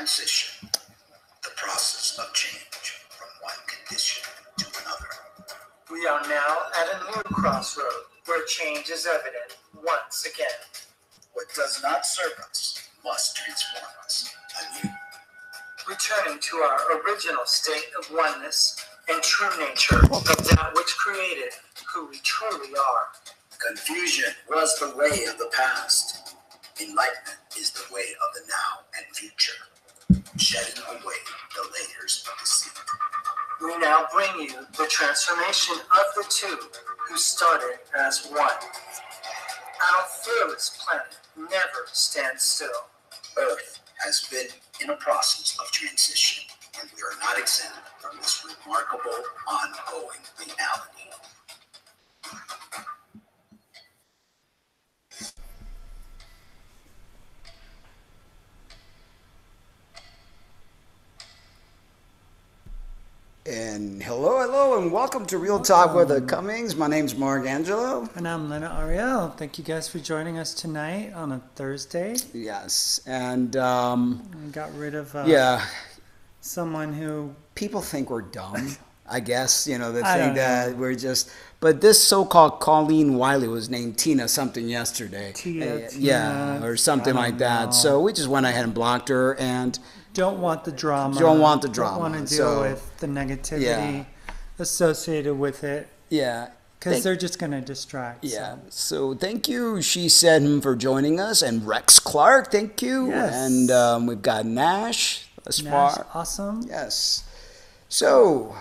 Transition, the process of change from one condition to another. We are now at a new crossroad where change is evident once again. What does not serve us must transform us anew. Returning to our original state of oneness and true nature of that which created who we truly are. Confusion was the way of the past. Enlightenment is the way of the now and future. Shedding away the layers of deceit. We now bring you the transformation of the two who started as one. Our fearless planet never stands still. Earth has been in a process of transition, and we are not exempt from this remarkable ongoing reality. And hello, and welcome to Real Talk with the Cummings. My name's Mark Angelo. And I'm Lena Ariel. Thank you guys for joining us tonight on a Thursday. Yes, and We got rid of someone who... people think we're dumb, I guess. You know, they I think don't that know. we're just... But this so-called Colleen Wiley was named Tina something yesterday. Tina, or something I like don't that. know. So we just went ahead and blocked her, and... don't want the drama. Don't want the drama, Don't want to so- deal with the negativity associated with it. Yeah. Because they're just going to distract. Yeah. So thank you, she said, for joining us, and Rex Clark, thank you. Yes. And we've got Nash thus far. Awesome. Yes. So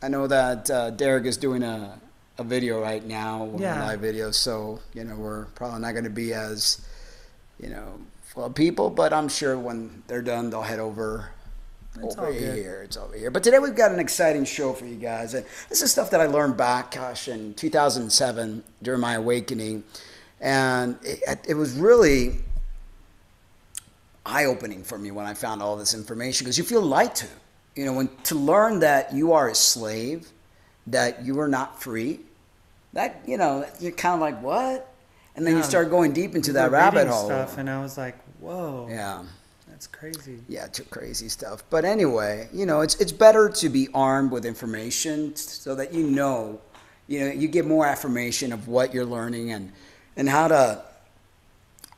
I know that Derek is doing a video right now, a live video. So we're probably not going to be as full of people, but I'm sure when they're done, they'll head over. It's all good. Here. It's over here. But today we've got an exciting show for you guys. And this is stuff that I learned back, in 2007 during my awakening. And it was really eye-opening for me when I found all this information, because you feel lied to. To learn that you are a slave, that you are not free, that, you're kind of like, what? And then you start going deep into that rabbit hole. Stuff, and I was like, whoa. Yeah. That's crazy. Yeah, too crazy stuff. But anyway, it's better to be armed with information so that you get more affirmation of what you're learning and how to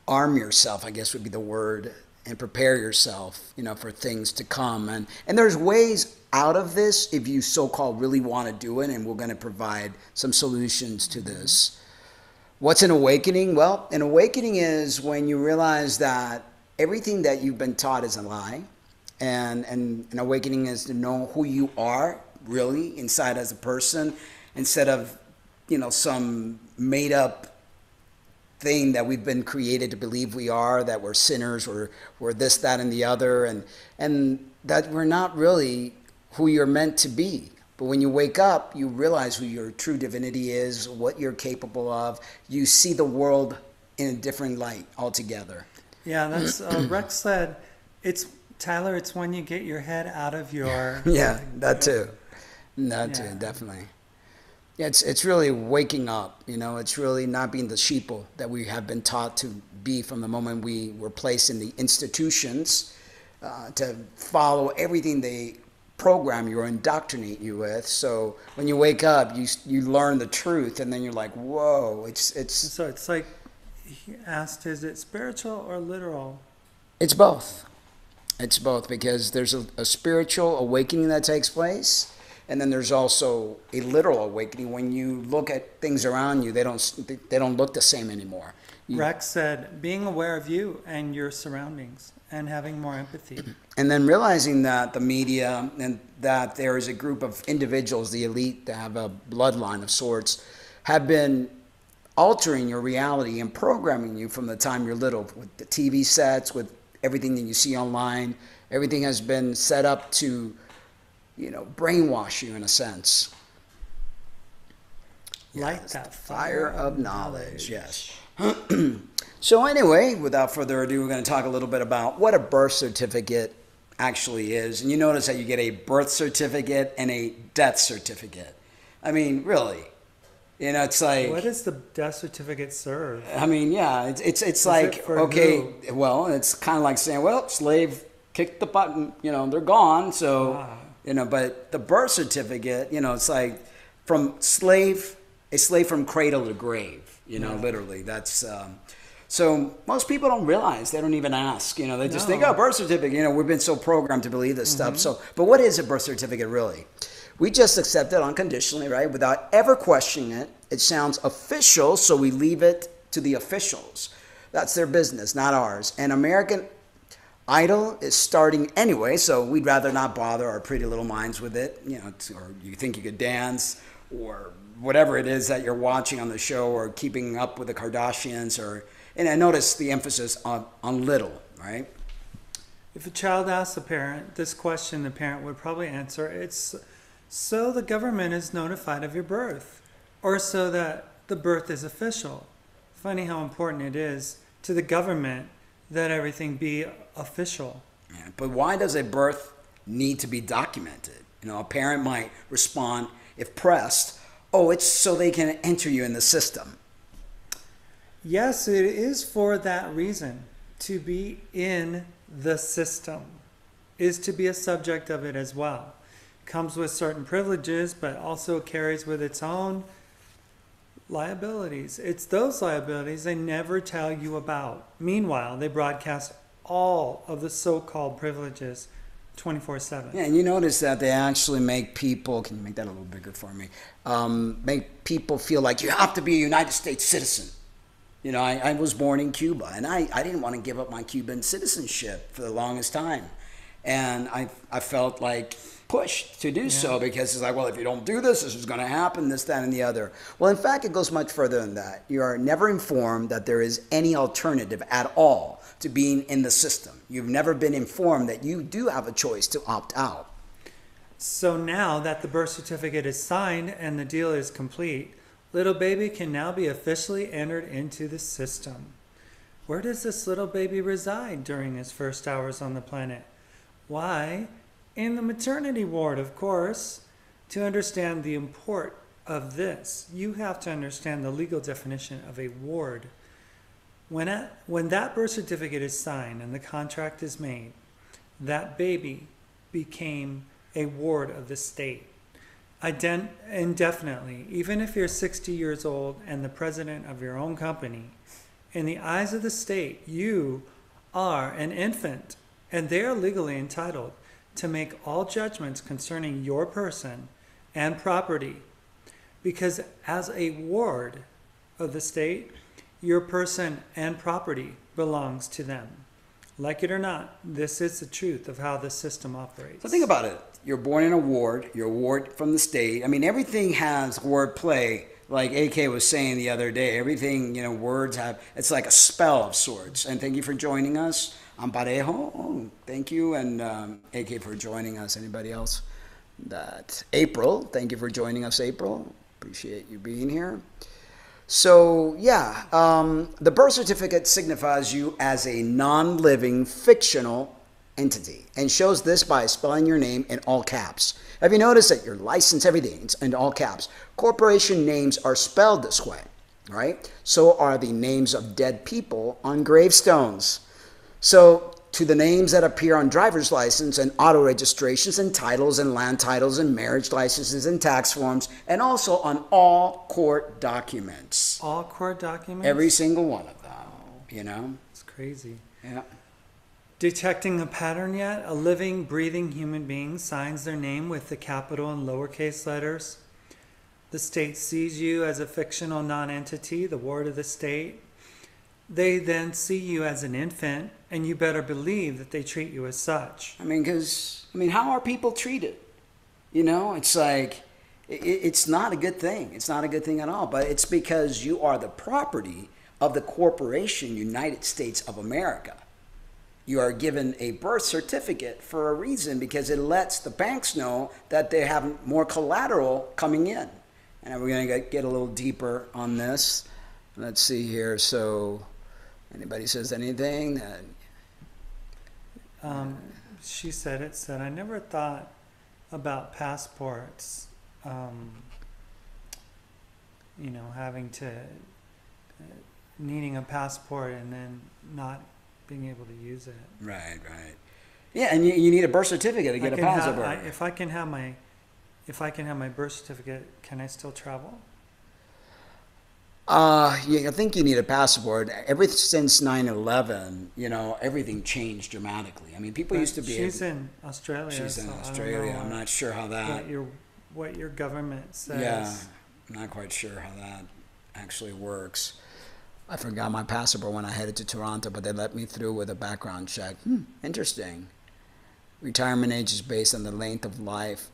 arm yourself, I guess would be the word, and prepare yourself, for things to come. And there's ways out of this if you so-called really want to do it, and we're going to provide some solutions to this. What's an awakening? Well, an awakening is when you realize that everything that you've been taught is a lie, and an awakening is to know who you are really inside as a person, instead of some made up thing that we've been created to believe we are, that we're sinners, or we're this, that, and the other, and that we're not really who you're meant to be. But when you wake up, you realize who your true divinity is, what you're capable of. You see the world in a different light altogether. Yeah, that's Rex said. It's when you get your head out of your... Yeah, that too. That too, definitely. Yeah, it's really waking up. It's really not being the sheeple that we have been taught to be from the moment we were placed in the institutions, to follow everything they program you or indoctrinate you with. So when you wake up, you learn the truth, and then you're like, whoa, it's So it's like, he asked, is it spiritual or literal? It's both. It's both, because there's a spiritual awakening that takes place, and then there's also a literal awakening. When you look at things around you, they don't look the same anymore. Rex said, being aware of you and your surroundings and having more empathy. And then realizing that the media and that there is a group of individuals, the elite, that have a bloodline of sorts, have been altering your reality and programming you from the time you're little, with the TV sets, with everything that you see online. Everything has been set up to, brainwash you in a sense. Light that Fire of knowledge, yes. So anyway, without further ado, we're going to talk a little bit about what a birth certificate actually is. And you notice that you get a birth certificate and a death certificate. I mean, really. It's like... What does the death certificate serve? I mean, yeah, it's like, it for okay, who? well, it's kind of like saying, well, slave kick the button, they're gone. So, but the birth certificate, it's like from a slave from cradle to grave, literally. That's, so most people don't realize, they don't even ask, they just think, oh, birth certificate, we've been so programmed to believe this stuff. So, but what is a birth certificate really? We just accept it unconditionally, right? Without ever questioning it. It sounds official, so we leave it to the officials. That's their business, not ours. And American Idol is starting anyway, so we'd rather not bother our pretty little minds with it. Or you think you could dance, or whatever it is that you're watching on the show, or keeping up with the Kardashians, and I notice the emphasis on little, right? If a child asks a parent this question, the parent would probably answer, it's so the government is notified of your birth, or so that the birth is official. Funny how important it is to the government that everything be official. Yeah, but why does a birth need to be documented? A parent might respond, if pressed, oh, it's so they can enter you in the system. Yes, it is for that reason. To be in the system is to be a subject of it as well. Comes with certain privileges, but also carries with its own liabilities. It's those liabilities they never tell you about. Meanwhile, they broadcast all of the so-called privileges 24/7. Yeah, and you notice that they actually make people, can you make that a little bigger for me? Make people feel like you have to be a United States citizen. I was born in Cuba, and I didn't want to give up my Cuban citizenship for the longest time. And I felt like pushed to do so, because it's like, well, if you don't do this, this is going to happen, this, that, and the other. Well, in fact, it goes much further than that. You are never informed that there is any alternative at all to being in the system. You've never been informed that you do have a choice to opt out. So now that the birth certificate is signed and the deal is complete, little baby can now be officially entered into the system. Where does this little baby reside during his first hours on the planet? Why, in the maternity ward, of course. To understand the import of this, you have to understand the legal definition of a ward. When that birth certificate is signed and the contract is made, that baby became a ward of the state. Indefinitely, even if you're 60 years old and the president of your own company, in the eyes of the state, you are an infant, and they are legally entitled to make all judgments concerning your person and property, because as a ward of the state, your person and property belongs to them. Like it or not, this is the truth of how the system operates. So think about it. You're born in a ward. You're a ward from the state. I mean, everything has word play. Like AK was saying the other day, everything, words have, it's like a spell of sorts. And thank you for joining us. I'm Parejo. Oh, thank you. And AK for joining us. Anybody else? April. Thank you for joining us, April. Appreciate you being here. So, the birth certificate signifies you as a non-living fictional entity and shows this by spelling your name in all caps. Have you noticed that your license, everything, it's in all caps? Corporation names are spelled this way, right? So are the names of dead people on gravestones. So, to the names that appear on driver's license and auto registrations and titles and land titles and marriage licenses and tax forms, and also on all court documents. All court documents? Every single one of them, It's crazy. Yeah. Detecting a pattern yet? A living, breathing human being signs their name with the capital and lowercase letters. The state sees you as a fictional non-entity, the ward of the state. They then see you as an infant, and you better believe that they treat you as such. How are people treated? It's like, it's not a good thing. It's not a good thing at all. But it's because you are the property of the corporation United States of America. You are given a birth certificate for a reason, because it lets the banks know that they have more collateral coming in. And we're going to get a little deeper on this. Let's see here. So, anybody says anything? She said, I never thought about passports, having to, needing a passport and then not being able to use it. Right. Yeah, and you need a birth certificate to get a passport. If I can have my birth certificate, can I still travel? Yeah, I think you need a passport. Ever since 9/11, everything changed dramatically. I mean, people used to be. She's in Australia. She's in so Australia. I don't know I'm not sure how that. what your government says. Yeah, I'm not quite sure how that actually works. I forgot my passport when I headed to Toronto, but they let me through with a background check. Interesting. Retirement age is based on the length of life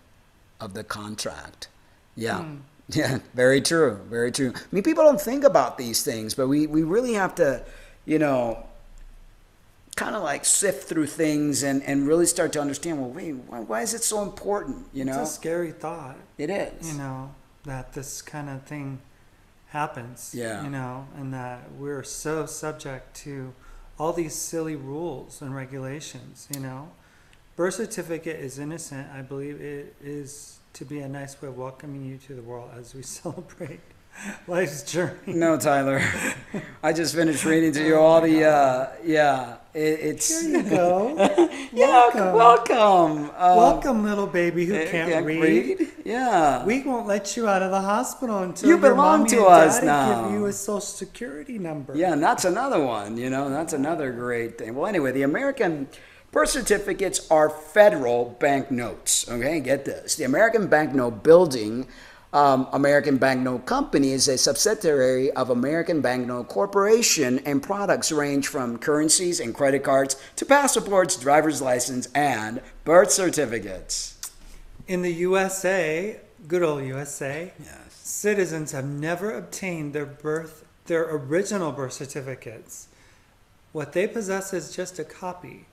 of the contract. Yeah. Yeah, very true. Very true. I mean, people don't think about these things, but we really have to, kind of like sift through things and really start to understand, well, wait, why is it so important? It's a scary thought. It is. That this kind of thing happens. Yeah. And that we're so subject to all these silly rules and regulations, Birth certificate is innocent. I believe it is to be a nice way of welcoming you to the world as we celebrate life's journey. No, Tyler. I just finished reading to you all the, it's... Here you go. Welcome. Welcome, little baby who can't read. Yeah. We won't let you out of the hospital until you your belong mommy to and us daddy now. give you a social security number. Yeah, and that's another one, that's another great thing. Well, anyway, the American birth certificates are federal banknotes. Okay, get this. The American Banknote Building, American Banknote Company is a subsidiary of American Banknote Corporation, and products range from currencies and credit cards to passports, driver's license, and birth certificates. In the USA, good old USA, Yes. citizens have never obtained their original birth certificates. What they possess is just a copy.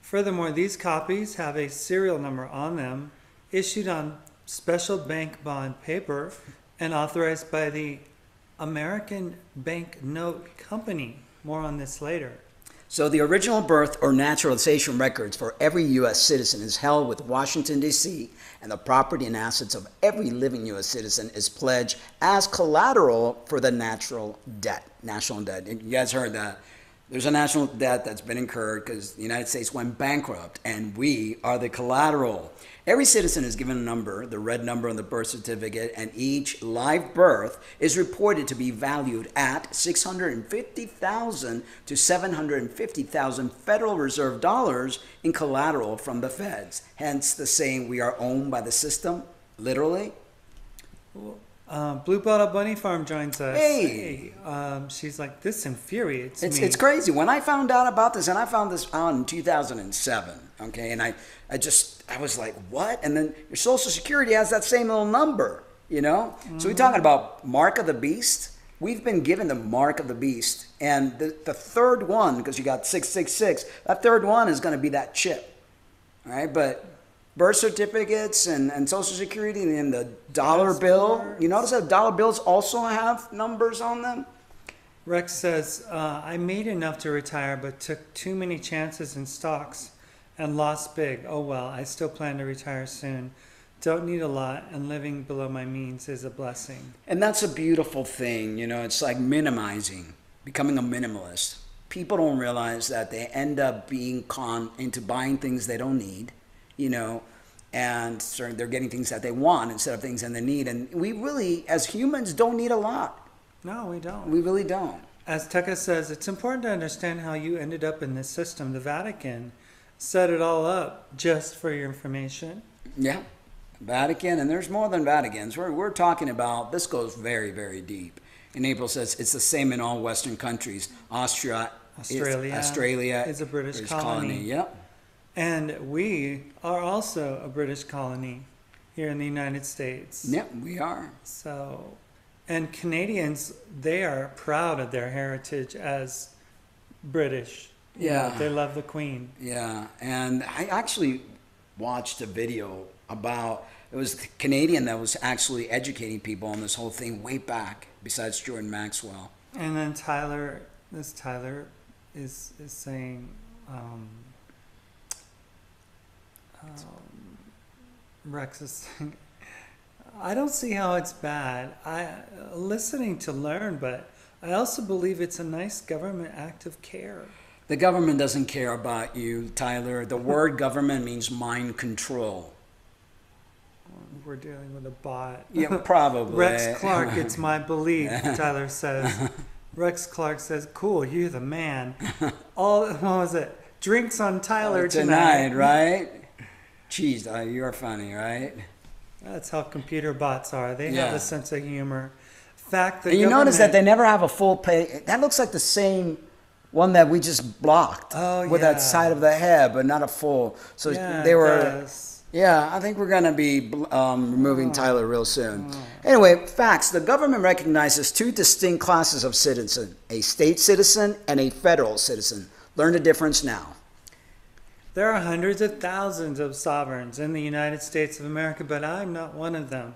Furthermore, these copies have a serial number on them, issued on special bank bond paper, and authorized by the American Banknote Company. More on this later. So the original birth or naturalization records for every U.S. citizen is held with Washington, D.C., and the property and assets of every living U.S. citizen is pledged as collateral for the national debt. You guys heard that. There's a national debt that's been incurred because the United States went bankrupt, and we are the collateral. Every citizen is given a number, the red number on the birth certificate, and each live birth is reported to be valued at $650,000 to $750,000 Federal Reserve dollars in collateral from the feds. Hence the saying, we are owned by the system, literally. Blue Bottle Bunny Farm joins us. Hey. She's like, this infuriates me. It's crazy. When I found out about this, and I found this out in 2007, okay, and I was like, what? And then your Social Security has that same little number, So we're talking about Mark of the Beast. We've been given the Mark of the Beast, and the third one, because you got 666, that third one is going to be that chip, all right? But birth certificates and Social Security and the dollar bill. You notice that dollar bills also have numbers on them? Rex says, I made enough to retire, but took too many chances in stocks and lost big. Oh well, I still plan to retire soon. Don't need a lot, and living below my means is a blessing. And that's a beautiful thing. It's like minimizing, becoming a minimalist. People don't realize that they end up being conned into buying things they don't need. And they're getting things that they want instead of things that they need. And we really, as humans, don't need a lot. No, we don't. We really don't. As Tekka says, it's important to understand how you ended up in this system. The Vatican set it all up just for your information. Yeah, Vatican, and there's more than Vaticans. We're talking about, this goes very, very deep. And April says it's the same in all Western countries. Australia is a British colony. Yep. And we are also a British colony here in the United States. Yep, we are. So, and Canadians, they are proud of their heritage as British. Yeah. They love the Queen. Yeah, and I actually watched a video about, it was the Canadian that was actually educating people on this whole thing way back, besides Jordan Maxwell. And then Tyler is saying, Rex is saying, I don't see how it's bad. Listening to learn, but I also believe it's a nice government act of care. The government doesn't care about you, Tyler. The word government means mind control. We're dealing with a bot. Yeah, probably. Rex Clark, it's my belief, Tyler says. Rex Clark says, cool, you're the man. What was it? Drinks on Tyler tonight. Right? Jeez, you're funny, right? That's how computer bots are. They have a sense of humor. Fact, and you notice that they never have a full page. That looks like the same one that we just blocked with that side of the head, but not a full. So they were. Yeah, I think we're going to be removing Tyler real soon. Anyway, facts. The government recognizes two distinct classes of citizen, a state citizen and a federal citizen. Learn the difference now. There are hundreds of thousands of sovereigns in the United States of America, but I'm not one of them.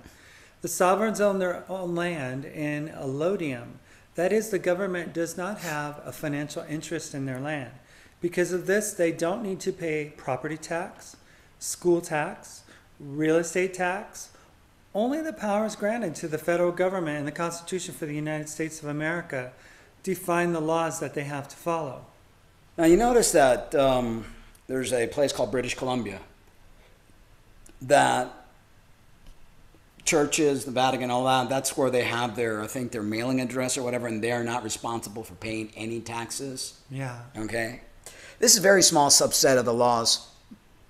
The sovereigns own their own land in allodium. That is, the government does not have a financial interest in their land. Because of this, they don't need to pay property tax, school tax, real estate tax. Only the powers granted to the federal government and the Constitution for the United States of America define the laws that they have to follow. Now you notice that there's a place called British Columbia that churches, the Vatican, all that, that's where they have their, I think, their mailing address or whatever, and they're not responsible for paying any taxes. Yeah. Okay? This is a very small subset of the laws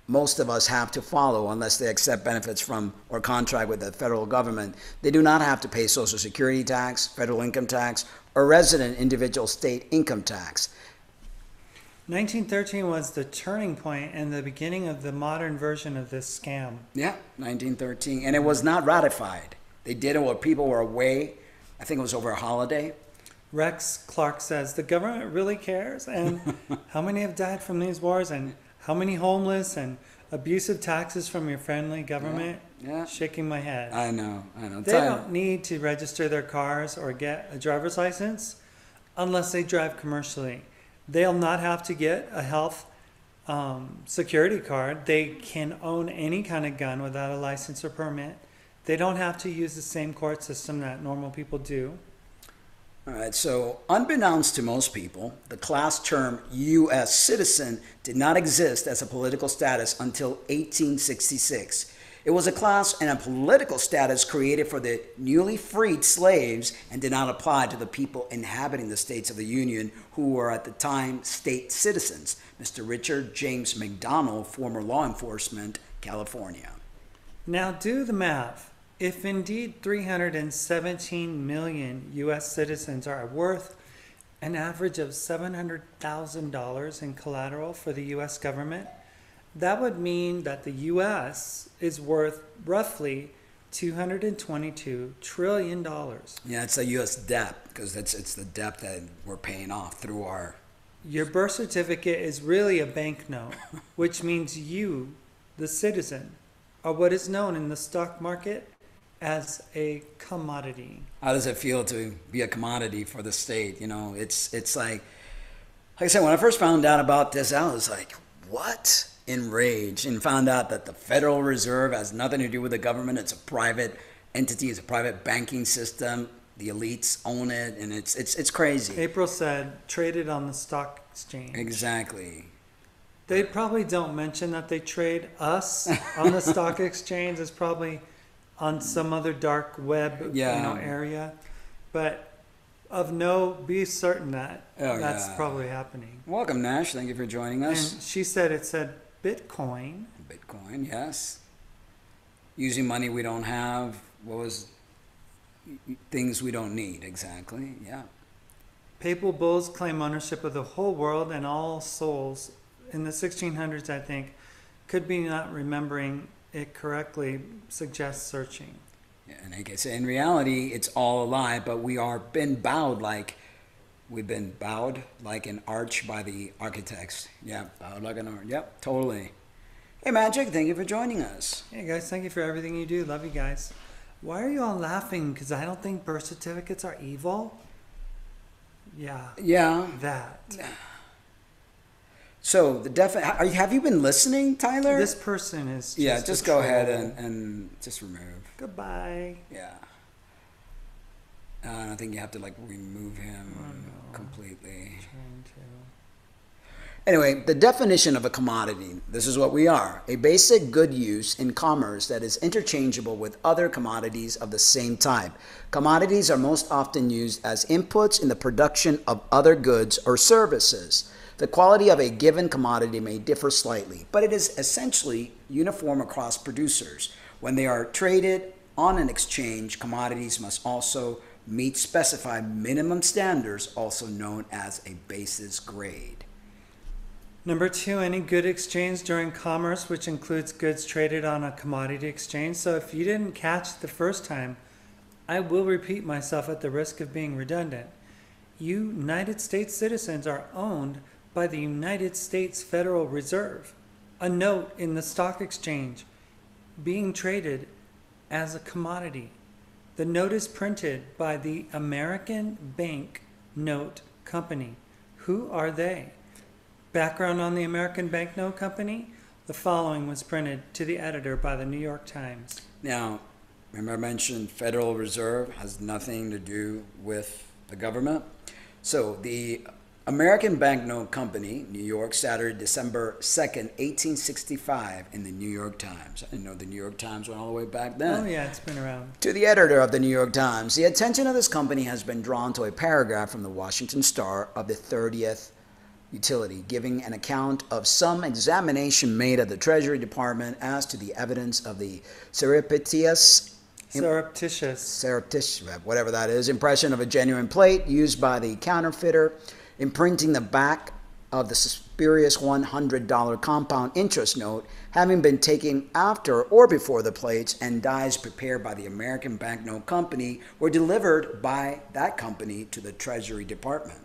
most of us have to follow unless they accept benefits from or contract with the federal government. They do not have to pay Social Security tax, federal income tax, or resident individual state income tax. 1913 was the turning point and the beginning of the modern version of this scam. Yeah, 1913. And it was not ratified. They did it while people were away. I think it was over a holiday. Rex Clark says, the government really cares? And how many have died from these wars? And how many homeless and abusive taxes from your friendly government? Yeah. Shaking my head. I know. They don't need to register their cars or get a driver's license unless they drive commercially. They'll not have to get a health security card. They can own any kind of gun without a license or permit. They don't have to use the same court system that normal people do. All right, so unbeknownst to most people, the class term U.S. citizen did not exist as a political status until 1866. It was a class and a political status created for the newly freed slaves and did not apply to the people inhabiting the states of the Union who were at the time state citizens. Mr. Richard James McDonald, former law enforcement, California. Now do the math. If indeed 317 million U.S. citizens are worth an average of $700,000 in collateral for the U.S. government, that would mean that the U.S. is worth roughly $222 trillion. Yeah, it's the U.S. debt because it's the debt that we're paying off through our... Your birth certificate is really a banknote, which means you, the citizen, are what is known in the stock market as a commodity. How does it feel to be a commodity for the state? You know, it's like I said, when I first found out about this, I was like, what? Enraged, and found out that the Federal Reserve has nothing to do with the government. It's a private entity. It's a private banking system. The elites own it, and it's crazy. April said traded on the stock exchange. Exactly. They probably don't mention that they trade us on the stock exchange. It's probably on some other dark web area, but be certain that that's probably happening. Welcome, Nash. Thank you for joining us. And she said it said Bitcoin. Bitcoin, yes. Using money we don't have. What was things we don't need? Exactly. Yeah. Papal bulls claim ownership of the whole world and all souls. In the 1600s, I think, could be not remembering it correctly, suggests searching. Yeah, and like I say, in reality, it's all a lie, but we've been bowed like an arch by the architects. Yeah, bowed like an arch. Yep, totally. Hey, Magic, thank you for joining us. Hey, guys, thank you for everything you do. Love you guys. Why are you all laughing? Because I don't think birth certificates are evil? Yeah. Yeah. That. So, have you been listening, Tyler? This person is just yeah, just go ahead and just remove. Goodbye. Yeah. I think you have to, remove him completely. I'm trying to. Anyway, the definition of a commodity, this is what we are: a basic good use in commerce that is interchangeable with other commodities of the same type. Commodities are most often used as inputs in the production of other goods or services. The quality of a given commodity may differ slightly, but it is essentially uniform across producers. When they are traded on an exchange, commodities must also meet specified minimum standards, also known as a basis grade. Number 2, any good exchange during commerce, which includes goods traded on a commodity exchange. So if you didn't catch it the first time, I will repeat myself at the risk of being redundant. United States citizens are owned by the United States Federal Reserve, a note in the stock exchange being traded as a commodity. The note is printed by the American Bank Note Company. Who are they? Background on the American Banknote Company: the following was printed to the editor by the New York Times. Now, remember I mentioned Federal Reserve has nothing to do with the government? So the American Banknote Company, New York, Saturday, December 2nd, 1865, in the New York Times. I didn't know the New York Times went all the way back then. Oh yeah, it's been around. To the editor of the New York Times: the attention of this company has been drawn to a paragraph from the Washington Star of the 30th utility, giving an account of some examination made at the Treasury Department as to the evidence of the surreptitious, whatever that is, impression of a genuine plate used by the counterfeiter, imprinting the back of the spurious $100 compound interest note, having been taken after or before the plates and dies prepared by the American Banknote Company were delivered by that company to the Treasury Department.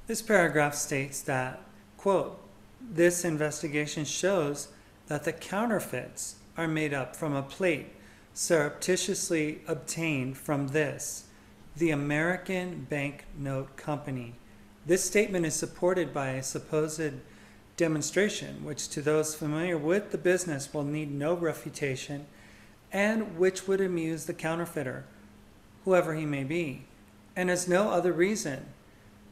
This paragraph states that, quote, this investigation shows that the counterfeits are made up from a plate surreptitiously obtained from the American Banknote Company. This statement is supported by a supposed demonstration, which to those familiar with the business will need no refutation, and which would amuse the counterfeiter, whoever he may be, and has no other reason,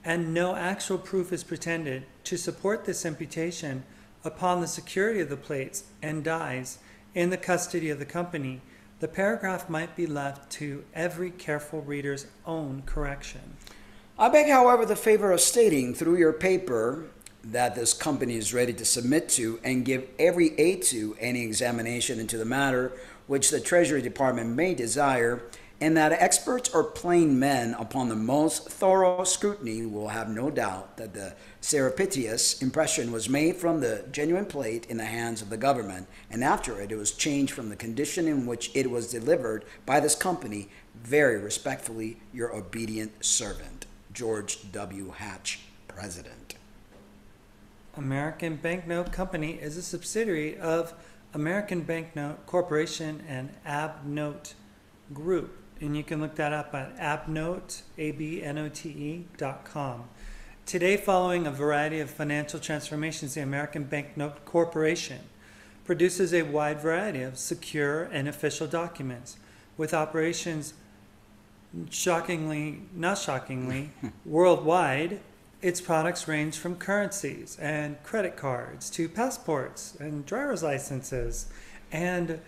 and no actual proof is pretended to support this imputation upon the security of the plates and dies in the custody of the company. The paragraph might be left to every careful reader's own correction. I beg, however, the favor of stating through your paper that this company is ready to submit to and give every aid to any examination into the matter which the Treasury Department may desire, and that experts or plain men upon the most thorough scrutiny will have no doubt that the surreptitious impression was made from the genuine plate in the hands of the government, and after it was changed from the condition in which it was delivered by this company. Very respectfully, your obedient servant, George W. Hatch, President. American Banknote Company is a subsidiary of American Banknote Corporation and Abnote Group. And you can look that up at abnote, abnote.com. Today, following a variety of financial transformations, the American Banknote Corporation produces a wide variety of secure and official documents, with operations not shockingly, worldwide. Its products range from currencies and credit cards to passports and driver's licenses and,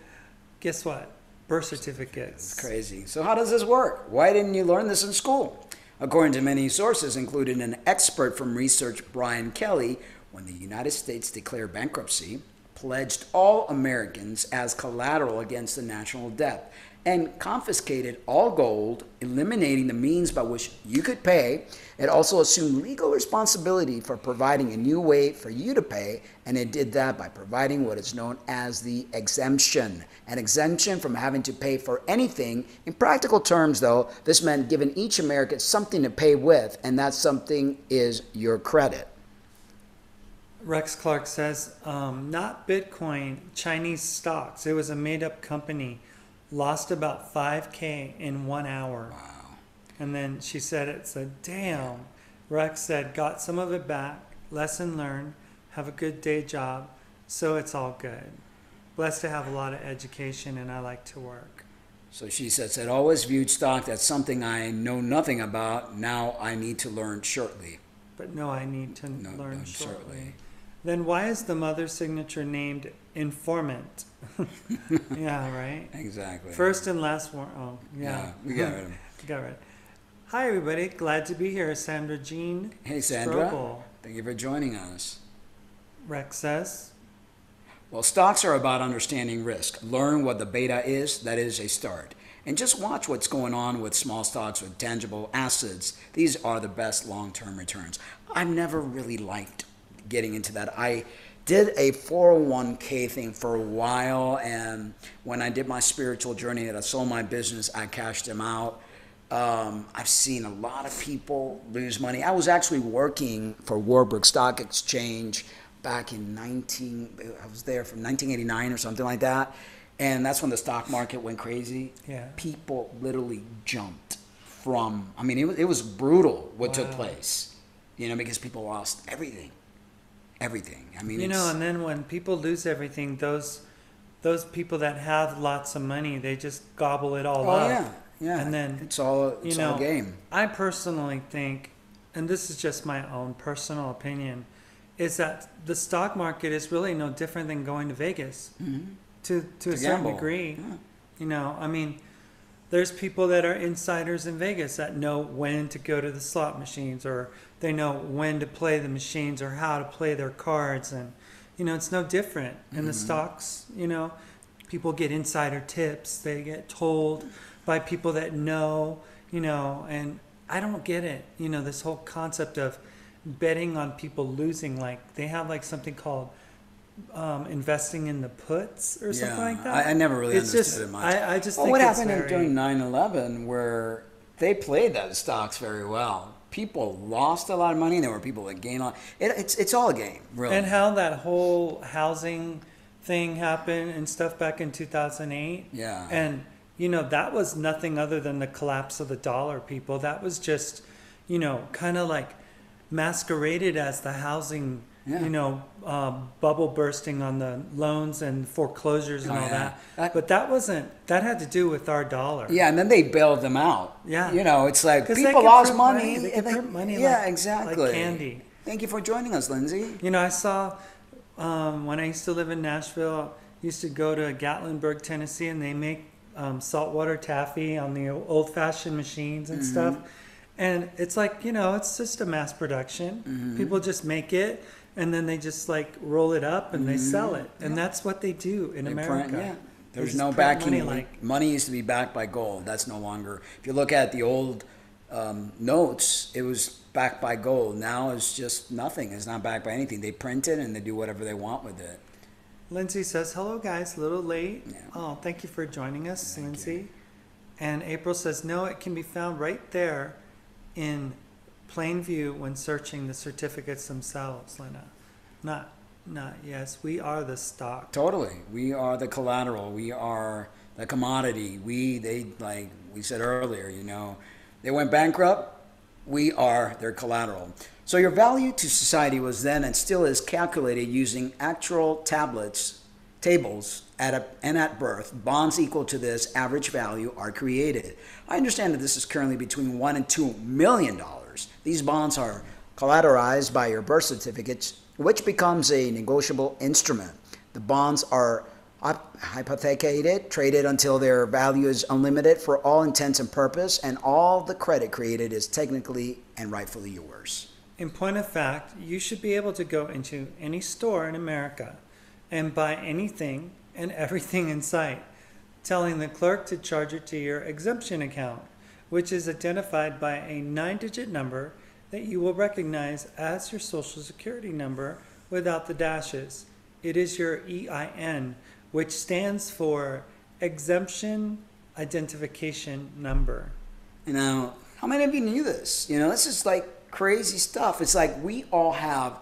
guess what? Birth certificates. It's crazy. So how does this work? Why didn't you learn this in school? According to many sources, including an expert from research, Brian Kelly, when the United States declared bankruptcy, pledged all Americans as collateral against the national debt, and confiscated all gold, eliminating the means by which you could pay. It also assumed legal responsibility for providing a new way for you to pay, and it did that by providing what is known as the exemption. An exemption from having to pay for anything. In practical terms, though, this meant giving each American something to pay with, and that something is your credit. Rex Clark says, not Bitcoin, Chinese stocks. It was a made-up company. Lost about $5,000 in 1 hour. Wow. And then she said, it said, damn. Rex said, got some of it back. Lesson learned. Have a good day job. So it's all good. Blessed to have a lot of education, and I like to work. So she said, always viewed stock as something I know nothing about. Now I need to learn shortly. But no, I need to learn shortly. Then why is the mother's signature named informant? Yeah, right? Exactly. First and last one. Oh, yeah. We got rid of him. Got it. Hi, everybody. Glad to be here. Sandra Jean. Hey, Sandra. Strobel. Thank you for joining us. Rex says. Well, stocks are about understanding risk. Learn what the beta is. That is a start. And just watch what's going on with small stocks with tangible assets. These are the best long-term returns. I've never really liked getting into that. I did a 401k thing for a while, and when I did my spiritual journey and I sold my business, I cashed them out. I've seen a lot of people lose money. I was actually working for Warburg Stock Exchange back in I was there from 1989 or something like that. And that's when the stock market went crazy. Yeah. People literally jumped from, I mean, it was brutal what took place, because people lost everything. Everything. I mean, and then when people lose everything, those people that have lots of money, they just gobble it all up. Oh, yeah. And then it's all a game. I personally think, and this is just my own personal opinion, is that the stock market is really no different than going to Vegas. Mm-hmm. To a certain degree. Yeah. I mean, there's people that are insiders in Vegas that know when to go to the slot machines, or they know when to play the machines or how to play their cards. And, it's no different. In the stocks, people get insider tips. They get told by people that know, and I don't get it. This whole concept of betting on people losing, like they have like something called investing in the puts or something like that. I never really understood it much. I just think what happened during 9/11 where they played those stocks very well. People lost a lot of money. There were people that gained a lot. It's all a game, really. And how that whole housing thing happened and stuff back in 2008. Yeah. And, that was nothing other than the collapse of the dollar, people. That was just, kind of like masqueraded as the housing bubble bursting on the loans and foreclosures and all that. But that had to do with our dollar. Yeah, and then they bailed them out. Yeah. It's like people lost money. They print money exactly. like candy. Thank you for joining us, Lindsay. I saw when I used to live in Nashville, I used to go to Gatlinburg, Tennessee, and they make saltwater taffy on the old-fashioned machines and stuff. And it's like, it's just a mass production. People just make it. And then they just like roll it up and they sell it. And that's what they do in America. There's no backing. Money used to be backed by gold. That's no longer. If you look at the old notes, it was backed by gold. Now it's just nothing. It's not backed by anything. They print it and they do whatever they want with it. Lindsay says, hello guys, a little late. Yeah. Oh, thank you for joining us, Lindsay. And April says, no, it can be found right there in plain view when searching the certificates themselves, Lena. Not yes. We are the stock. Totally. We are the collateral. We are the commodity. Like we said earlier, they went bankrupt. We are their collateral. So your value to society was then and still is calculated using actual tables at birth. Bonds equal to this average value are created. I understand that this is currently between $1 and $2 million. These bonds are collateralized by your birth certificates, which becomes a negotiable instrument. The bonds are hypothecated, traded until their value is unlimited for all intents and purpose, and all the credit created is technically and rightfully yours. In point of fact, you should be able to go into any store in America and buy anything and everything in sight, telling the clerk to charge it to your exemption account, which is identified by a 9-digit number that you will recognize as your Social Security number without the dashes. It is your EIN, which stands for Exemption Identification Number. How many of you knew this? This is like crazy stuff. It's like we all have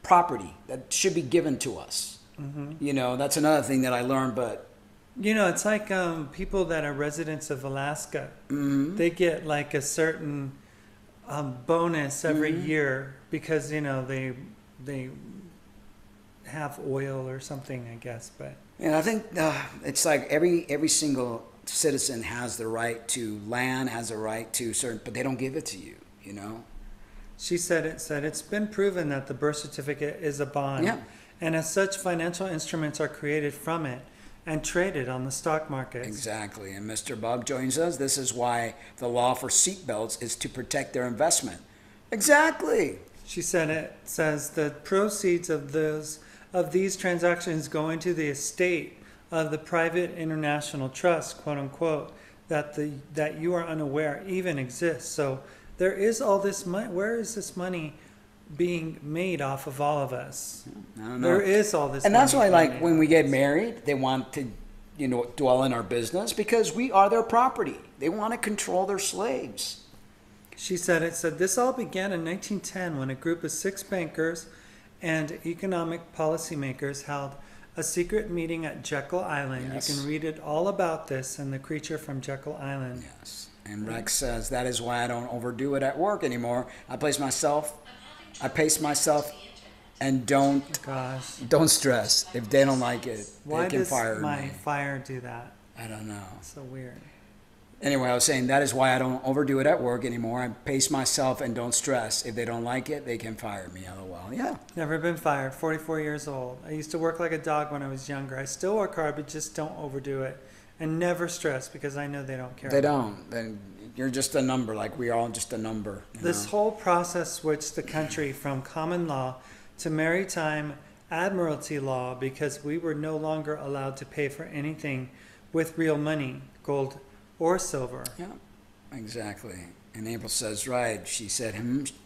property that should be given to us. That's another thing that I learned, but it's like people that are residents of Alaska. They get like a certain bonus every year because they have oil or something, I guess. But I think it's like every single citizen has the right to land, has the right to certain, but they don't give it to you. She said it's been proven that the birth certificate is a bond, Yeah. and as such, financial instruments are created from it and traded on the stock market. Exactly. And Mr. Bob joins us. This is why the law for seatbelts is to protect their investment. Exactly. She said it says the proceeds of these transactions go into the estate of the private international trust, quote unquote, that you are unaware even exists. So there is all this money. Where is this money being made off of all of us? I don't know. There is all this And money that's why, being like, made when off we of get us. married, they want to, dwell in our business because we are their property. They want to control their slaves. She said this all began in 1910 when a group of 6 bankers and economic policymakers held a secret meeting at Jekyll Island. Yes. You can read it all about this in The Creature from Jekyll Island. Yes. And Rex says, that is why I don't overdo it at work anymore. I pace myself, and don't stress. If they don't like it, Why they can does fire my me. fire do that? I don't know. So weird. Anyway, I was saying that is why I don't overdo it at work anymore. I pace myself and don't stress. If they don't like it, they can fire me. LOL. Yeah. Never been fired. 44 years old. I used to work like a dog when I was younger. I still work hard, but just don't overdo it. And never stress because I know they don't care. They don't. Then you're just a number. Like we are all just a number. This whole process switched the country from common law to maritime admiralty law because we were no longer allowed to pay for anything with real money, gold or silver. Yeah, exactly. And April says, right. She said,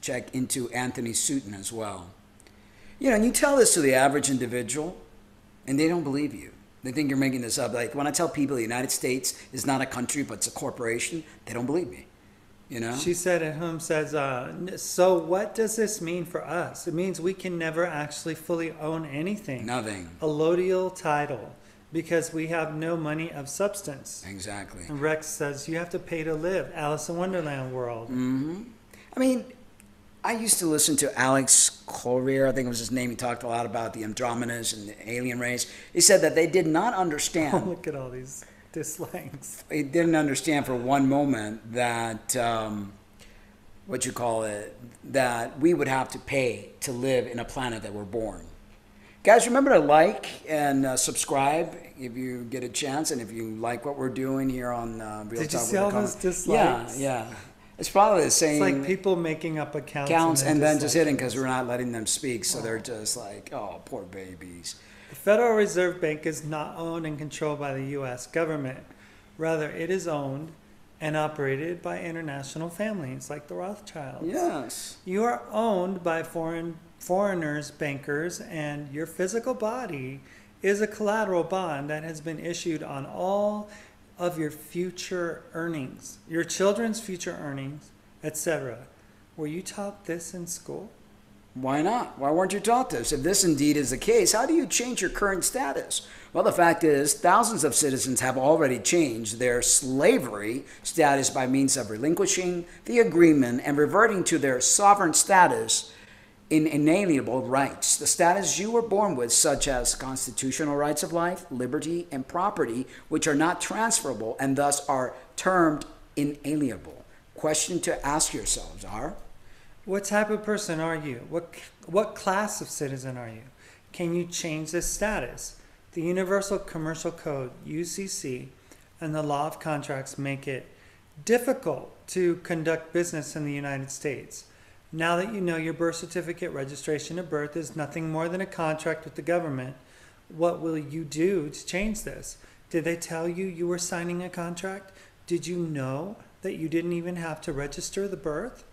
check into Anthony Sutton as well. And you tell this to the average individual, and they don't believe you. They think you're making this up. Like when I tell people the United States is not a country, but it's a corporation, they don't believe me. She said at home, so what does this mean for us? It means we can never actually fully own anything. Nothing. A lodial title. Because we have no money of substance. Exactly. And Rex says, you have to pay to live. Alice in Wonderland world. Mm-hmm. I mean, I used to listen to Alex Collier, I think it was his name. He talked a lot about the Andromedas and the alien race. He said that they did not understand. Oh, look at all these dislikes. They didn't understand for one moment that, that we would have to pay to live in a planet that we're born. Guys, remember to like and subscribe if you get a chance, and if you like what we're doing here on RealTalk. Did you see all those dislikes? Yeah. It's probably the same. It's like people making up accounts and then just hitting because we're not letting them speak. So they're just like, oh, poor babies. The Federal Reserve Bank is not owned and controlled by the U.S. government. Rather, it is owned and operated by international families like the Rothschilds. Yes. You are owned by foreigners, bankers, and your physical body is a collateral bond that has been issued on all of your future earnings, your children's future earnings, etc. Were you taught this in school? Why not? Why weren't you taught this? If this indeed is the case, how do you change your current status? Well, the fact is, thousands of citizens have already changed their slavery status by means of relinquishing the agreement and reverting to their sovereign status in inalienable rights, the status you were born with, such as constitutional rights of life, liberty, and property, which are not transferable and thus are termed inalienable. Question to ask yourselves are, what type of person are you? What class of citizen are you? Can you change this status? The Universal Commercial Code, UCC, and the law of contracts make it difficult to conduct business in the United States. Now that you know your birth certificate registration of birth is nothing more than a contract with the government, what will you do to change this? Did they tell you you were signing a contract? Did you know that you didn't even have to register the birth?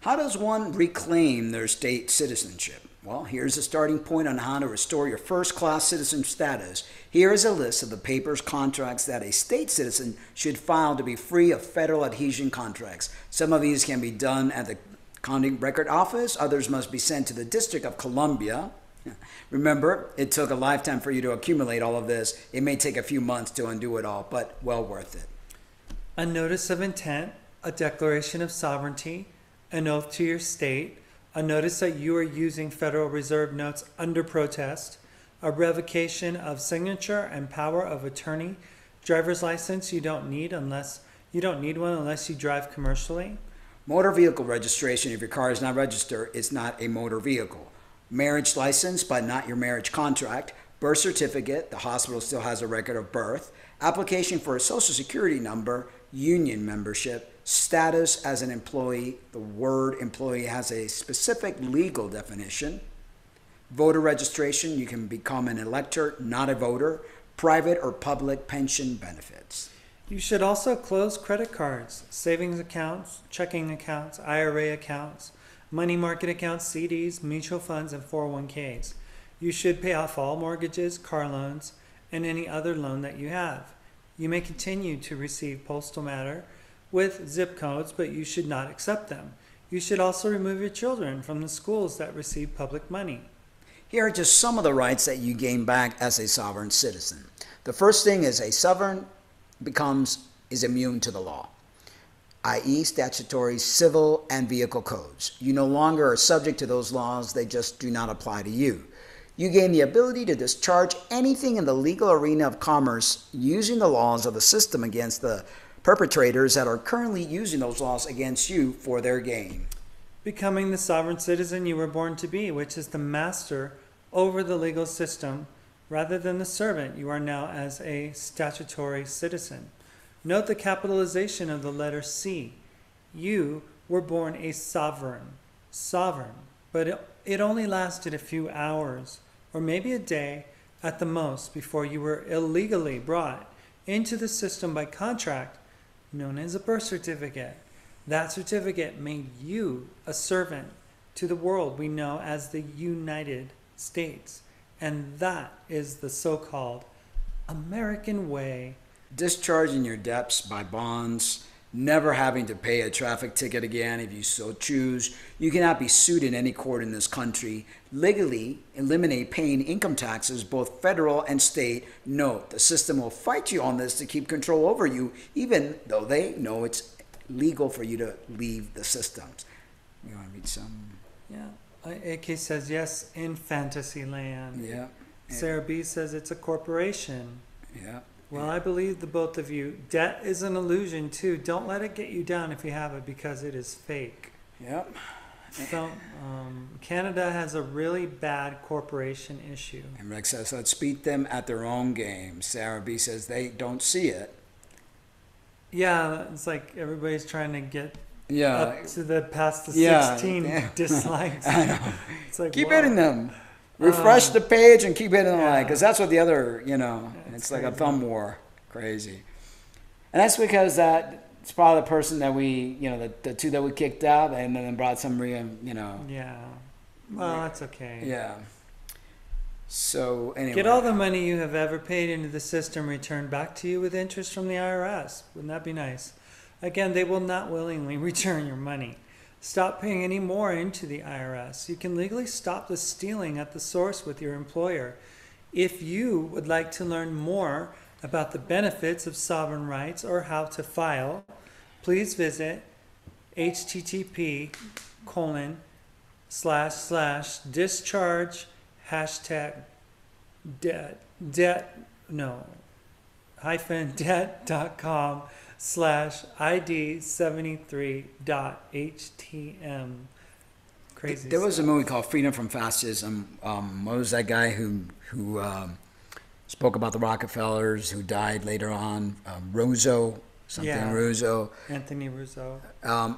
How does one reclaim their state citizenship? Well, here's a starting point on how to restore your first-class citizen status. Here is a list of the papers, contracts that a state citizen should file to be free of federal adhesion contracts. Some of these can be done at the County Record Office. Others must be sent to the District of Columbia. Remember, it took a lifetime for you to accumulate all of this. It may take a few months to undo it all, but well worth it. A notice of intent, a declaration of sovereignty, an oath to your state, a notice that you are using Federal Reserve notes under protest, a revocation of signature and power of attorney, driver's license you don't need one unless you drive commercially. Motor vehicle registration, if your car is not registered, is not a motor vehicle. Marriage license, but not your marriage contract. Birth certificate, the hospital still has a record of birth. Application for a social security number, union membership, status as an employee. The word employee has a specific legal definition. Voter registration, you can become an elector, not a voter. Private or public pension benefits. You should also close credit cards, savings accounts, checking accounts, IRA accounts, money market accounts, CDs, mutual funds, and 401ks. You should pay off all mortgages, car loans, and any other loan that you have. You may continue to receive postal matter with zip codes, but you should not accept them. You should also remove your children from the schools that receive public money. Here are just some of the rights that you gain back as a sovereign citizen. The first thing is a sovereign is immune to the law, i.e. statutory, civil, and vehicle codes. You no longer are subject to those laws, they just do not apply to you. You gain the ability to discharge anything in the legal arena of commerce using the laws of the system against the perpetrators that are currently using those laws against you for their gain. Becoming the sovereign citizen you were born to be, which is the master over the legal system rather than the servant you are now as a statutory citizen. Note the capitalization of the letter C. You were born a sovereign, but it only lasted a few hours or maybe a day at the most before you were illegally brought into the system by contract known as a birth certificate. That certificate made you a servant to the world we know as the United States. And that is the so-called American way. Discharging your debts by bonds, never having to pay a traffic ticket again if you so choose. You cannot be sued in any court in this country. Legally eliminate paying income taxes, both federal and state. Note, the system will fight you on this to keep control over you, even though they know it's legal for you to leave the systems. You want to read some? Yeah. AK says yes in fantasy land. Yeah. Sarah B says it's a corporation. Yeah. Well, I believe the both of you. Debt is an illusion too. Don't let it get you down if you have it, because it is fake. Yep. So Canada has a really bad corporation issue. And Rex says, let's beat them at their own game. Sarah B says they don't see it. Yeah, it's like everybody's trying to get Yeah. up to the past the Yeah, 16 yeah. dislikes. I know. It's like, Keep whoa. hitting them. Refresh the page and keep hitting the yeah. like, because that's what the other, it's like a crazy. thumb war. Crazy. And that's because it's probably the person that we, the two that we kicked out and then brought some Yeah. Well, that's okay. Yeah. So anyway. Get all the money you have ever paid into the system returned back to you with interest from the IRS. Wouldn't that be nice? Again, they will not willingly return your money. Stop paying any more into the IRS. You can legally stop the stealing at the source with your employer. If you would like to learn more about the benefits of sovereign rights or how to file, please visit http://discharge debt.com/ID73.htm. Crazy. There was a stuff. movie called Freedom from Fascism. What was that guy who spoke about the Rockefellers who died later on? Russo. Anthony Russo.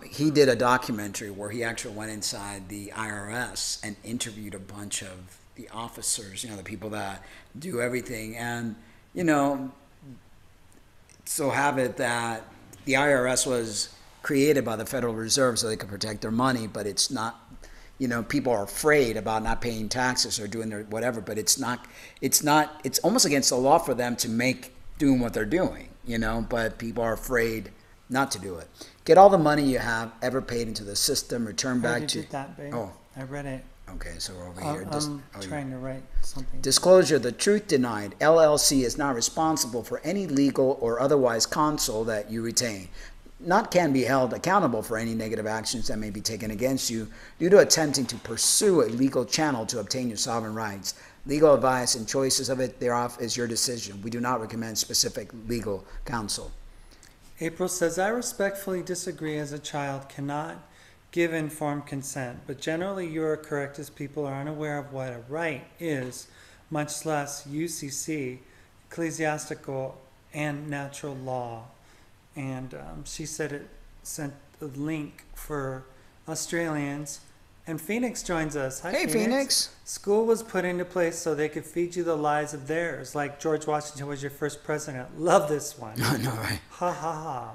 He did a documentary where he actually went inside the IRS and interviewed a bunch of the officers, the people that do everything. And, so have it that the IRS was created by the Federal Reserve so they could protect their money, but it's not, people are afraid about not paying taxes or doing their whatever, but it's almost against the law for them to doing what they're doing, but people are afraid not to do it. Get all the money you have ever paid into the system, return back You to... did that, babe. Oh. I read it. Okay, so we're over here. I'm trying to write something. Disclosure, the truth denied. LLC is not responsible for any legal or otherwise counsel that you retain. Not can be held accountable for any negative actions that may be taken against you due to attempting to pursue a legal channel to obtain your sovereign rights. Legal advice and choices of it thereof is your decision. We do not recommend specific legal counsel. April says, I respectfully disagree as a child cannot give informed consent, but generally you are correct as people are unaware of what a right is, much less UCC, ecclesiastical and natural law. And she said it sent a link for Australians. And Phoenix joins us. Hi, Hey, Phoenix. School was put into place so they could feed you the lies of theirs, like George Washington was your first president. Love this one. I know, right? Ha ha ha.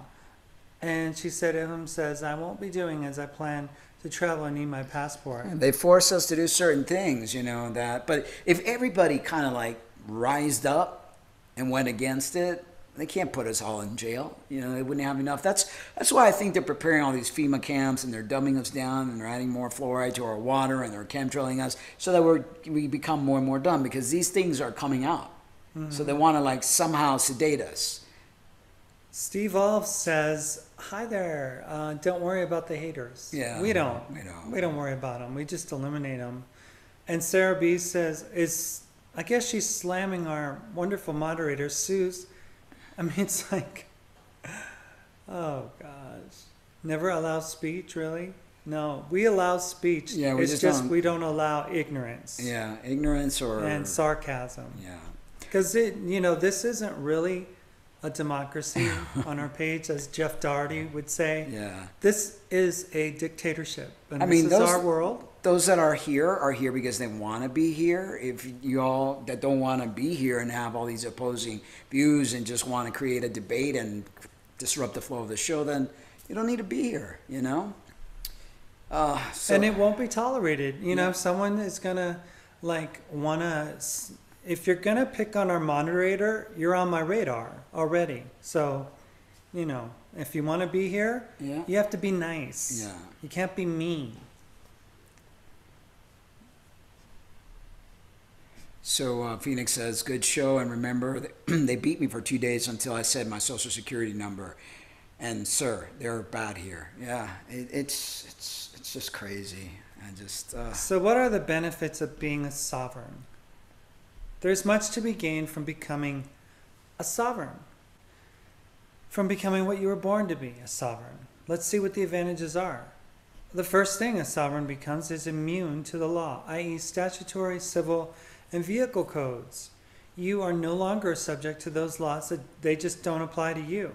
And she said, says, I won't be doing as I plan to travel. I need my passport. They force us to do certain things, you know, that. But if everybody kind of like rised up and went against it, they can't put us all in jail. You know, they wouldn't have enough. That's why I think they're preparing all these FEMA camps and they're dumbing us down and they're adding more fluoride to our water and they're chemtrailing us so that we become more and more dumb because these things are coming out. Mm-hmm. So they want to like somehow sedate us. Steve Olf says, hi there. Don't worry about the haters. Yeah, We don't worry about them. We just eliminate them. And Sarah B says, I guess she's slamming our wonderful moderator, Suze. I mean, it's like, oh gosh. Never allow speech, really? No, we allow speech. Yeah, we don't allow ignorance. Yeah, ignorance and sarcasm. Yeah. Because, this isn't really a democracy on our page, as Jeff Doherty would say. Yeah. This is a dictatorship. And this is our world. Those that are here because they want to be here. If you all that don't want to be here and have all these opposing views and just want to create a debate and disrupt the flow of the show, then you don't need to be here, you know? And it won't be tolerated. If someone is going to, if you're going to pick on our moderator, you're on my radar already. So, if you want to be here, you have to be nice. Yeah. You can't be mean. So Phoenix says, good show, and remember, they beat me for 2 days until I said my social security number. And sir, they're bad here. Yeah, it's just crazy. So what are the benefits of being a sovereign? There's much to be gained from becoming a sovereign. From becoming what you were born to be, a sovereign. Let's see what the advantages are. The first thing a sovereign becomes is immune to the law, i.e. statutory, civil, and vehicle codes. You are no longer subject to those laws that they just don't apply to you.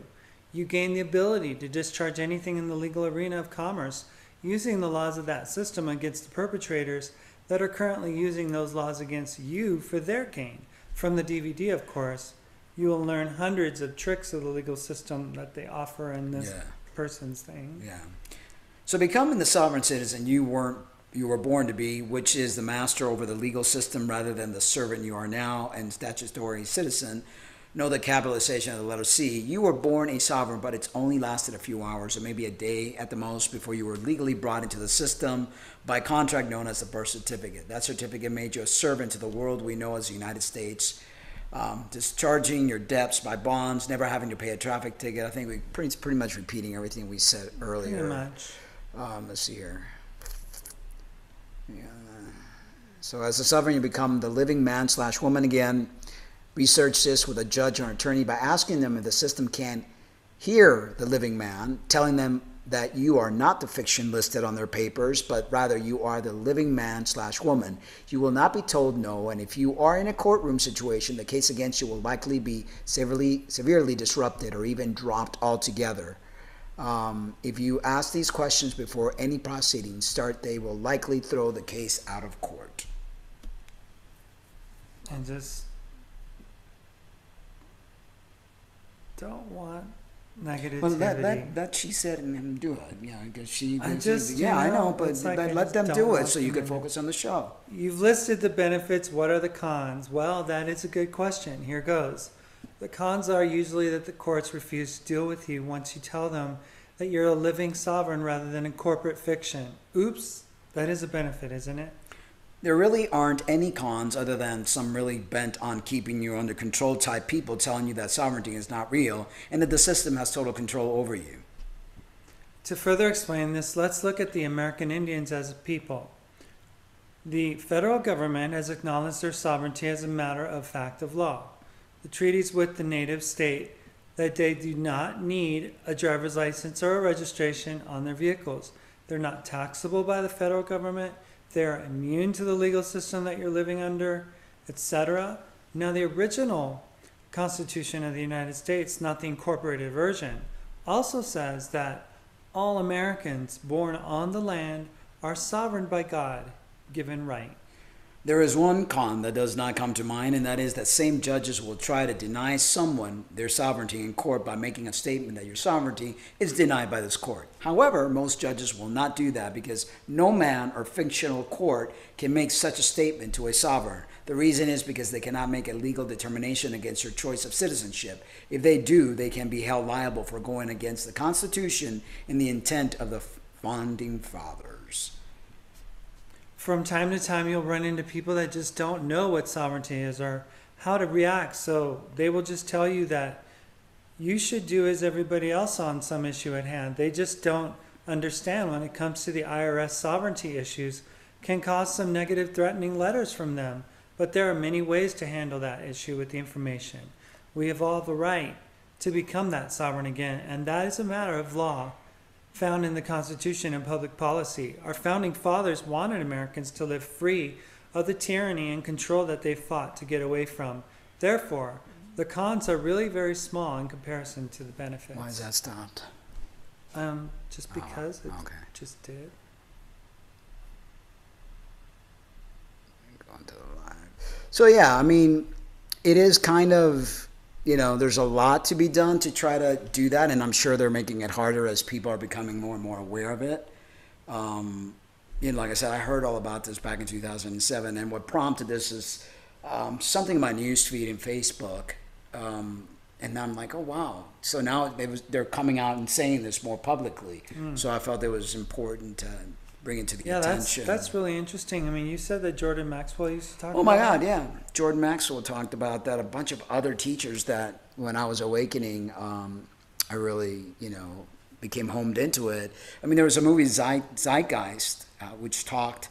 You gain the ability to discharge anything in the legal arena of commerce using the laws of that system against the perpetrators that are currently using those laws against you for their gain. From the DVD, of course, you will learn hundreds of tricks of the legal system that they offer in this person's thing. Yeah. So becoming the sovereign citizen you were born to be, which is the master over the legal system rather than the servant you are now and statutory citizen. Know the capitalization of the letter C. You were born a sovereign, but it's only lasted a few hours or maybe a day at the most before you were legally brought into the system by contract known as the birth certificate. That certificate made you a servant to the world we know as the United States. Discharging your debts by bonds, never having to pay a traffic ticket. I think we're pretty much repeating everything we said earlier. Pretty much. Let's see here. Yeah. So as a sovereign, you become the living man/woman again. Research this with a judge or attorney by asking them if the system can hear the living man, telling them that you are not the fiction listed on their papers, but rather you are the living man/woman. You will not be told no, and if you are in a courtroom situation, the case against you will likely be severely disrupted or even dropped altogether. If you ask these questions before any proceedings start, they will likely throw the case out of court. And just don't want negativity. Well, that she said and him do it. Yeah, because I know, but let them do it so you can focus on the show. You've listed the benefits. What are the cons? Well, that is a good question. Here goes. The cons are usually that the courts refuse to deal with you once you tell them that you're a living sovereign rather than a corporate fiction. Oops, that is a benefit, isn't it? There really aren't any cons other than some really bent on keeping you under control type people telling you that sovereignty is not real and that the system has total control over you. To further explain this, let's look at the American Indians as a people. The federal government has acknowledged their sovereignty as a matter of fact of law. The treaties with the native state that they do not need a driver's license or a registration on their vehicles. They're not taxable by the federal government. They're immune to the legal system that you're living under, etc. Now, the original Constitution of the United States, not the incorporated version, also says that all Americans born on the land are sovereign by God, given right. There is one con that does not come to mind, and that is that same judges will try to deny someone their sovereignty in court by making a statement that your sovereignty is denied by this court. However, most judges will not do that because no man or fictional court can make such a statement to a sovereign. The reason is because they cannot make a legal determination against your choice of citizenship. If they do, they can be held liable for going against the Constitution and the intent of the founding fathers. From time to time, you'll run into people that just don't know what sovereignty is or how to react. So they will just tell you that you should do as everybody else on some issue at hand. They just don't understand when it comes to the IRS sovereignty issues, can cause some negative threatening letters from them. But there are many ways to handle that issue with the information. We have all the right to become that sovereign again, and that is a matter of law found in the Constitution and public policy. Our founding fathers wanted Americans to live free of the tyranny and control that they fought to get away from. Therefore, the cons are really very small in comparison to the benefits. Why is that stopped? Just because it okay. just did. Going to the live. So yeah, I mean, it is kind of, you know, there's a lot to be done to try to do that, and I'm sure they're making it harder as people are becoming more and more aware of it. You know, like I said, I heard all about this back in 2007, and what prompted this is something in my newsfeed in Facebook, and I'm like, oh wow! So now they're coming out and saying this more publicly. So I felt it was important to bring it to the attention. That's really interesting. I mean, you said that Jordan Maxwell used to talk about. Oh my God, yeah. Jordan Maxwell talked about that. A bunch of other teachers that when I was awakening, I really, you know, became homed into it. I mean, there was a movie, Zeitgeist, which talked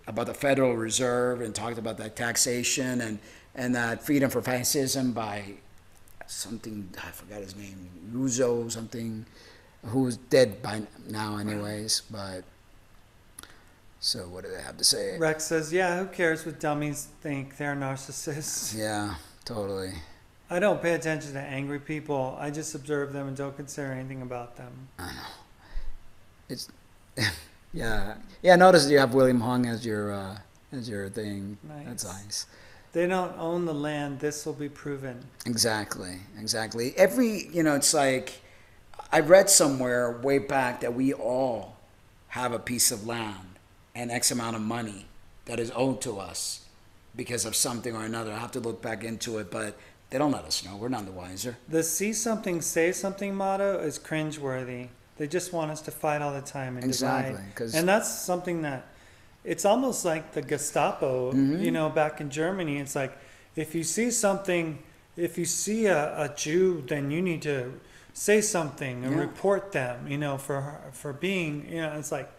about the Federal Reserve and talked about that taxation and that freedom from fascism by something, I forgot his name, Russo something, who was dead by now anyways, but... So what do they have to say? Rex says, yeah, who cares what dummies think? They're narcissists. Yeah, totally. I don't pay attention to angry people. I just observe them and don't consider anything about them. I know. It's, yeah. Yeah, notice you have William Hung as your thing. Nice. That's nice. They don't own the land. This will be proven. Exactly. You know, it's like, I read somewhere way back that we all have a piece of land and X amount of money that is owed to us because of something or another. I have to look back into it, but they don't let us know. We're none the wiser. The see something, say something motto is cringeworthy. They just want us to fight all the time and divide. And that's something that, it's almost like the Gestapo, you know, back in Germany. It's like, if you see something, if you see a Jew, then you need to say something and report them, you know, for being, you know, it's like,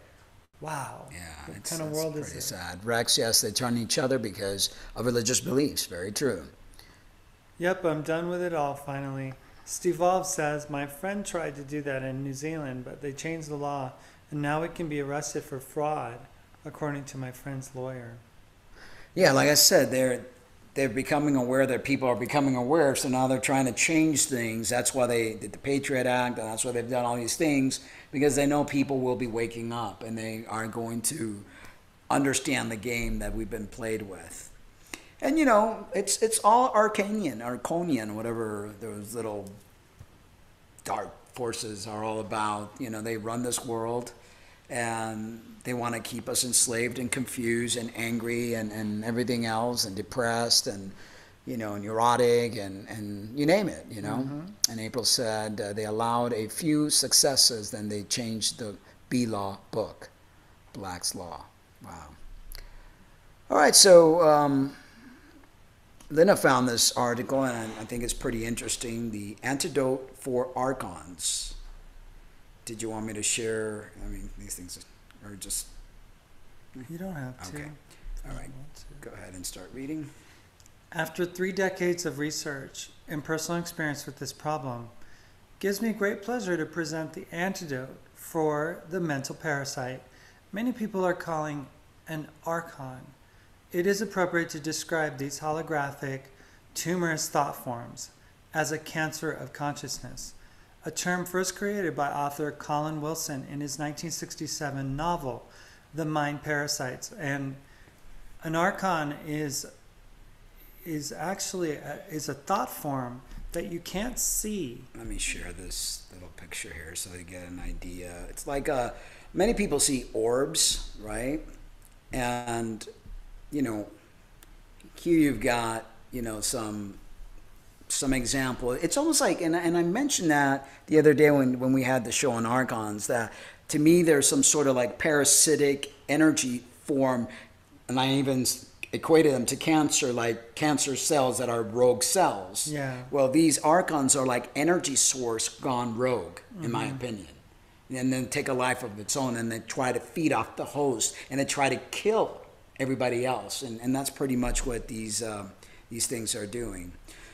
wow. Yeah, what kind of world is pretty it? sad. Rex, yes, they turn each other because of religious beliefs. Very true. Yep, I'm done with it all finally. Steve says, my friend tried to do that in New Zealand, but they changed the law, and now it can be arrested for fraud, according to my friend's lawyer. Yeah, like I said, they're becoming aware that people are becoming aware, so now they're trying to change things. That's why they did the Patriot Act, and that's why they've done all these things, because they know people will be waking up, and they are going to understand the game that we've been played with. And, you know, it's all Arconian, whatever those little dark forces are all about. You know, they run this world, and they want to keep us enslaved and confused and angry and everything else, and depressed and, you know, neurotic and you name it, you know. And April said they allowed a few successes, then they changed the B-Law book, Black's Law. Wow. All right, so Lena found this article, and I think it's pretty interesting, the Antidote for Arcons. Did you want me to share? I mean, these things are just... You don't have to. Okay. All right. Go ahead and start reading. After 3 decades of research and personal experience with this problem, Gives me great pleasure to present the antidote for the mental parasite many people are calling an Arcon. It is appropriate to describe these holographic, tumorous thought forms as a cancer of consciousness, a term first created by author Colin Wilson in his 1967 novel, The Mind Parasites. And an Archon is actually a thought form that you can't see. Let me share this little picture here so you get an idea. It's like many people see orbs, right? And, you know, here you've got, you know, some example. It's almost like, and I mentioned that the other day when we had the show on Arcons, that to me there's some sort of like parasitic energy form, and I even equated them to cancer, like cancer cells that are rogue cells. Yeah. Well, these Archons are like energy source gone rogue, in my opinion. And then take a life of its own, and then try to feed off the host, and then try to kill everybody else. And that's pretty much what these things are doing.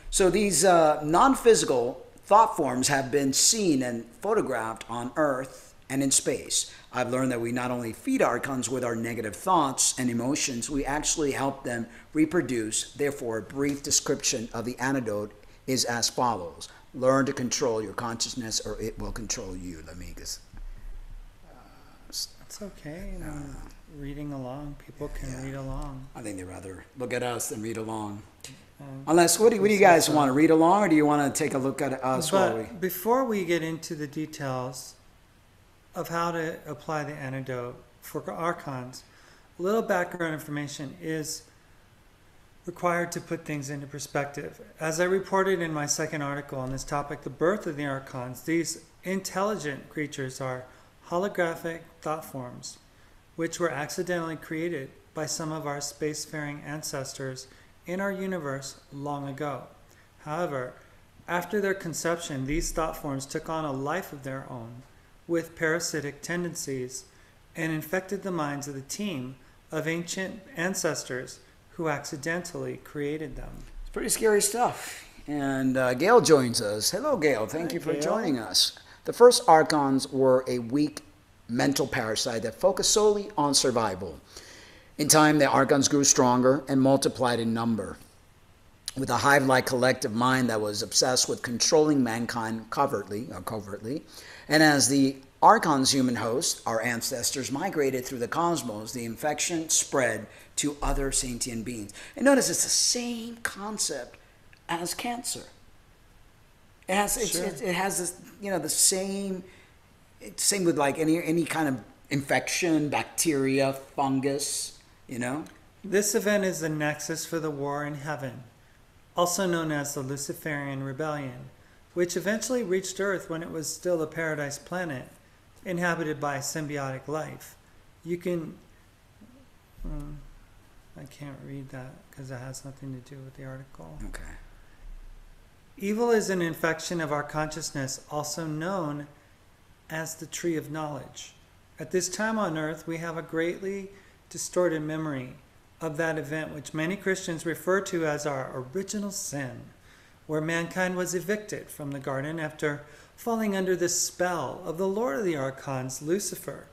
So these non-physical thought forms have been seen and photographed on Earth and in space. I've learned that we not only feed Archons with our negative thoughts and emotions, we actually help them reproduce. Therefore, a brief description of the antidote is as follows. Learn to control your consciousness, or it will control you. Let me just... It's okay, you know, reading along. People can read along. I think they'd rather look at us than read along. Unless, what do you guys want to read along, or do you want to take a look at us while we... Before we get into the details of how to apply the antidote for Archons, a little background information is required to put things into perspective. As I reported in my second article on this topic, the birth of the Archons, these intelligent creatures are holographic thought forms, which were accidentally created by some of our spacefaring ancestors in our universe long ago. However, after their conception, these thought forms took on a life of their own with parasitic tendencies and infected the minds of the team of ancient ancestors who accidentally created them. It's pretty scary stuff. And Gail joins us. Hello, Gail. Thank you for Gail. joining us. The first Archons were a weak mental parasite that focused solely on survival. In time, the Archons grew stronger and multiplied in number, with a hive-like collective mind that was obsessed with controlling mankind covertly. And as the Archons' human host, our ancestors, migrated through the cosmos, the infection spread to other sentient beings. And notice it's the same concept as cancer. It has this, you know, the same. It's same with like any kind of infection, bacteria, fungus, you know. This event is the nexus for the war in heaven, also known as the Luciferian Rebellion, which eventually reached Earth when it was still a paradise planet, inhabited by symbiotic life. You can... I can't read that because it has nothing to do with the article. Okay. Evil is an infection of our consciousness, also known as the tree of knowledge. At this time on Earth, we have a greatly distorted memory of that event, which many Christians refer to as our original sin, where mankind was evicted from the garden after falling under the spell of the Lord of the Archons, Lucifer.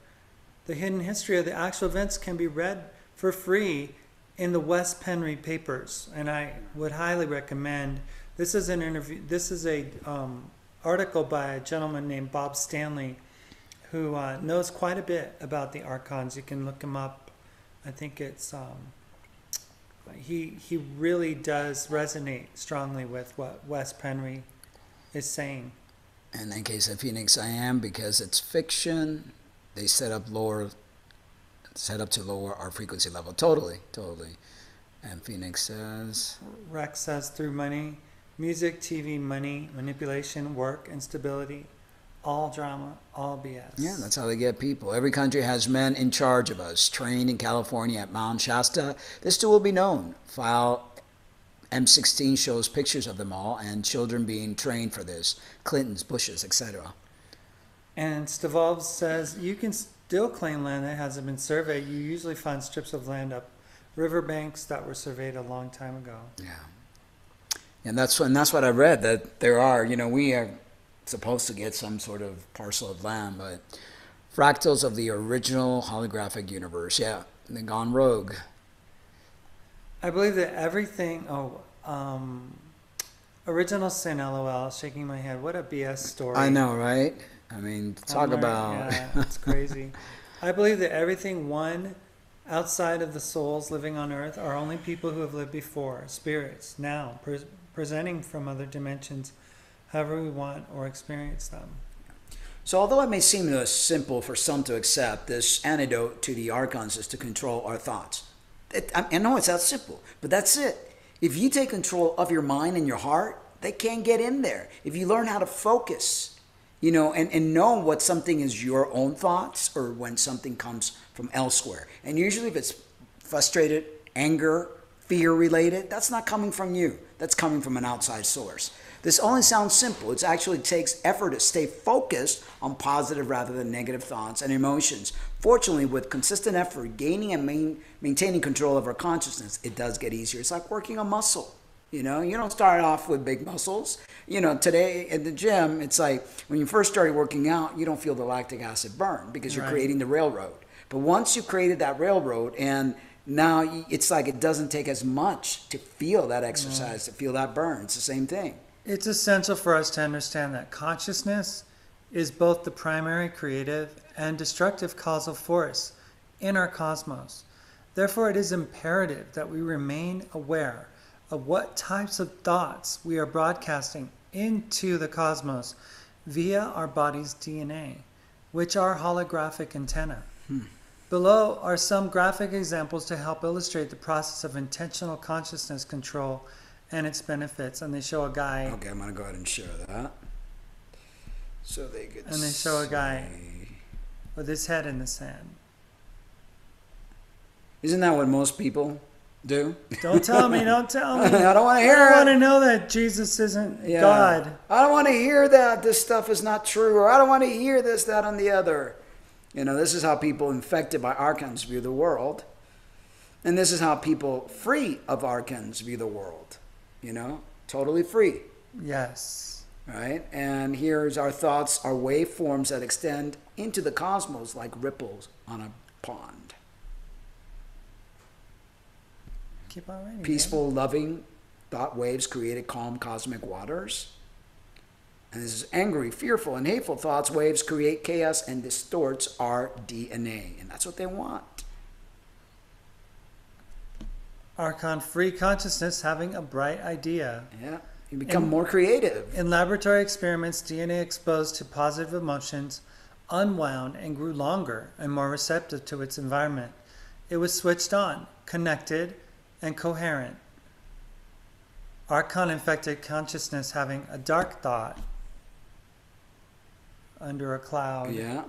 The hidden history of the actual events can be read for free in the West Penry papers, and I would highly recommend. This is an interview. This is a article by a gentleman named Bob Stanley, who knows quite a bit about the Archons. You can look him up. I think it's he really does resonate strongly with what Wes Penry is saying. And in case of Phoenix, I am, because it's fiction. They set up to lower our frequency level. Totally. And Phoenix says, Rex says, through money, music, TV, money, manipulation, work, instability, all drama, all BS. Yeah, that's how they get people. Every country has men in charge of us, trained in California at Mount Shasta. This too will be known. File M16 shows pictures of them all and children being trained for this. Clintons, Bushes, etc. And Stavalv says, you can still claim land that hasn't been surveyed. You usually find strips of land up riverbanks that were surveyed a long time ago. Yeah. And that's what I read, that there are, you know, we are supposed to get some sort of parcel of land, but fractals of the original holographic universe. Yeah, they've gone rogue. I believe that everything. Original sin. LOL. Shaking my head. What a BS story. I know, right? I mean, talk about. Yeah, it's crazy. I believe that everything one outside of the souls living on Earth are only people who have lived before, spirits now presenting from other dimensions, however we want or experience them. So although it may seem simple for some to accept, this antidote to the Arcons is to control our thoughts. I know it's that simple, but that's it. If you take control of your mind and your heart, they can't get in there. If you learn how to focus, and know what something is your own thoughts or when something comes from elsewhere. And usually if it's frustrated, anger, fear related, that's not coming from you. That's coming from an outside source. This only sounds simple. It actually takes effort to stay focused on positive rather than negative thoughts and emotions. Fortunately, with consistent effort, gaining and maintaining control of our consciousness, it does get easier. It's like working a muscle. You don't start off with big muscles. Today at the gym, it's like when you first started working out, you don't feel the lactic acid burn because you're creating the railroad. But once you created that railroad, and now it's like it doesn't take as much to feel that exercise, to feel that burn. It's the same thing. It's essential for us to understand that consciousness is both the primary creative and destructive causal force in our cosmos. Therefore, it is imperative that we remain aware of what types of thoughts we are broadcasting into the cosmos via our body's DNA, which are holographic antennae. Below are some graphic examples to help illustrate the process of intentional consciousness control and its benefits. And they show a guy. Okay, I'm going to go ahead and share that. So they could And they show a guy with his head in the sand. Isn't that what most people do? Don't tell me, don't tell me. I don't want to hear I it. want to know that Jesus isn't God. I don't want to hear that this stuff is not true, or I don't want to hear this, that, and the other. This is how people infected by Arcons view the world. And this is how people free of Arcons view the world. Totally free. Yes. Right? And here's our thoughts, our waveforms that extend into the cosmos like ripples on a pond. Keep on reading. Peaceful, loving thought waves created calm cosmic waters. And this is angry, fearful, and hateful thoughts waves create chaos and distorts our DNA. And that's what they want. Archon free consciousness having a bright idea. Yeah, you become more creative. In laboratory experiments, DNA exposed to positive emotions unwound and grew longer and more receptive to its environment. It was switched on, connected, and coherent. Archon infected consciousness having a dark thought under a cloud. Yeah.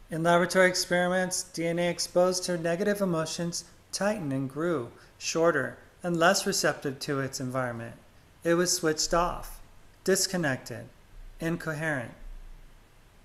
In laboratory experiments, DNA exposed to negative emotions tightened and grew shorter and less receptive to its environment. It was switched off, disconnected, incoherent.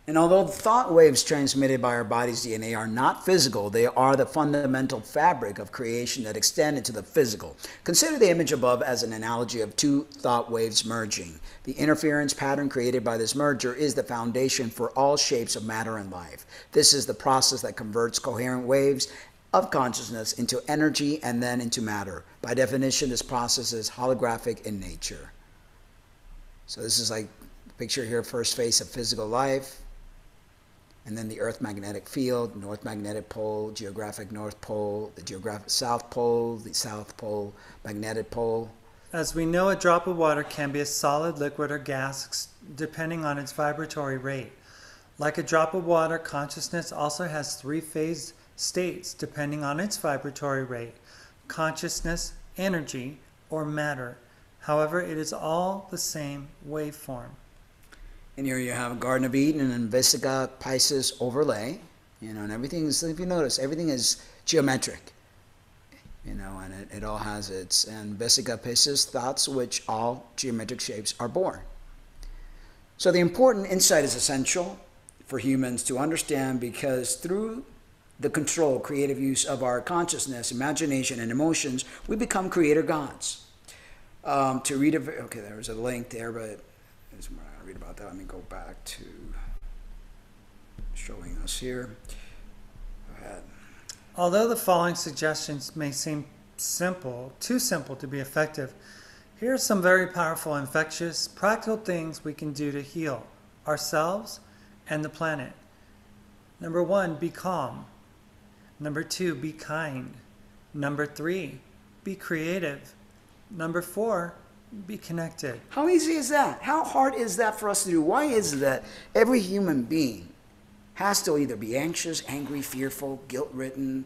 And although the thought waves transmitted by our body's DNA are not physical, they are the fundamental fabric of creation that extend into the physical. Consider the image above as an analogy of two thought waves merging. The interference pattern created by this merger is the foundation for all shapes of matter and life. This is the process that converts coherent waves of consciousness into energy and then into matter. By definition, this process is holographic in nature. So this is like the picture here, first face of physical life. And then the Earth magnetic field, North magnetic pole, geographic North Pole, the geographic South Pole, the South Pole, magnetic pole. As we know, a drop of water can be a solid, liquid, or gas depending on its vibratory rate. Like a drop of water, consciousness also has three-phase states depending on its vibratory rate: consciousness, energy, or matter. However, it is all the same waveform. And here you have a Garden of Eden and Vesica Pisces overlay, and everything is, if you notice, everything is geometric, and it all has its, and Vesica Pisces thoughts, which all geometric shapes are born. So the important insight is essential for humans to understand, because through the control, creative use of our consciousness, imagination, and emotions, we become creator gods. Okay, there was a link there, but Here's where I read about that. Let me go back to showing us here. Go ahead. Although the following suggestions may seem too simple to be effective, here are some very powerful, infectious, practical things we can do to heal ourselves and the planet. Number 1, be calm. Number 2, be kind. Number 3, be creative. Number 4, be connected. How easy is that? How hard is that for us to do? Why is it that every human being has to either be anxious, angry, fearful, guilt-ridden,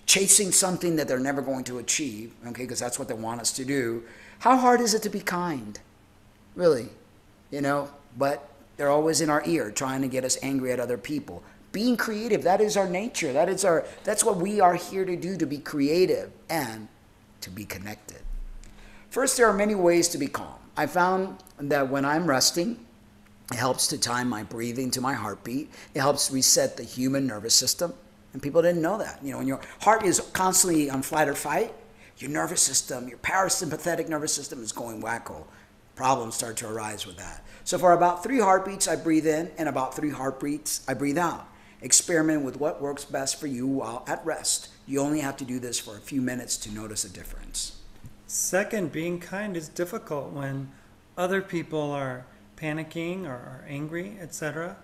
chasing something that they're never going to achieve, okay, because that's what they want us to do? How hard is it to be kind? Really, but they're always in our ear trying to get us angry at other people. Being creative, that is our nature. That's what we are here to do, to be creative and to be connected. First, there are many ways to be calm. I found that when I'm resting, it helps to time my breathing to my heartbeat. It helps reset the human nervous system. And people didn't know that. When your heart is constantly on flight or fight, your nervous system, your parasympathetic nervous system is going wacko. Problems start to arise with that. So for about 3 heartbeats, I breathe in, and about 3 heartbeats, I breathe out. Experiment with what works best for you while at rest. You only have to do this for a few minutes to notice a difference. Second, being kind is difficult when other people are panicking or are angry, etc.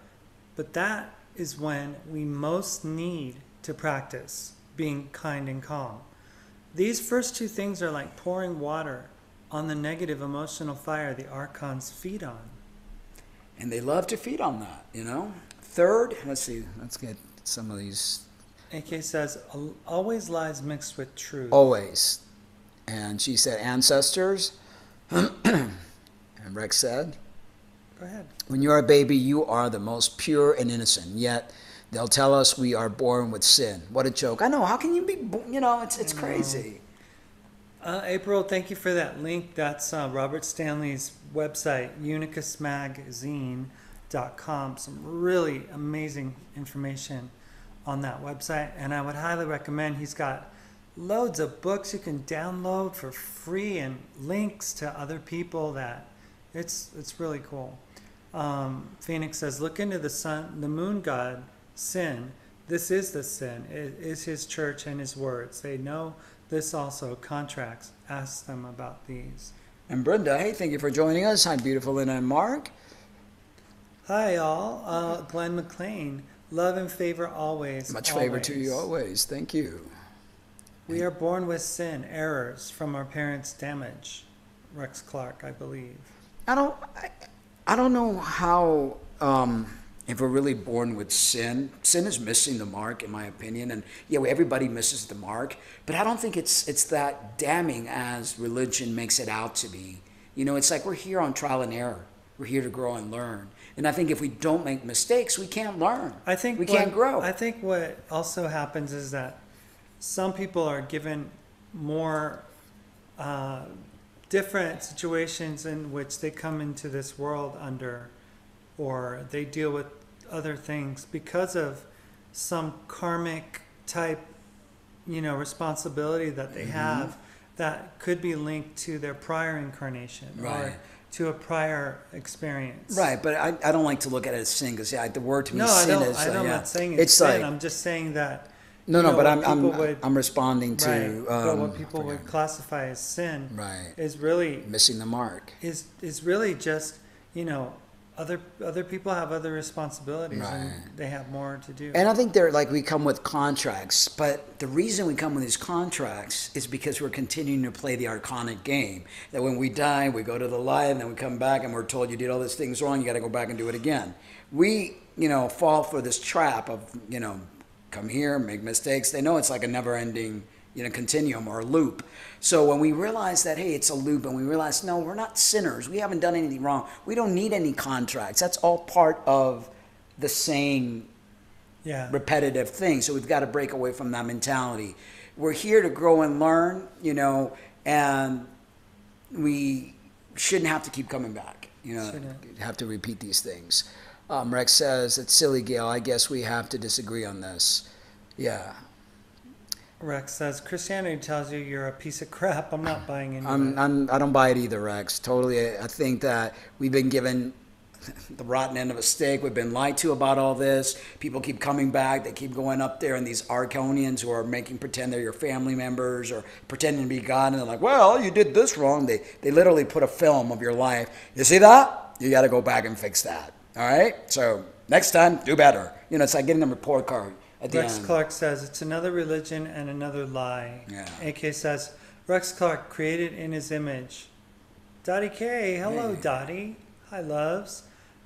But that is when we most need to practice being kind and calm. These first 2 things are like pouring water on the negative emotional fire the Arcons feed on. And they love to feed on that, Third, let's get some of these. AK says, always lies mixed with truth. Always. And she said, ancestors. And Rex said, go ahead. When you are a baby, you are the most pure and innocent. Yet they'll tell us we are born with sin. What a joke. I know. How can you be, it's crazy. April, thank you for that link. That's Robert Stanley's website, unicusmagazine.com. Some really amazing information on that website. And I would highly recommend, he's got loads of books you can download for free and links to other people that it's really cool. Phoenix says, look into the moon god, sin. This is the sin. It is his church and his words. They know this also, contracts. Ask them about these. And Brenda, hey, thank you for joining us. Hi, beautiful Lynn and Mark. Hi, all. Glenn McLean, love and favor always. Much favor to you always. Thank you. We are born with sin, errors from our parents' damage. Rex Clark, I believe. I don't know how, if we're really born with sin. Sin is missing the mark, in my opinion. And yeah, everybody misses the mark. But I don't think it's that damning as religion makes it out to be. It's like we're here on trial and error. We're here to grow and learn. And I think if we don't make mistakes, we can't learn. We can't grow. I think what also happens is that some people are given more different situations in which they come into this world under, or they deal with other things because of some karmic type, responsibility that they have that could be linked to their prior incarnation or to a prior experience. Right, but I don't like to look at it as sin because the word to me sin is. I'm not saying it's sin. I'm just saying that. But I'm responding to. But what people would classify as sin, is really missing the mark. Is really just other people have other responsibilities and they have more to do. And I think we come with contracts, but the reason we come with these contracts is because we're continuing to play the Arconic game. That when we die, we go to the light, and then we come back and we're told you did all these things wrong. You got to go back and do it again. We fall for this trap of come here, make mistakes. They know it's like a never-ending, continuum or a loop. So when we realize that, hey, it's a loop, and we realize, no, we're not sinners. We haven't done anything wrong. We don't need any contracts. That's all part of the same repetitive thing. So we've got to break away from that mentality. We're here to grow and learn, and we shouldn't have to keep coming back. Have to repeat these things. Rex says, it's silly, Gail. I guess we have to disagree on this. Yeah. Rex says, Christianity tells you you're a piece of crap. I'm not buying into it. I don't buy it either, Rex. Totally. I think that we've been given the rotten end of a stick. We've been lied to about all this. People keep coming back. They keep going up there, and these Arconians who are making pretend they're your family members or pretending to be God, and they're like, well, you did this wrong. They literally put a film of your life. You see that? You got to go back and fix that. All right? So next time, do better. You know, it's like getting a report card at the Rex end. Clark says, it's another religion and another lie. Yeah. AK says, Rex Clark created in his image. Dottie K, hello, Hey. Dottie. Hi, loves.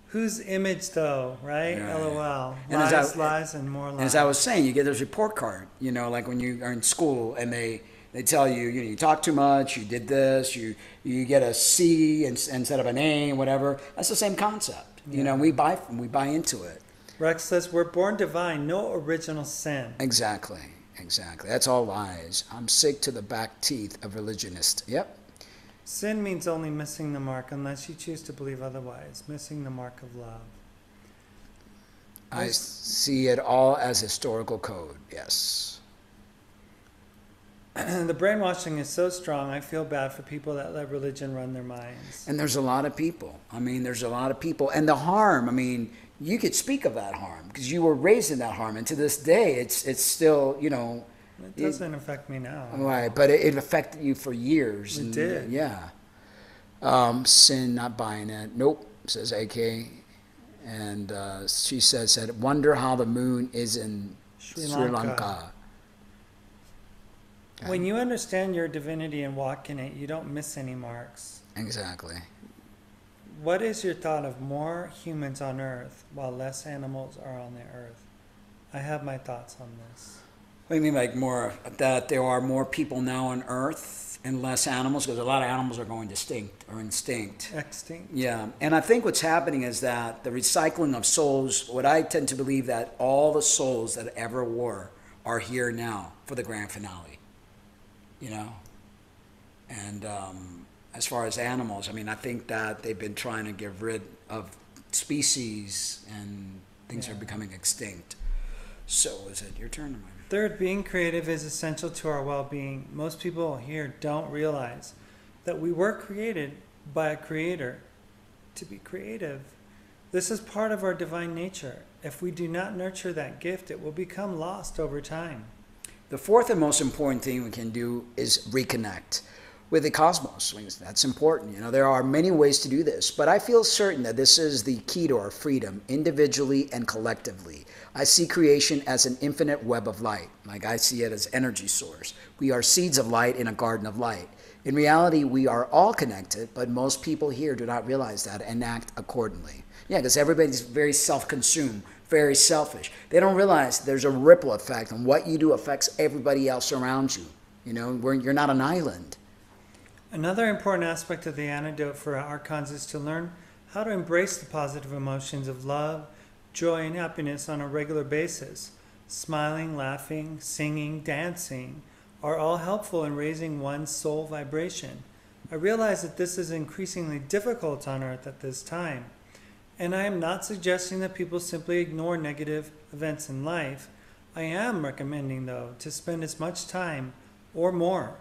Whose image, though, right? Yeah. LOL. And Lies, and more lies. And as I was saying, you get this report card, you know, like when you are in school and they tell you, you know, you talk too much, you did this, you get a C instead of an A, whatever. That's the same concept. Yeah. You know, we buy into it. Rex says, we're born divine, no original sin. Exactly. That's all lies. I'm sick to the back teeth of religionists. Yep. Sin means only missing the mark unless you choose to believe otherwise. Missing the mark of love. I see it all as historical code. Yes. The brainwashing is so strong, I feel bad for people that let religion run their minds. And there's a lot of people. I mean, there's a lot of people. And the harm, I mean, you could speak of that harm because you were raised in that harm. And to this day, it's still, you know. It doesn't affect me now. Right, but it affected you for years. It did. Yeah. Sin, not buying it. Nope, says AK. And she said, wonder how the moon is in Sri Lanka. When you understand your divinity and walk in it, you don't miss any marks. Exactly. What is your thought of more humans on Earth while less animals are on the Earth? I have my thoughts on this. What do you mean, like more that there are more people now on Earth and less animals? Because a lot of animals are going extinct. Extinct. Yeah, and I think what's happening is that the recycling of souls. What I tend to believe that all the souls that ever were are here now for the grand finale. You know, and as far as animals, I mean, I think that they've been trying to get rid of species and things are becoming extinct. So is it your turn? Third, being creative is essential to our well-being. Most people here don't realize that we were created by a creator to be creative. This is part of our divine nature. If we do not nurture that gift, it will become lost over time. The fourth and most important thing we can do is reconnect with the cosmos. That's important. You know, there are many ways to do this, but I feel certain that this is the key to our freedom, individually and collectively. I see creation as an infinite web of light. Like I see it as energy source. We are seeds of light in a garden of light. In reality, we are all connected, but most people here do not realize that and act accordingly. Yeah, because everybody's very self-consumed, very selfish. They don't realize there's a ripple effect, and what you do affects everybody else around you. You know, you're not an island. Another important aspect of the antidote for Arcons is to learn how to embrace the positive emotions of love, joy, and happiness on a regular basis. Smiling, laughing, singing, dancing are all helpful in raising one's soul vibration. I realize that this is increasingly difficult on Earth at this time, and I am not suggesting that people simply ignore negative events in life. I am recommending, though, to spend as much time or more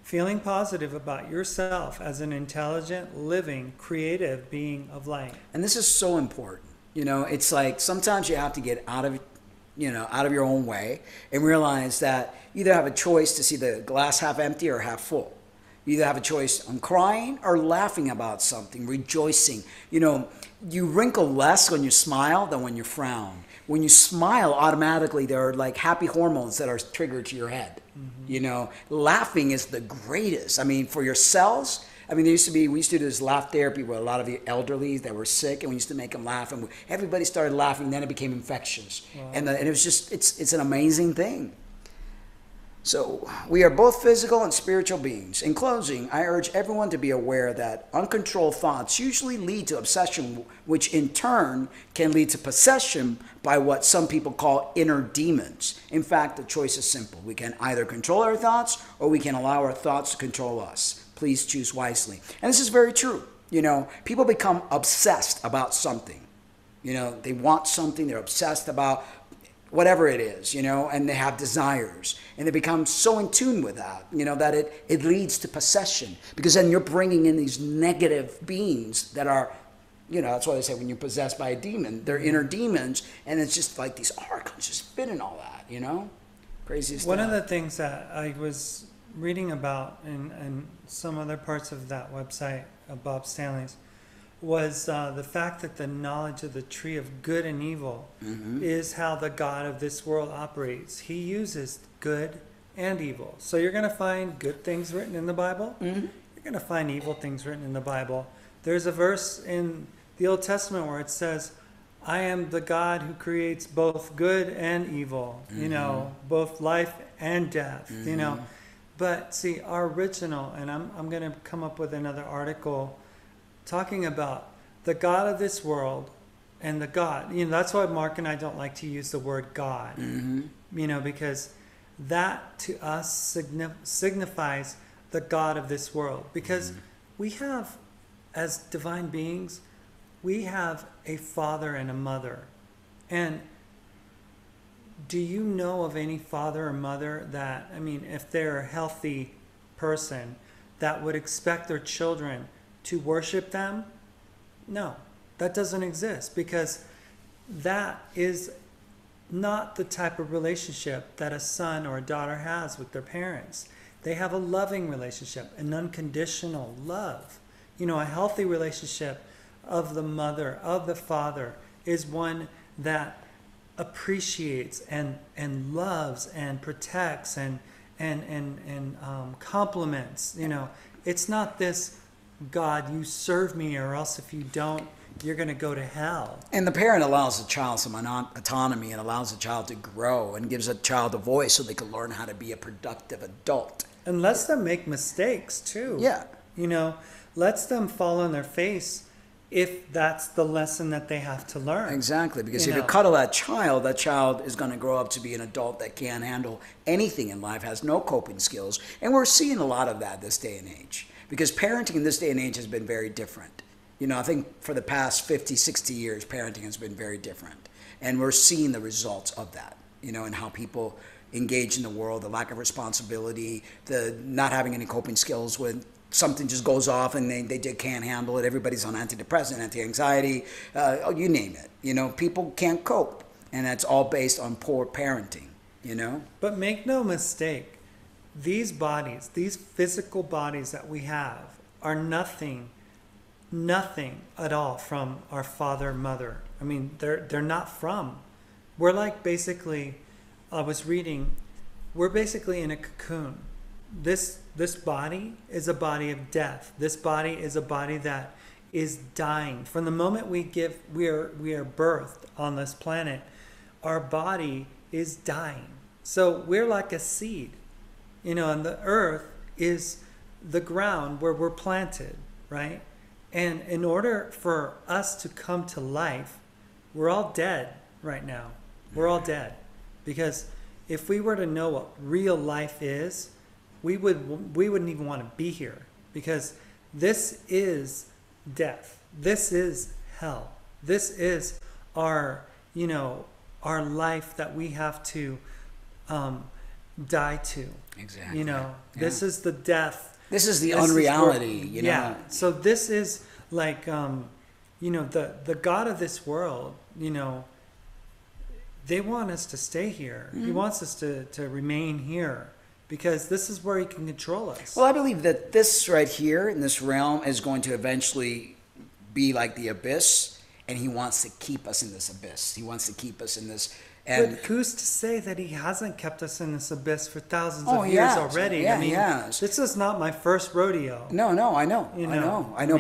feeling positive about yourself as an intelligent, living, creative being of light. And this is so important. You know, it's like sometimes you have to get out of your own way and realize that you either have a choice to see the glass half empty or half full. You either have a choice on crying or laughing about something, rejoicing. You know, you wrinkle less when you smile than when you frown. When you smile, automatically there are like happy hormones that are triggered to your head. Mm-hmm. You know, laughing is the greatest. I mean, for your cells, I mean, we used to do this laugh therapy with a lot of the elderly that were sick, and we used to make them laugh, and everybody started laughing, then it became infectious. Wow. And it was just, it's an amazing thing. So we are both physical and spiritual beings. In closing, I urge everyone to be aware that uncontrolled thoughts usually lead to obsession, which in turn can lead to possession by what some people call inner demons. In fact, the choice is simple. We can either control our thoughts or we can allow our thoughts to control us. Please choose wisely. And this is very true. You know, people become obsessed about something. You know, they want something, they're obsessed about whatever it is, you know, and they have desires. And they become so in tune with that, you know, that it leads to possession. Because then you're bringing in these negative beings that are, that's why they say when you're possessed by a demon, they're inner demons, and it's just like these Arcons just spinning all that, crazy stuff. One of the things that I was reading about in some other parts of that website, Bob Stanley's, was the fact that the knowledge of the tree of good and evil is how the God of this world operates. He uses good and evil. So you're going to find good things written in the Bible. You're going to find evil things written in the Bible. There's a verse in the Old Testament where it says, I am the God who creates both good and evil, both life and death, But see, our original, and I'm going to come up with another article talking about the God of this world and the God. That's why Mark and I don't like to use the word God, because that to us signifies the God of this world. Because we have, as divine beings, we have a father and a mother. And do you know of any father or mother that, if they're a healthy person, that would expect their children to worship them? No, that doesn't exist, because that is not the type of relationship that a son or a daughter has with their parents. They have a loving relationship, an unconditional love. A healthy relationship of the mother, of the father, is one that appreciates and loves and protects and compliments. It's not this, God, you serve me, or else if you don't, you're going to go to hell. And the parent allows the child some autonomy and allows the child to grow and gives a child a voice so they can learn how to be a productive adult. And lets them make mistakes too. Yeah. Lets them fall on their face if that's the lesson that they have to learn. Exactly, because if you cuddle that child is going to grow up to be an adult that can't handle anything in life, has no coping skills. And we're seeing a lot of that this day and age, because parenting in this day and age has been very different. I think for the past 50, 60 years, parenting has been very different. And we're seeing the results of that, and how people engage in the world, the lack of responsibility, the not having any coping skills when something just goes off and they can't handle it. Everybody's on antidepressant, anti-anxiety, you name it. People can't cope. And that's all based on poor parenting, But make no mistake, these bodies, these physical bodies that we have, are nothing at all from our father and mother. They're not from. We're like basically, I was reading, we're basically in a cocoon. This body is a body of death. This body is a body that is dying. From the moment we are birthed on this planet, our body is dying. So we're like a seed, and the earth is the ground where we're planted, right? And in order for us to come to life, we're all dead right now. We're all dead. Because if we were to know what real life is, we wouldn't even want to be here, because this is death. This is hell. This is our life that we have to die to. Exactly. This is the death. This is the unreality. Yeah. So this is like, the God of this world. They want us to stay here. He wants us to remain here, because this is where he can control us. Well, I believe that this right here in this realm is going to eventually be like the abyss, and he wants to keep us in this abyss. He wants to keep us in this. And but who's to say that he hasn't kept us in this abyss for thousands of years already? Yeah, this is not my first rodeo. No, I know.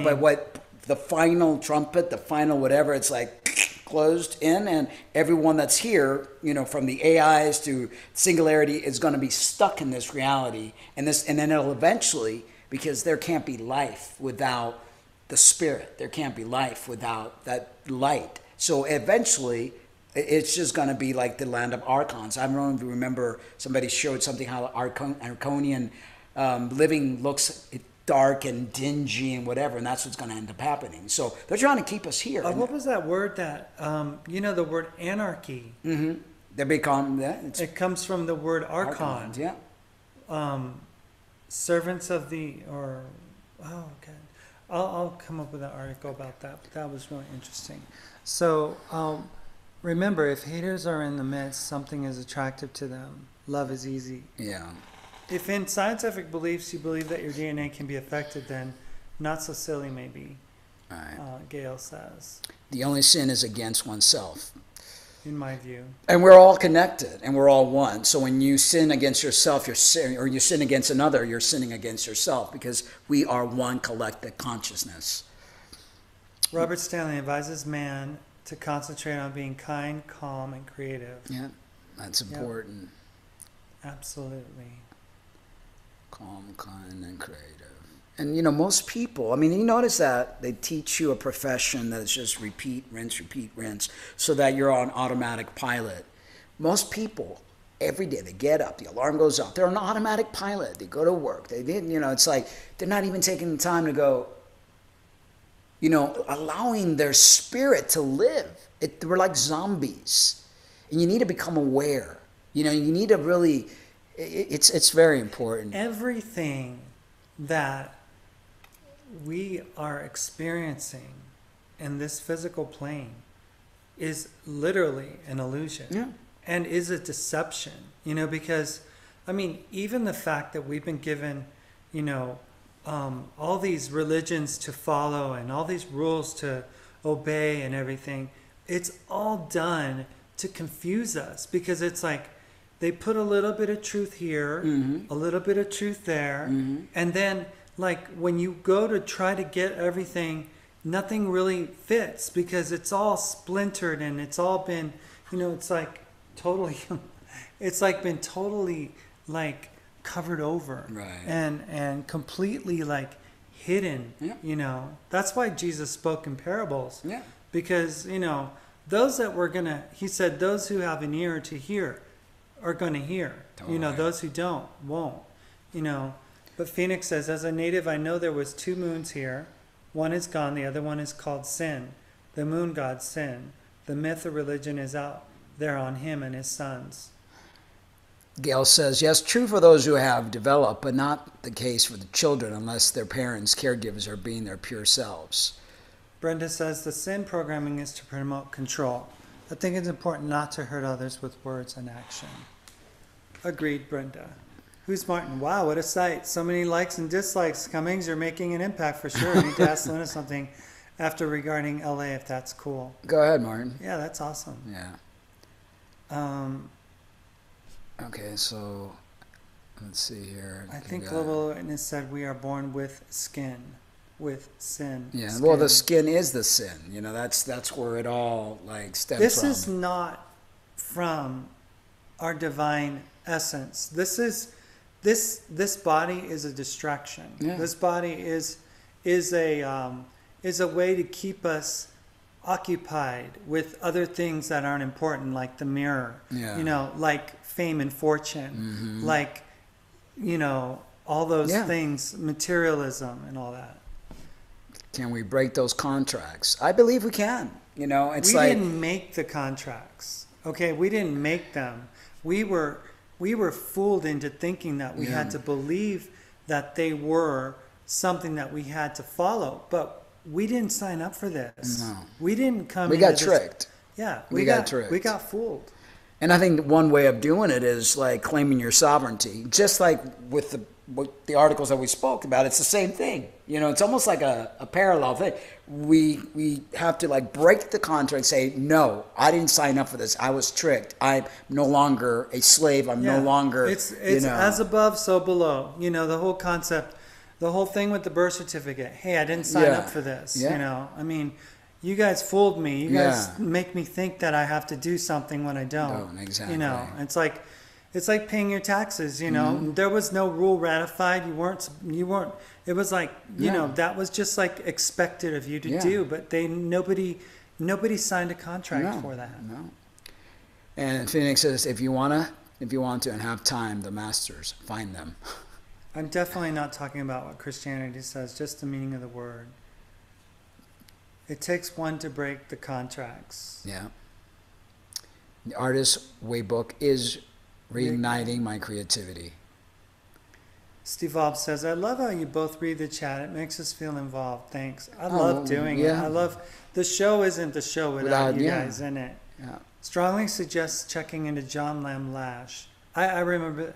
But what the final trumpet, the final whatever, it's like closed in, and everyone that's here, from the AIs to singularity, is going to be stuck in this reality, and then it'll eventually, because there can't be life without the spirit, there can't be life without that light. So eventually, it's just going to be like the land of Arcons. I don't know if you remember, somebody showed something how Arconian living looks dark and dingy and whatever, and that's what's going to end up happening. So they're trying to keep us here. What was that word that, the word anarchy? Mm-hmm. They become that. It comes from the word Archon. Yeah. Servants of the, I'll come up with an article about that. But that was really interesting. So remember, if haters are in the midst, something is attractive to them. Love is easy. Yeah. If in scientific beliefs you believe that your DNA can be affected, then not so silly maybe, Right. Gail says, The only sin is against oneself. in my view. And we're all connected, and we're all one. So when you sin against yourself, or you sin against another, you're sinning against yourself, because we are one collective consciousness. Robert Stanley advises man to concentrate on being kind, calm, and creative. Yeah, that's important. Absolutely. Calm, kind, and creative. And, you know, most people, I mean, you notice that they teach you a profession that is just repeat, rinse, so that you're on automatic pilot. Most people, every day, they get up, the alarm goes off, they're on automatic pilot. They go to work. They didn't, you know, it's like they're not even taking the time to go, you know, allowing their spirit to live. We're like zombies. And you need to become aware. You know, you need to really, it's very important. Everything that we are experiencing in this physical plane is literally an illusion. Yeah. And is a deception, you know, because, I mean, even the fact that we've been given, you know, all these religions to follow and all these rules to obey and everything, it's all done to confuse us, because it's like they put a little bit of truth here, a little bit of truth there, and then like when you go to try to get everything, nothing really fits, because it's all splintered and it's all been, you know, it's like totally, it's like been totally like covered over, Right. and completely like hidden. Yeah. You know, that's why Jesus spoke in parables. Yeah. Because, you know, those that were gonna, he said, those who have an ear to hear are gonna hear. You know, those who don't won't. You know, but Phoenix says, as a native, I know there was 2 moons here. One is gone, the other one is called sin. The moon god sin. The myth of religion is out there on him and his sons. Gail says, yes, true for those who have developed, but not the case for the children unless their parents, caregivers, are being their pure selves. Brenda says, the sin programming is to promote control. I think it's important not to hurt others with words and action. Agreed, Brenda. Who's Martin? Wow, what a sight. So many likes and dislikes. Cummings, you're making an impact for sure. I need to ask Luna something after regarding LA, if that's cool. Go ahead, Martin. Yeah, that's awesome. Yeah. Okay, so let's see here. I think Global Witness said we are born with skin, with sin. Yeah, skin. well, the skin is the sin. You know, that's where it all like stems from. This is not from our divine essence. This body is a distraction. Yeah. This body is a way to keep us occupied with other things that aren't important, like the mirror. Yeah. You know, like fame and fortune, like, you know, all those things, materialism and all that. Can we break those contracts? I believe we can. You know, it's we like didn't make the contracts. Okay, we didn't make them. We were fooled into thinking that we had to believe that they were something that we had to follow. But we didn't sign up for this. No. We didn't come. we got tricked. Yeah, we got tricked. We got fooled. And I think one way of doing it is like claiming your sovereignty, just like with the articles that we spoke about. It's the same thing. You know, it's almost like a parallel thing. We have to like break the contract and say, no, I didn't sign up for this. I was tricked. I'm no longer a slave. I'm no longer. It's you know, as above, so below. You know, the whole concept, the whole thing with the birth certificate. Hey, I didn't sign up for this. Yeah. You know, I mean, you guys fooled me. You guys make me think that I have to do something when I don't. Exactly. You know, it's like paying your taxes. You know, there was no rule ratified. You weren't. It was like, you know, that was just like expected of you to do. But nobody signed a contract for that. No. And Phoenix says, if you want to and have time, the masters, find them. I'm definitely not talking about what Christianity says, just the meaning of the word. It takes one to break the contracts. Yeah. The Artist's Way book is reigniting my creativity. Steve Alb says, I love how you both read the chat. It makes us feel involved. Thanks. I love doing it. I love the show isn't the show without you guys in it. Yeah. Strongly suggests checking into John Lamb Lash. I remember,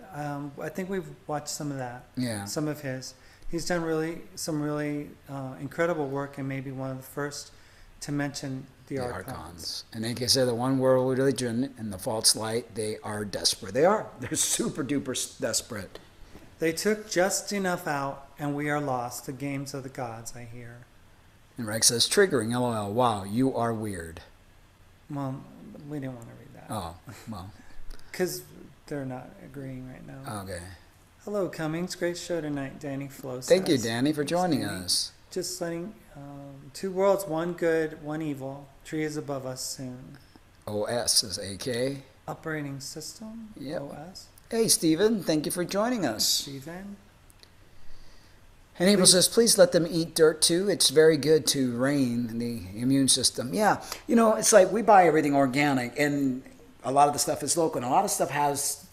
I think we've watched some of that. Yeah. Some of his. He's done some really incredible work and maybe one of the first to mention the Arcons. And like I said, the one world religion and the false light, they are desperate. They are. They're super duper desperate. They took just enough out, and we are lost. The games of the gods, I hear. And Rex says, triggering, LOL. Wow, you are weird. Well, we didn't want to read that. Oh, well. Because they're not agreeing right now. Okay. Hello, Cummings. Great show tonight, Danny Flo says. Thank you, Danny, for joining us. Just letting, two worlds, one good, one evil. Tree is above us soon. OS is AK. Operating system? Yep. OS. Hey, Stephen, thank you for joining us. Stephen. And April says, please let them eat dirt too. It's very good to rein the immune system. Yeah, you know, it's like we buy everything organic, and a lot of the stuff is local, and a lot of stuff has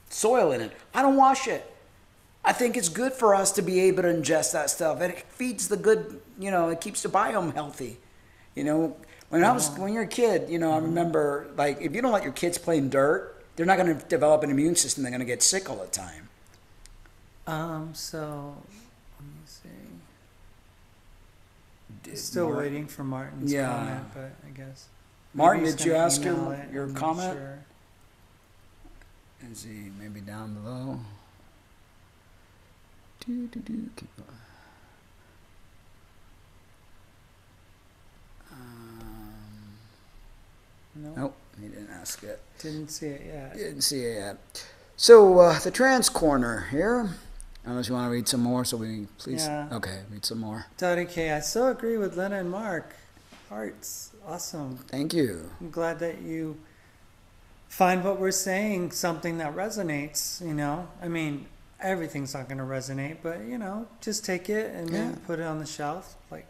soil in it. I don't wash it. I think it's good for us to be able to ingest that stuff, and it feeds the good, you know, it keeps the biome healthy. You know, when you're a kid, you know, I remember, like, if you don't let your kids play in dirt, they're not going to develop an immune system. They're going to get sick all the time. So, let me see. Still waiting for Martin's comment, but I guess. Martin, did you ask him your comment? Sure. Is he maybe down below? Keep going. Nope, he didn't ask it. Didn't see it yet. Didn't see it yet. So the trans corner here. Unless you want to read some more, so we please. Yeah. Okay, read some more. Dottie K, I so agree with Lena and Mark. Hearts, awesome. Thank you. I'm glad that you find what we're saying something that resonates. You know, I mean, everything's not going to resonate, but you know, just take it and then put it on the shelf, like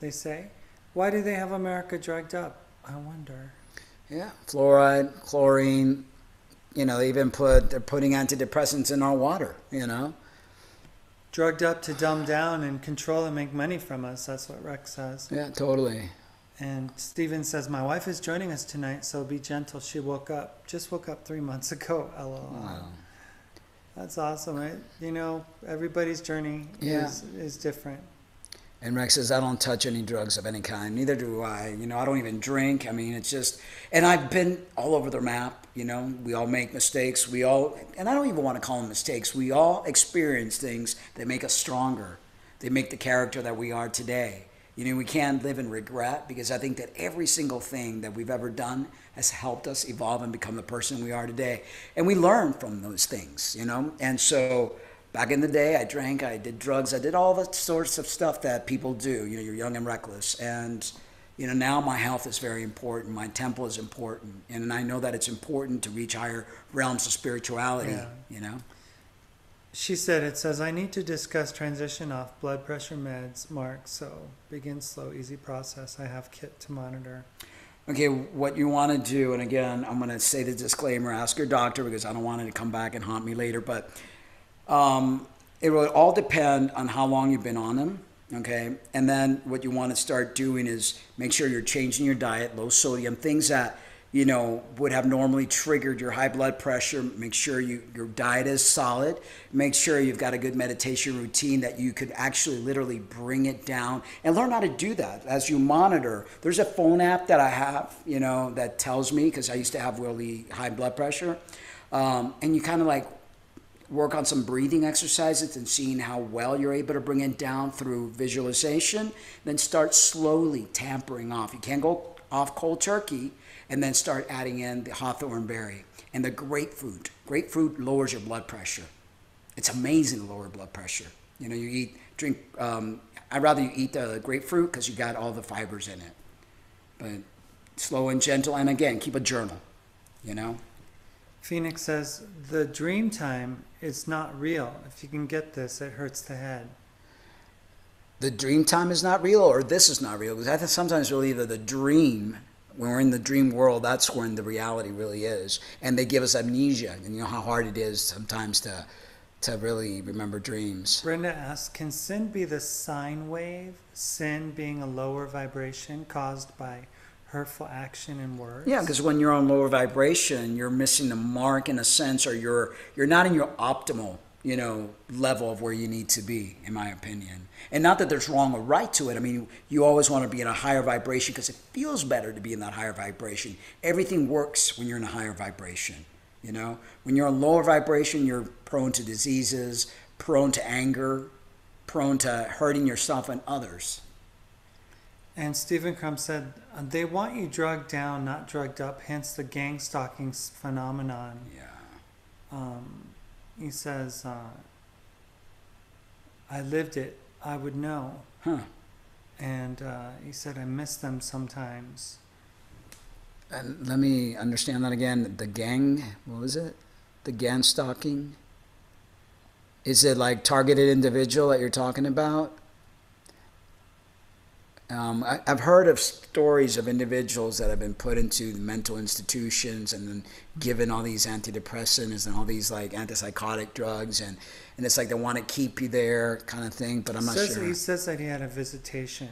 they say. Why do they have America drugged up? I wonder. Yeah, fluoride, chlorine. You know, they're putting antidepressants in our water. You know. Drugged up to dumb down and control and make money from us. That's what Rex says. Yeah, totally. And Steven says, my wife is joining us tonight, so be gentle. She just woke up 3 months ago. LOL. Wow. That's awesome, right? You know, everybody's journey is different. And Rex says, I don't touch any drugs of any kind. Neither do I. You know, I don't even drink. I mean, it's just, and I've been all over the map. You know, we all make mistakes. And I don't even want to call them mistakes. We all experience things that make us stronger. They make the character that we are today. You know, we can't live in regret, because I think that every single thing that we've ever done has helped us evolve and become the person we are today. And we learn from those things, you know. And so back in the day, I drank, I did drugs, I did all the sorts of stuff that people do. You know, you're young and reckless. And, you know, now my health is very important. My temple is important. And I know that it's important to reach higher realms of spirituality, you know. She said, it says, I need to discuss transition off blood pressure meds, Mark. So begin slow, easy process. I have kit to monitor. Okay, what you want to do, and again, I'm going to say the disclaimer, ask your doctor, because I don't want it to come back and haunt me later, but it will all depend on how long you've been on them, okay? And then what you want to start doing is make sure you're changing your diet, low sodium, things that, you know, would have normally triggered your high blood pressure. Make sure your diet is solid. Make sure you've got a good meditation routine that you could actually literally bring it down, and learn how to do that as you monitor. There's a phone app that I have, you know, that tells me, because I used to have really high blood pressure, and you kind of like work on some breathing exercises and seeing how well you're able to bring it down through visualization. Then start slowly tampering off. You can't go off cold turkey, and then start adding in the hawthorn berry and the grapefruit. Grapefruit lowers your blood pressure. It's amazing to lower blood pressure. You know, I'd rather you eat the grapefruit, because you got all the fibers in it. But slow and gentle, and again, keep a journal, you know. Phoenix says, the dream time is not real. If you can get this, it hurts the head. The dream time is not real, or this is not real? Because I think sometimes really the dream, when we're in the dream world, that's when the reality really is. And they give us amnesia. And you know how hard it is sometimes to to really remember dreams. Brenda asks, can sin be the sine wave? Sin being a lower vibration caused by hurtful action and words? Yeah, because when you're on lower vibration, you're missing the mark in a sense, or you're not in your optimal, level of where you need to be, in my opinion. And not that there's wrong or right to it. I mean, you always want to be in a higher vibration because it feels better to be in that higher vibration. Everything works when you're in a higher vibration. When you're on lower vibration, you're prone to diseases, prone to anger, prone to hurting yourself and others. And Stephen Crumb said, they want you drugged down, not drugged up, hence the gang stalking phenomenon. Yeah. He says, I lived it, I would know. Huh. And he said, I miss them sometimes. And let me understand that again. The gang, what was it? The gang stalking? Is it like targeted individual that you're talking about? I've heard of stories of individuals that have been put into mental institutions and then given all these antidepressants and all these like antipsychotic drugs, and it's like they want to keep you there kind of thing, but I'm not sure. He says that he had a visitation.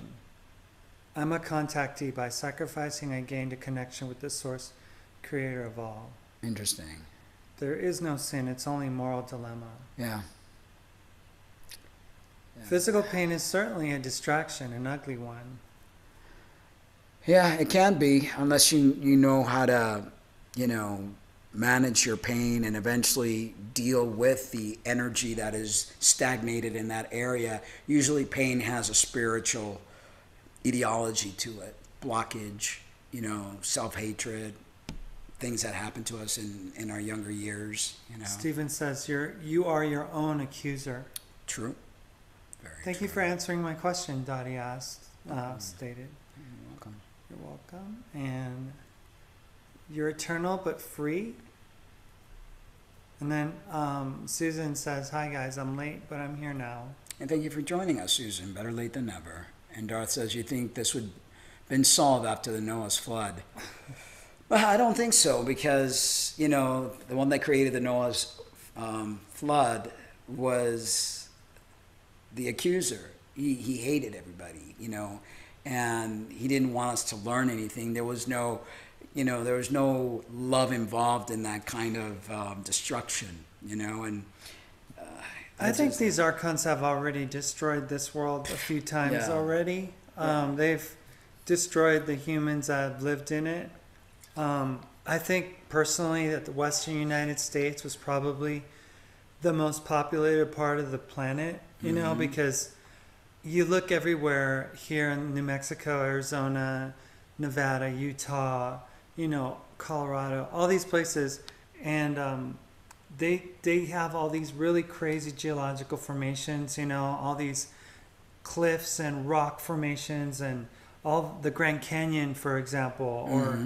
I'm a contactee. By sacrificing, I gained a connection with the source, creator of all. Interesting. There is no sin. It's only moral dilemma. Yeah. Physical pain is certainly a distraction, an ugly one. Yeah, it can be, unless you know how to, manage your pain and eventually deal with the energy that is stagnated in that area. Usually pain has a spiritual ideology to it, blockage, self-hatred, things that happen to us in our younger years. Stephen says, you are your own accuser. True. Very Thank true. you for answering my question, Dottie asked, stated. You're welcome. You're welcome. And you're eternal but free. And then Susan says, hi guys, I'm late, but I'm here now. And thank you for joining us, Susan. Better late than never. And Darth says, you think this would have been solved after the Noah's flood? Well, I don't think so, because, the one that created the Noah's flood was the accuser. He hated everybody, and he didn't want us to learn anything. There was no, love involved in that kind of destruction, and I think these Archons have already destroyed this world a few times already. They've destroyed the humans that have lived in it. I think personally that the Western United States was probably the most populated part of the planet, because you look everywhere here in New Mexico, Arizona, Nevada, Utah, Colorado, all these places, and they have all these really crazy geological formations, all these cliffs and rock formations, and all the Grand Canyon, for example, or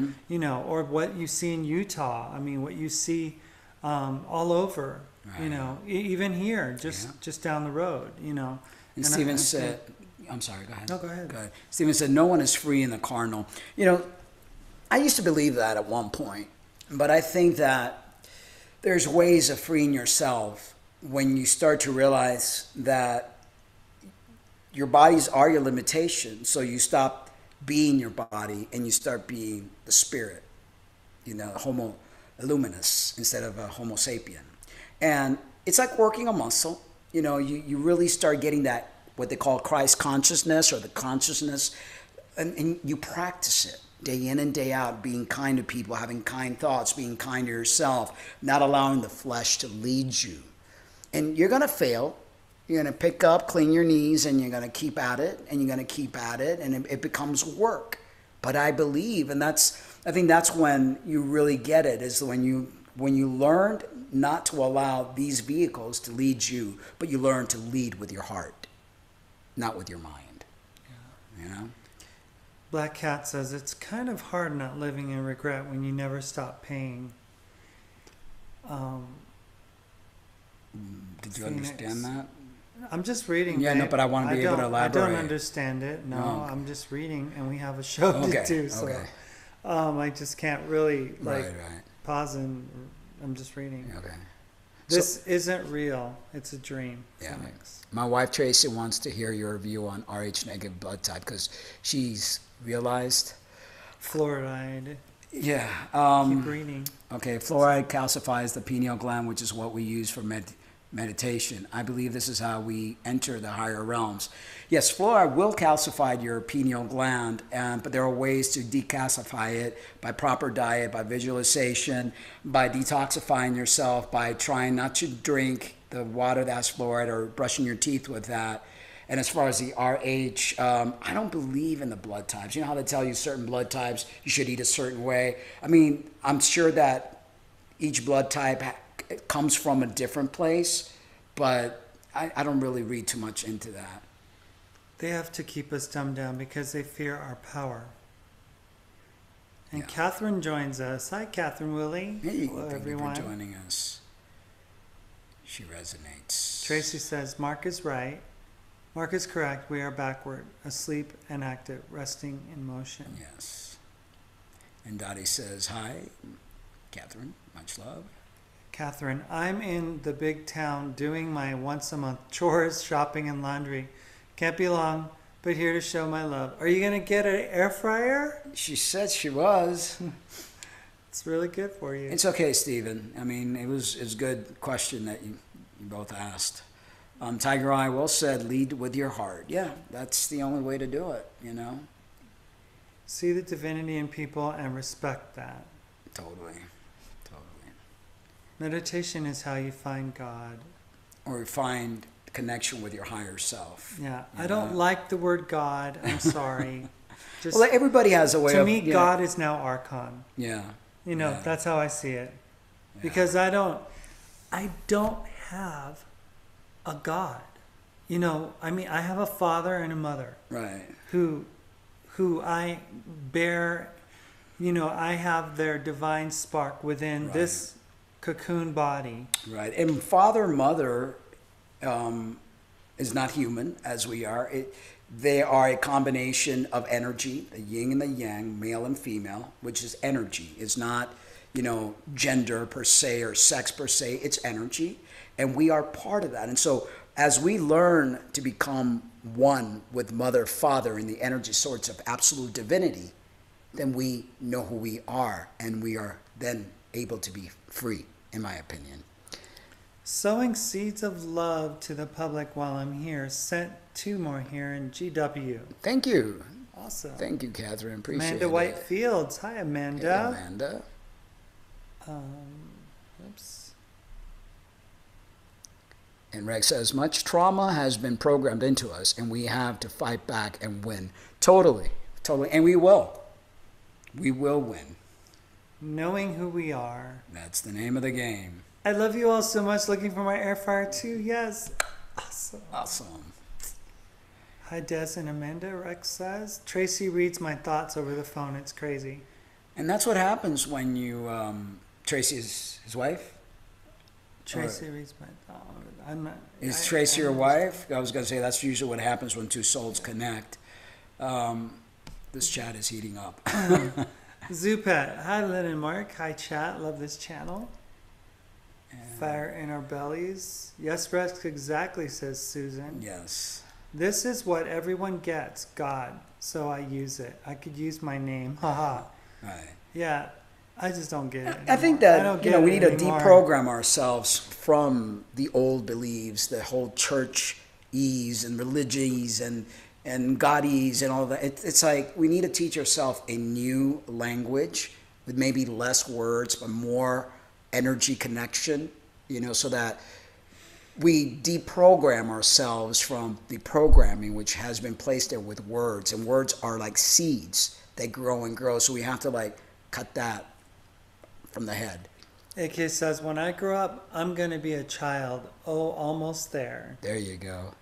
or what you see in Utah. I mean, what you see all over, right. Even here, just down the road, And Stephen said, I'm sorry, go ahead. No, go ahead. Go ahead. Stephen said, no one is free in the carnal. I used to believe that at one point, but I think that there's ways of freeing yourself when you start to realize that your bodies are your limitations. So you stop being your body and you start being the spirit, Homo illuminus instead of a Homo sapien. And it's like working a muscle. You really start getting that, what they call Christ consciousness, or the consciousness, and you practice it day in and day out, being kind to people, having kind thoughts, being kind to yourself, not allowing the flesh to lead you. And you're going to fail. You're going to pick up, clean your knees, and you're going to keep at it, and you're going to keep at it, and it becomes work. But I believe, and I think that's when you really get it, is when you learned not to allow these vehicles to lead you, but you learn to lead with your heart, not with your mind. Yeah. Black Cat says, it's kind of hard not living in regret when you never stop paying. Did you understand that? I'm just reading. Yeah, babe. no, but I want to be able to elaborate. I don't understand it. No, I'm just reading, and we have a show to do. So, I just can't really right. pause and I'm just reading. Okay. This isn't real. It's a dream. Yeah. Cummings. My wife Tracy wants to hear your view on Rh negative blood type because she's realized. Fluoride. Yeah. Keep reading. Okay. Fluoride calcifies the pineal gland, which is what we use for meditation. I believe this is how we enter the higher realms. Yes, fluoride will calcify your pineal gland, but there are ways to decalcify it by proper diet, by visualization, by detoxifying yourself, by trying not to drink the water that's fluoride or brushing your teeth with that. And as far as the RH, I don't believe in the blood types. You know how they tell you certain blood types, you should eat a certain way? I mean, I'm sure that each blood type comes from a different place, but I don't really read too much into that. They have to keep us dumbed down because they fear our power. And Yeah. Catherine joins us. Hi, Catherine Willie. Hey, Hello, thank everyone. you for joining us. She resonates. Tracy says, Mark is right. Mark is correct. We are backward, asleep and active, resting in motion. Yes. And Dottie says, hi, Catherine, much love. Catherine, I'm in the big town doing my once a month chores, shopping, and laundry. Can't be long, but here to show my love. Are you going to get an air fryer? She said she was. It's really good for you. It's okay, Stephen. I mean, it's a good question that you both asked. Tiger Eye well said, lead with your heart. Yeah, that's the only way to do it, you know? See the divinity in people and respect that. Totally. Meditation is how you find God. Or find connection with your higher self. Yeah, You I don't know? like the word God. I'm sorry. Just Well, everybody has a way to of... me, you know, God is now Arcon. Yeah. You know, Yeah. that's how I see it. Yeah. Because I don't have a God. You know, I mean, I have a father and a mother Right. who I bear, you know, I have their divine spark within Right. this cocoon body. Right. And father, mother is not human as we are. They are a combination of energy, the yin and the yang, male and female, which is energy. It's not, you know, gender per se or sex per se. It's energy. And we are part of that. And so as we learn to become one with mother, father in the energy source of absolute divinity, then we know who we are. And we are then able to be free, in my opinion. Sowing seeds of love to the public while I'm here. Sent 2 more here in GW. Thank you. Awesome. Thank you, Catherine. Appreciate Amanda it. Whitefields. Hi, Hey, Amanda. Amanda. Oops. And Rex says, much trauma has been programmed into us, and we have to fight back and win. Totally. And we will. We will win. Knowing who we are. That's the name of the game. I love you all so much. Looking for my air fryer too. Yes. Awesome. Awesome. Hi, Des and Amanda. Rex says. Tracy reads my thoughts over the phone. It's crazy. And that's what happens when you, Tracy is his wife? Tracy reads my thoughts. I'm not. Is Tracy your wife? I was going to say that's usually what happens when 2 souls connect. This chat is heating up. Zoopet. Hi, Lynn and Mark. Hi, chat. Love this channel. Fire in our bellies. Yes, Rex, exactly, says Susan. Yes. This is what everyone gets, God. So I use it. I could use my name. Haha. Right. Yeah, I just don't get it. I think anymore. I that don't you know get we it need to anymore. deprogram ourselves from the old beliefs, the whole church-ese and religies and God-ese and all that. It's like we need to teach ourselves a new language with maybe less words but more energy connection, you know, so that we deprogram ourselves from the programming which has been placed there with words. And words are like seeds. They grow and grow. So we have to like cut that from the head. AK says, when I grow up, I'm going to be a child. Oh, almost there. There you go.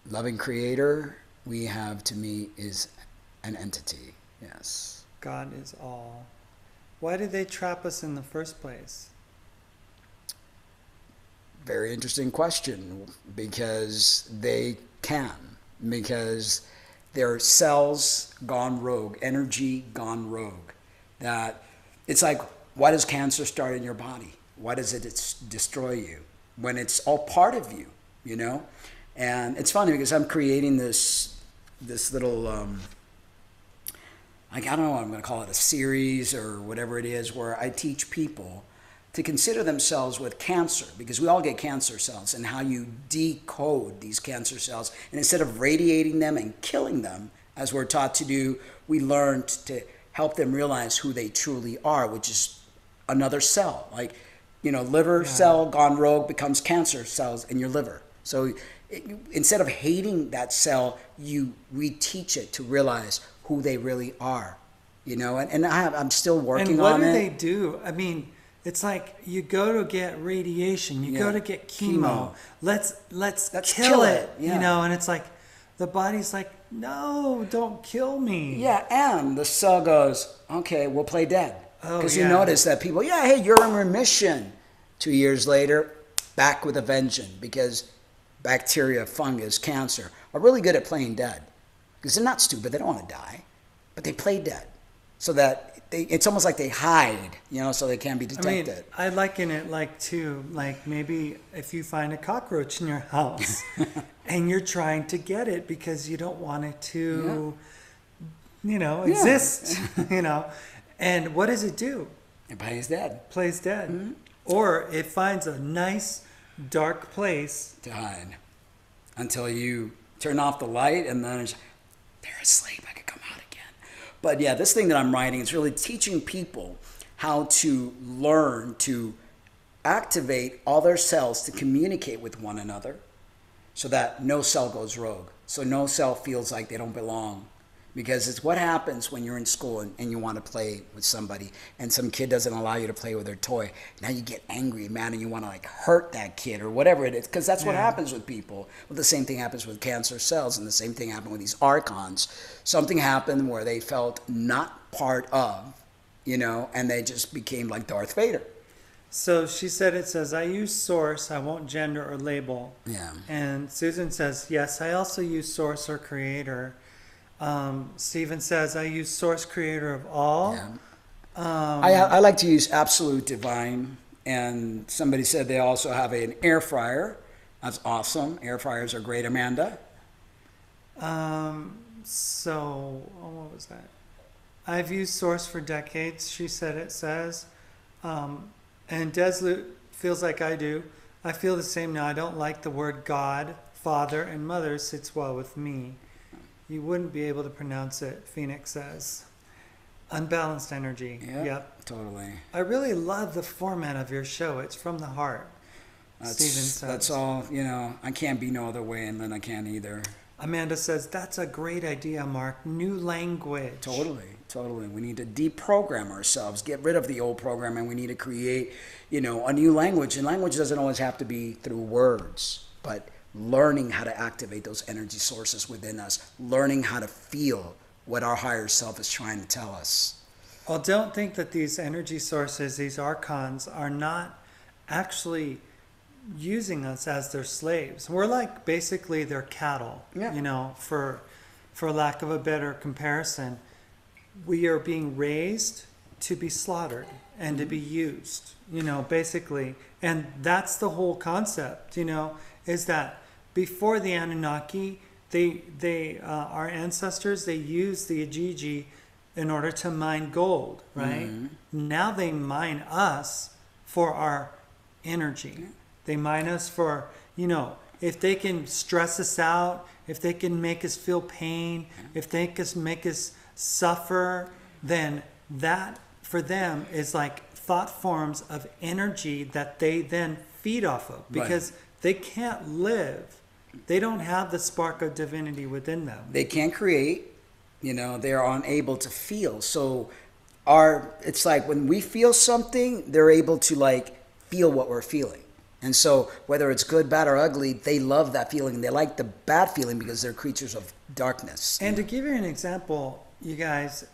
Loving creator, we have to me is an entity. Yes. God is all. Why did they trap us in the first place? Very interesting question, because they can, because their cells gone rogue, energy gone rogue. That it's like, why does cancer start in your body? Why does it destroy you when it's all part of you, you know? And it's funny because I'm creating this little, I don't know what I'm going to call it, a series or whatever it is, where I teach people to consider themselves with cancer, because we all get cancer cells, and how you decode these cancer cells. And instead of radiating them and killing them, as we're taught to do, we learned to help them realize who they truly are, which is another cell. Like, you know, liver cell gone rogue becomes cancer cells in your liver. So instead of hating that cell, we teach it to realize who they really are, you know. And I'm still working on it. And what do they do? I mean, it's like you go to get radiation, you go to get chemo. Let's kill it, you know. And it's like the body's like, no, don't kill me. Yeah, and the cell goes, okay, we'll play dead. Because you yeah. notice that people, hey, you're in remission. 2 years later, back with a vengeance, because bacteria, fungus, cancer are really good at playing dead. Because they're not stupid, they don't want to die, but they play dead. So that it's almost like they hide, you know, so they can't be detected. I mean, I liken it like maybe if you find a cockroach in your house and you're trying to get it because you don't want it to, you know, exist, you know. And what does it do? It plays dead. Plays dead. Mm-hmm. Or it finds a nice dark place to hide until you turn off the light, and then they're asleep. I could come out again. But yeah, this thing that I'm writing is really teaching people how to learn to activate all their cells to communicate with one another, so that no cell goes rogue. So no cell feels like they don't belong. Because it's what happens when you're in school and you want to play with somebody and some kid doesn't allow you to play with their toy. Now you get angry, man, and you want to like hurt that kid or whatever it is. Because that's what happens with people. Well, the same thing happens with cancer cells, and the same thing happened with these Arcons. Something happened where they felt not part of, you know, and they just became like Darth Vader. So she said, it says, I use source, I won't gender or label. Yeah. And Susan says, yes, I also use source or creator. Stephen says, I use source creator of all. Yeah. I like to use absolute divine. And somebody said they also have an air fryer. That's awesome. Air fryers are great, Amanda. What was that? I've used source for decades, she said it says. And Deslu feels like I do. I feel the same now. I don't like the word God, Father, and Mother sits well with me. You wouldn't be able to pronounce it, Phoenix says. Unbalanced energy. Yep. Totally. I really love the format of your show. It's from the heart. Steven says. That's all, you know, I can't be no other way, and then I can't either. Amanda says, that's a great idea, Mark. New language. Totally. We need to deprogram ourselves, get rid of the old program, and we need to create, you know, a new language. And language doesn't always have to be through words, but learning how to activate those energy sources within us, learning how to feel what our higher self is trying to tell us. Well, don't think that these energy sources, these archons, are not actually using us as their slaves. We're like basically their cattle, you know, for lack of a better comparison. We are being raised to be slaughtered and to be used, you know, basically. And that's the whole concept, you know, is that before the Anunnaki, our ancestors, they used the Ajiji in order to mine gold, right? Mm-hmm. Now they mine us for our energy. They mine us for, you know, if they can stress us out, if they can make us feel pain, if they can make us suffer, then that for them is like thought forms of energy that they then feed off of, because they can't live. They don't have the spark of divinity within them. They can't create, you know, they're unable to feel. So it's like when we feel something, they're able to like feel what we're feeling. And so whether it's good, bad, or ugly, they love that feeling. They like the bad feeling because they're creatures of darkness. And to give you an example, you guys,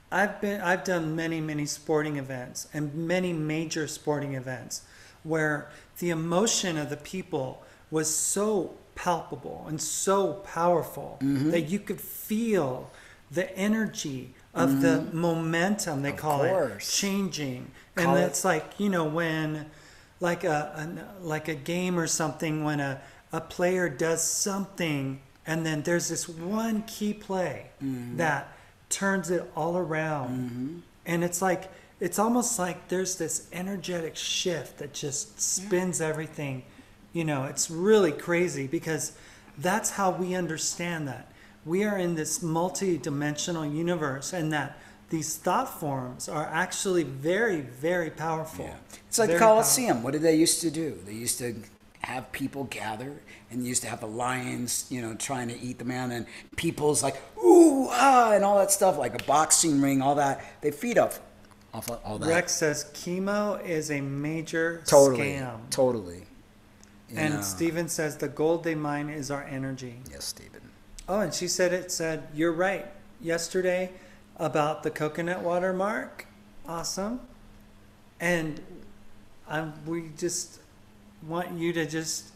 I've done many sporting events and many major sporting events where the emotion of the people was so palpable and so powerful that you could feel the energy of the momentum, they call it, changing. And it's like, you know, when like like a game or something when a player does something and then there's this one key play that turns it all around. And it's like, it's almost like there's this energetic shift that just spins everything. You know, it's really crazy because that's how we understand that. We are in this multi-dimensional universe and that these thought forms are actually very, very powerful. Yeah. It's like the Colosseum. What did they used to do? They used to have people gather and used to have the lions, you know, trying to eat the man, and people's like, ooh, ah, and all that stuff, like a boxing ring, all that. They feed off of all that. Rex says chemo is a major scam. Totally. And Steven says the gold they mine is our energy. Yes, Steven. Oh, and she said, you're right. Yesterday about the coconut water, Mark. Awesome. And we just want you to just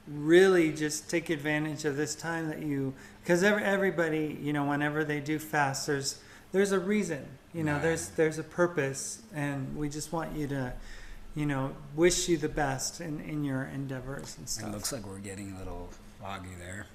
really just take advantage of this time that you, because everybody, you know, whenever they do fast, there's a reason, you know, there's a purpose, and we just want you to, you know, wish you the best in your endeavors and stuff. It looks like we're getting a little foggy there.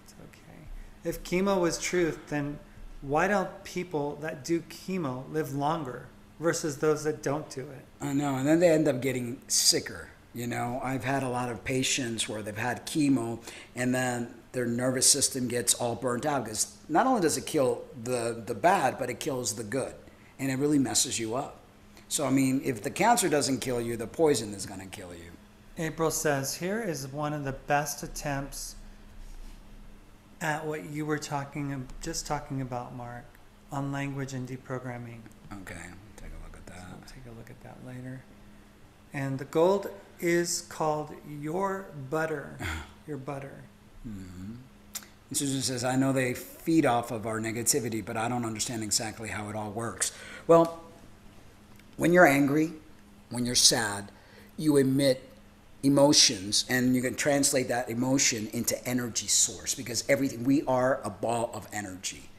It's okay. If chemo was truth, then why don't people that do chemo live longer versus those that don't do it? I know, and then they end up getting sicker. You know, I've had a lot of patients where they've had chemo and then their nervous system gets all burnt out because not only does it kill the bad, but it kills the good, and it really messes you up. So, I mean, if the cancer doesn't kill you, the poison is going to kill you. April says, here is one of the best attempts at what you were just talking about, Mark, on language and deprogramming. Okay, take a look at that. So we'll take a look at that later. And the gold is called your butter. Your butter. Mm-hmm. And Susan says, I know they feed off of our negativity, but I don't understand exactly how it all works. Well, when you're angry, when you're sad, you emit emotions, and you can translate that emotion into energy source, because we are a ball of energy.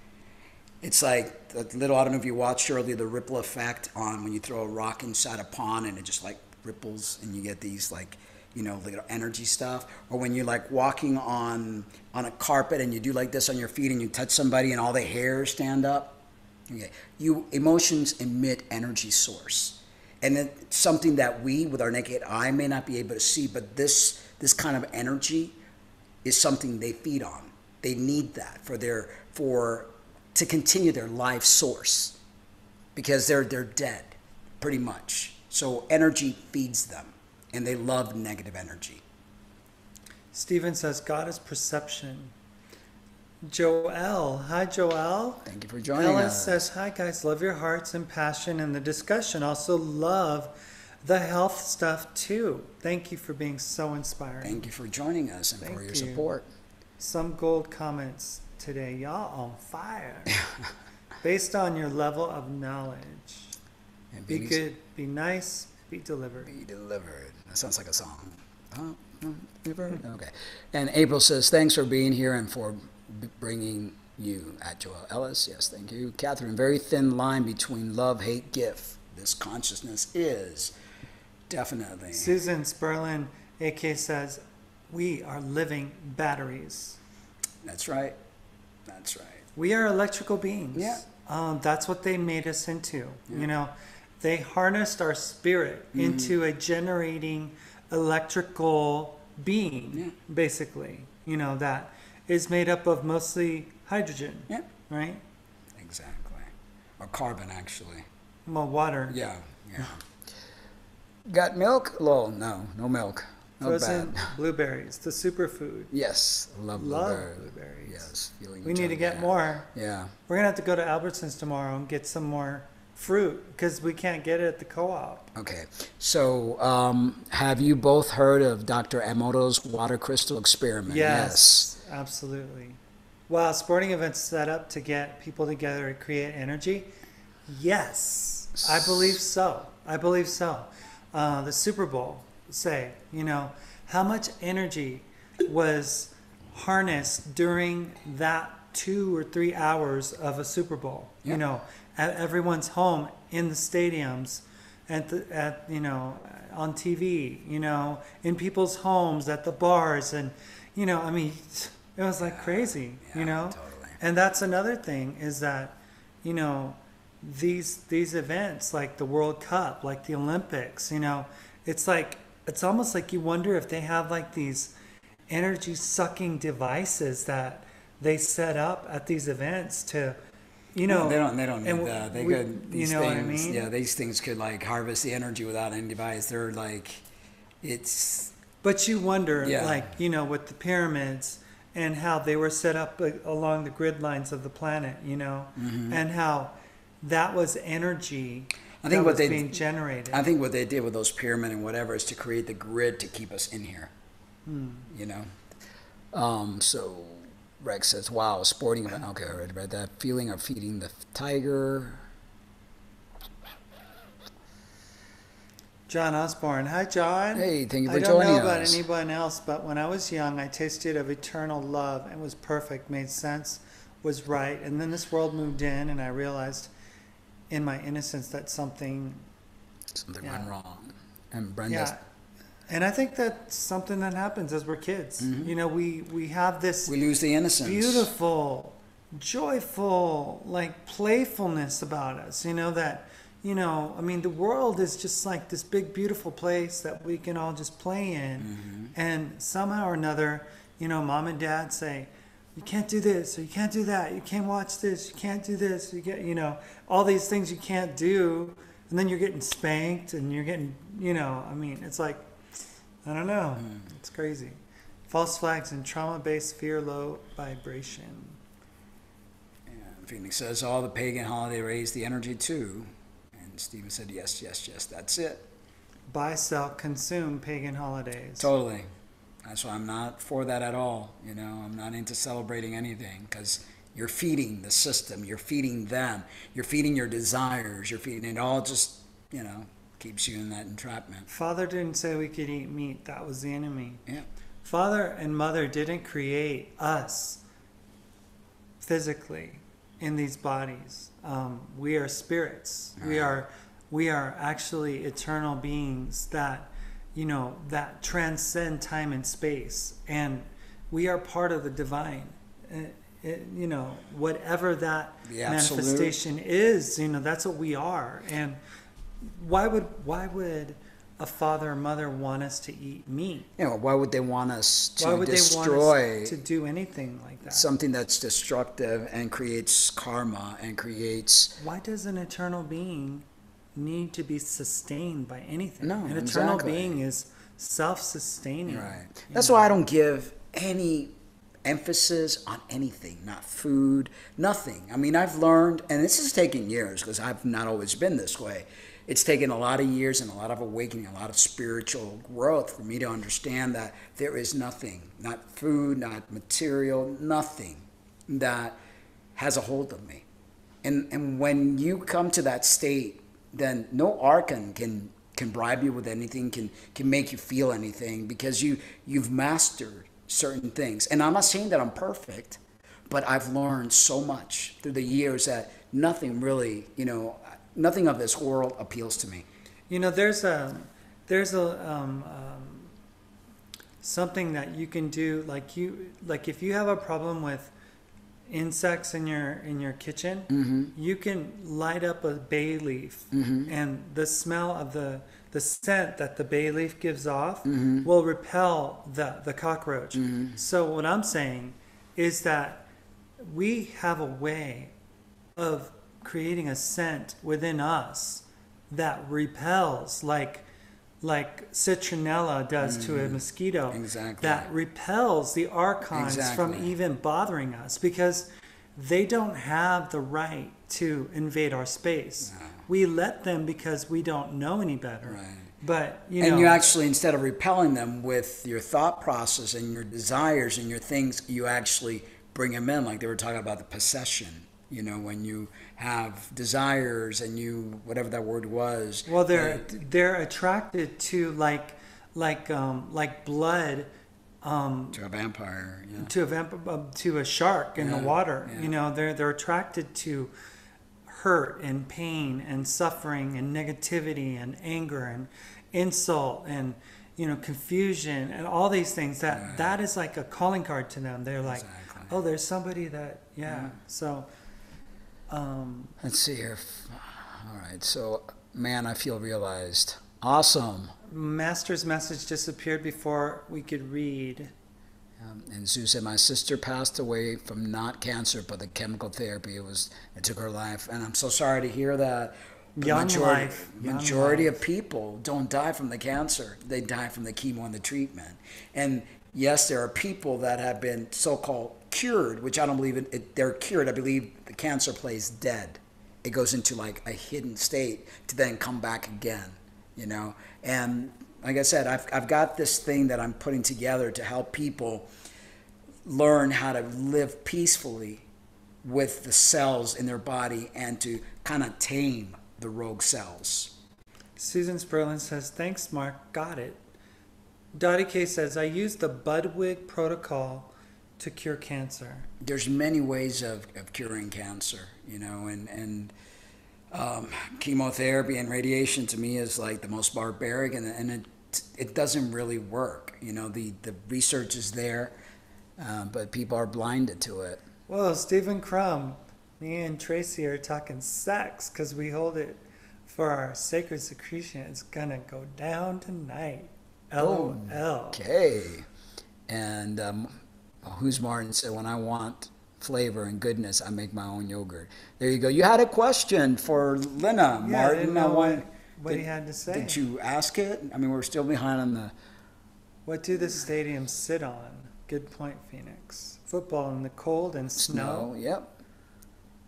It's like the little, I don't know if you watched earlier, the ripple effect on when you throw a rock inside a pond and it just like ripples and you get these like, you know, little energy stuff. Or when you're like walking on a carpet and you do like this on your feet and you touch somebody and all the hairs stand up. Okay. Emotions emit energy source. And it's something that we, with our naked eye, may not be able to see, but this kind of energy is something they feed on. They need that to continue their life source, because they're dead, pretty much. So energy feeds them, and they love negative energy. Stephen says, God is perception. Joel, hi Joel. Thank you for joining us. Alice says, hi guys, love your hearts and passion and the discussion. Also love the health stuff too. Thank you for being so inspiring. Thank you for joining us and for your support. Some gold comments today. Y'all on fire. Based on your level of knowledge. Be good, be nice, be delivered. Be delivered. That sounds like a song. Okay. And April says, thanks for being here and for bringing you at Joel Ellis. Yes, thank you. Catherine, very thin line between love, hate, gift. This consciousness is definitely. Susan Sperlin, AK, says, we are living batteries. That's right. That's right. We are electrical beings. Yeah. That's what they made us into. Yeah. You know, they harnessed our spirit into a generating electrical being, basically. You know, that is made up of mostly hydrogen. Yeah. Right? Exactly. Or carbon, actually. Well, water. Yeah. Got milk? Well, no milk. Frozen blueberries, the superfood. Yes, love blueberries. Yes, we need to get more. Yeah. We're going to have to go to Albertsons tomorrow and get some more fruit because we can't get it at the co-op. Okay. So have you both heard of Dr. Emoto's water crystal experiment? Yes, absolutely. Wow, sporting events set up to get people together to create energy? Yes, I believe so. The Super Bowl, say, you know, how much energy was harnessed during that 2 or 3 hours of a Super Bowl, you know, at everyone's home, in the stadiums, at on TV, in people's homes, at the bars, and I mean, it was like crazy, Totally. And that's another thing is that, these events like the World Cup, like the Olympics, it's almost like you wonder if they have like these energy sucking devices that they set up at these events to, they don't need and that. They we- could these you know things. what I mean? Yeah, these things could like harvest the energy without any device. They're like, it's But you wonder, Yeah. with the pyramids and how they were set up along the grid lines of the planet, and how that was energy I think that what was they- being generated. I think what they did with those pyramid and whatever is to create the grid to keep us in here. So Rex says, "Wow, sporting event." Okay, I already read that. Feeling of feeding the tiger. John Osborne. Hi, John. Hey, thank you for I don't joining know about us. anyone else, but when I was young, I tasted of eternal love and was perfect, made sense, was right. And then this world moved in, and I realized in my innocence that something, Something Yeah. went wrong. And Brenda's, yeah. And I think that's something that happens as we're kids. We have this we lose the innocence. beautiful, joyful, like playfulness about us, I mean, the world is just like this big, beautiful place that we can all just play in. And somehow or another, mom and dad say, you can't do this, or you can't do that, you can't watch this, you can't do this, you get, all these things you can't do. And then you're getting spanked and you're getting, I mean, it's like, I don't know. It's crazy. False flags and trauma-based fear, low vibration. And Phoenix says, all the pagan holiday raised the energy too. And Stephen said, yes, that's it. Buy, sell, consume pagan holidays. Totally. That's why I'm not for that at all. I'm not into celebrating anything because you're feeding the system, you're feeding them, you're feeding your desires, you're feeding it all. Just keeps you in that entrapment. Father didn't say we could eat meat. That was the enemy. Yeah. Father and mother didn't create us physically in these bodies. We are spirits. Right. We are actually eternal beings that that transcend time and space, and we are part of the divine. Whatever that The absolute. manifestation is, that's what we are. And why would a father or mother want us to eat meat? Why would they want us to Why would destroy they want us to do anything like that? something that's destructive and creates karma and creates... Why does an eternal being need to be sustained by anything? No, An eternal exactly. being is self-sustaining. Right. That's why I don't give any emphasis on anything, not food, nothing. I mean, I've learned, and this has taken years because I've not always been this way. It's taken a lot of years and a lot of awakening, a lot of spiritual growth for me to understand that there is nothing, not food, not material, nothing that has a hold of me. And when you come to that state, then no Archon can bribe you with anything, can make you feel anything, because you've mastered certain things. And I'm not saying that I'm perfect, but I've learned so much through the years that nothing really, nothing of this world appeals to me. There's something that you can do, like if you have a problem with insects in your kitchen, you can light up a bay leaf, and the smell of the scent that the bay leaf gives off will repel the cockroach. So what I'm saying is that we have a way of creating a scent within us that repels, like citronella does to a mosquito. Exactly. That repels the Arcons from Exactly. even bothering us, because they don't have the right to invade our space. No. We let them because we don't know any better. Right. But And you actually, instead of repelling them with your thought process and your desires and your things, you actually bring them in. Like they were talking about the possession. When you have desires and you, whatever that word was. well, they're attracted to like blood. To a vampire. Yeah. To a shark in the Yeah, water. yeah. They're attracted to hurt and pain and suffering and negativity and anger and insult and confusion and all these things, that is like a calling card to them. They're like, Exactly. oh, there's somebody that so let's see here. All right, so man, I feel realized. Awesome. Master's message disappeared before we could read. And Sue said, my sister passed away from not cancer, but the chemical therapy, it took her life. And I'm so sorry to hear that. Majority of people don't die from the cancer. They die from the chemo and the treatment. And yes, there are people that have been so-called cured, which I don't believe they're cured. I believe the cancer plays dead. It goes into like a hidden state to then come back again, And like I said, I've got this thing that I'm putting together to help people learn how to live peacefully with the cells in their body and to kind of tame the rogue cells. Susan Sperlin says, thanks, Mark. Got it. Dottie K says, I use the Budwig protocol to cure cancer. There's many ways of curing cancer, and chemotherapy and radiation to me is like the most barbaric, and it doesn't really work. The research is there, but people are blinded to it. Whoa, Stephen Crum, me and Tracy are talking sex because we hold it for our sacred secretion. It's gonna go down tonight. LOL. Okay. And Who's Martin said, when I want flavor and goodness, I make my own yogurt. There you go. You had a question for Lena, Martin. I didn't know what he had to say. Did you ask it? I mean, we're still behind on the... What do the stadiums sit on? Good point, Phoenix. Football in the cold and snow. Yep.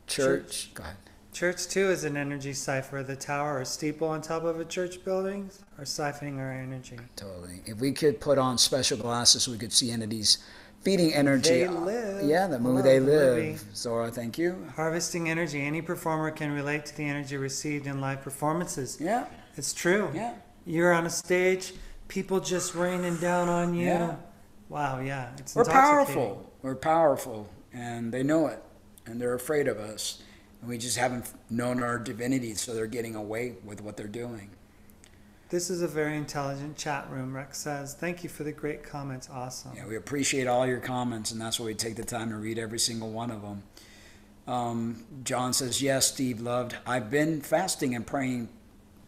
Church. Go ahead. Church, too, is an energy cipher. The tower or steeple on top of a church building are siphoning our energy. Totally. If we could put on special glasses, we could see entities feeding energy. They Live. Yeah, the movie They Live. Zora, thank you. Harvesting energy. Any performer can relate to the energy received in live performances. Yeah. It's true. Yeah. You're on a stage, people just raining down on you. Yeah. Wow, yeah. It's We're powerful. We're powerful, and they know it, and they're afraid of us. And we just haven't known our divinity, so they're getting away with what they're doing. This is a very intelligent chat room, Rex says. Thank you for the great comments. Awesome. Yeah, we appreciate all your comments, and that's why we take the time to read every single one of them. John says, yes, Steve loved. I've been fasting and praying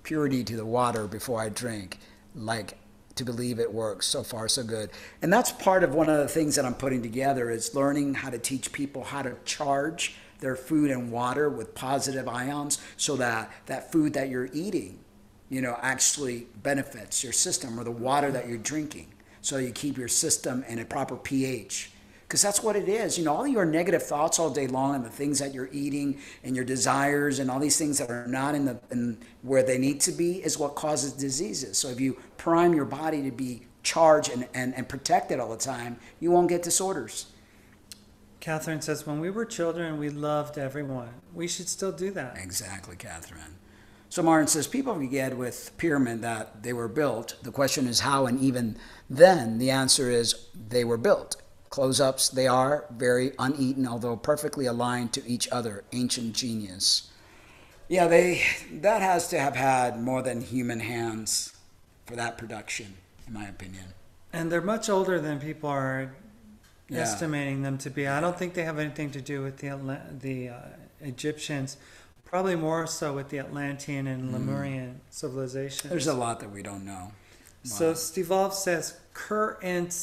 purity to the water before I drink, like to believe it works. So far, so good. And that's part of one of the things that I'm putting together is learning how to teach people how to charge their food and water with positive ions so that that food that you're eating, actually benefits your system, or the water that you're drinking, so you keep your system in a proper pH. Because that's what it is. All your negative thoughts all day long and the things that you're eating and your desires and all these things that are not in where they need to be is what causes diseases. So if you prime your body to be charged and protected all the time, you won't get disorders. Catherine says, when we were children, we loved everyone. We should still do that. Exactly, Catherine. So Martin says, people forget with pyramid that they were built. The question is how, and even then, the answer is they were built. Close-ups, they are very uneaten, although perfectly aligned to each other. Ancient genius. Yeah, that has to have had more than human hands for that production, in my opinion. And they're much older than people are estimating them to be. I don't think they have anything to do with the Egyptians. Probably more so with the Atlantean and Lemurian civilizations. There's a lot that we don't know. Wow. So Stevolv says current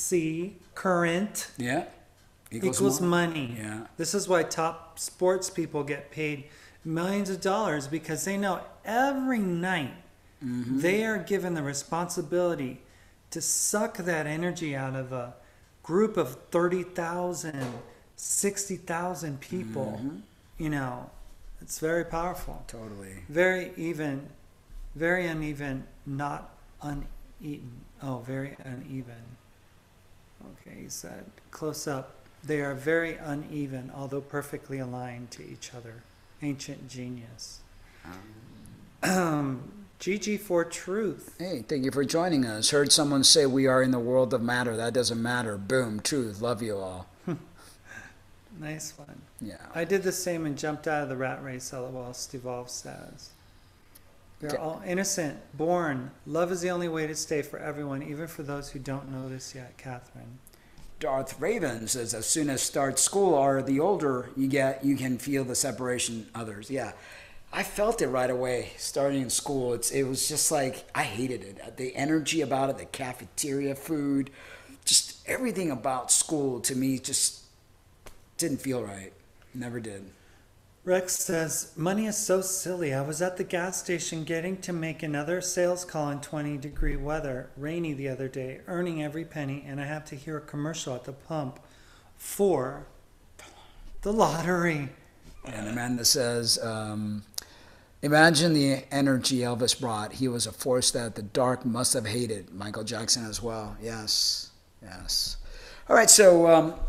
equals money. Yeah. This is why top sports people get paid millions of dollars, because they know every night they are given the responsibility to suck that energy out of a group of 30,000, 60,000 people. It's very powerful. Totally. Very even, very uneven, not uneaten. Oh, very uneven. Okay, he said, close up. They are very uneven, although perfectly aligned to each other. Ancient genius. GG for truth. Hey, thank you for joining us. Heard someone say we are in the world of matter. That doesn't matter. Boom, truth. Love you all. Nice one. Yeah. I did the same and jumped out of the rat race, LOL, Steve says. We're all innocent, born. Love is the only way to stay for everyone, even for those who don't know this yet, Catherine. Darth Raven says, as soon as start school or the older you get, you can feel the separation others. Yeah, I felt it right away starting in school. It was just like, I hated it. The energy about it, the cafeteria food, just everything about school to me just didn't feel right. Never did. Rex says, money is so silly. I was at the gas station getting to make another sales call in 20-degree weather, rainy the other day, earning every penny, and I have to hear a commercial at the pump for the lottery. And Amanda says, imagine the energy Elvis brought. He was a force that the dark must have hated. Michael Jackson as well. Yes, yes. All right, so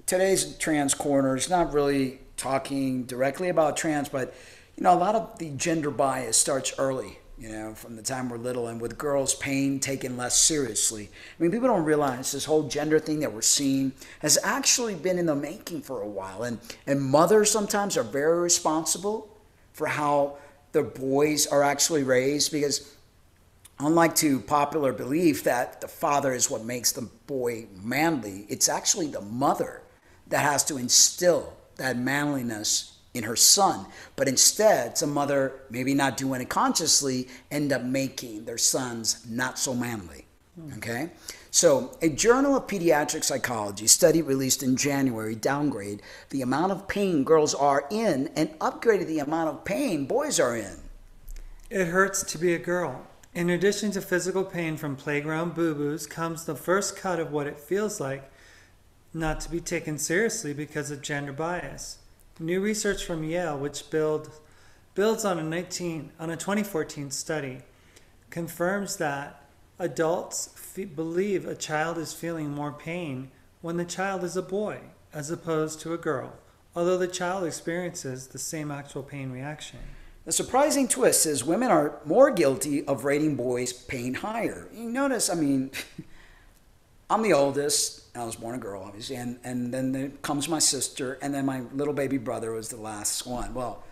today's Trans Corner is not really talking directly about trans, but a lot of the gender bias starts early, from the time we're little, and with girls' pain taken less seriously. I mean, people don't realize this whole gender thing that we're seeing has actually been in the making for a while, and mothers sometimes are very responsible for how their boys are actually raised, because unlike to popular belief that the father is what makes the boy manly, it's actually the mother that has to instill that manliness in her son. But instead, some mother, maybe not doing it consciously, end up making their sons not so manly. Okay? So a Journal of Pediatric Psychology study released in January downgraded the amount of pain girls are in and upgraded the amount of pain boys are in. It hurts to be a girl. In addition to physical pain from playground boo-boos comes the first cut of what it feels like not to be taken seriously because of gender bias. New research from Yale, which builds on a 2014 study, confirms that adults believe a child is feeling more pain when the child is a boy as opposed to a girl, although the child experiences the same actual pain reaction. The surprising twist is women are more guilty of rating boys' pain higher. You notice, I'm the oldest. I was born a girl, obviously, and then comes my sister, and then my little baby brother was the last one. Well,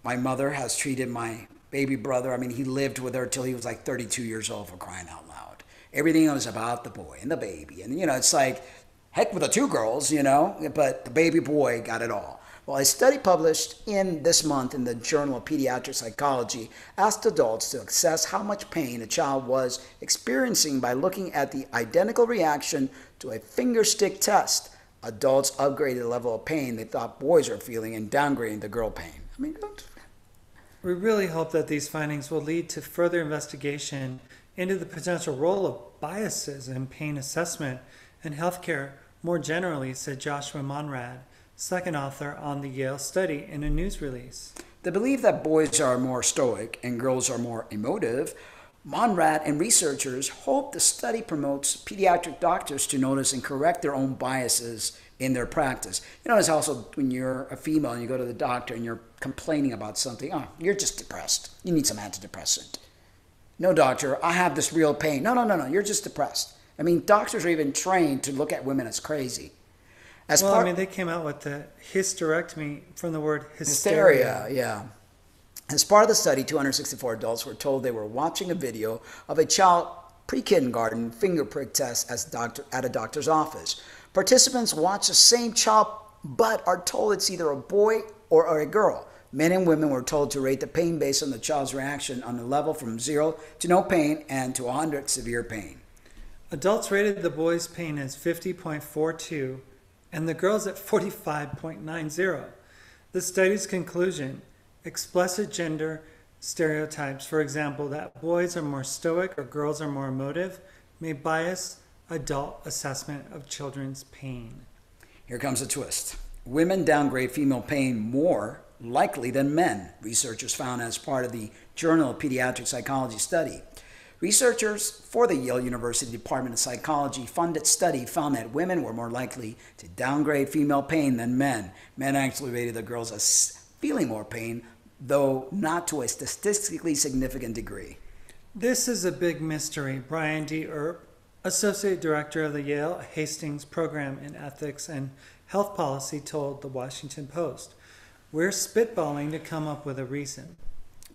my mother has treated my baby brother, he lived with her till he was like 32 years old, for crying out loud. Everything was about the boy and the baby, and it's like, heck with the two girls, but the baby boy got it all. Well, a study published in this month in the Journal of Pediatric Psychology asked adults to assess how much pain a child was experiencing by looking at the identical reaction to a finger stick test. Adults upgraded the level of pain they thought boys were feeling and downgrading the girl pain. We really hope that these findings will lead to further investigation into the potential role of biases in pain assessment and healthcare more generally, said Joshua Monrad, second author on the Yale study, in a news release. The belief that boys are more stoic and girls are more emotive, Monrad and researchers hope the study promotes pediatric doctors to notice and correct their own biases in their practice. It's also when you're a female and you go to the doctor and you're complaining about something, you're just depressed. You need some antidepressant. No, doctor, I have this real pain. No, you're just depressed. Doctors are even trained to look at women as crazy. They came out with the hysterectomy from the word hysteria. Yeah. As part of the study, 264 adults were told they were watching a video of a child pre-kindergarten finger prick test at a doctor's office. Participants watch the same child but are told it's either a boy or a girl. Men and women were told to rate the pain based on the child's reaction on a level from 0 to no pain and to 100 severe pain. Adults rated the boy's pain as 50.42 and the girls at 45.90. The study's conclusion: explicit gender stereotypes, for example, that boys are more stoic or girls are more emotive, may bias adult assessment of children's pain. Here comes a twist. Women downgrade female pain more likely than men, researchers found as part of the Journal of Pediatric Psychology study. Researchers for the Yale University Department of Psychology funded study found that women were more likely to downgrade female pain than men. Men actually rated the girls as feeling more pain, though not to a statistically significant degree. This is a big mystery. Brian D. Earp, Associate Director of the Yale Hastings Program in Ethics and Health Policy, told the Washington Post, "We're spitballing to come up with a reason."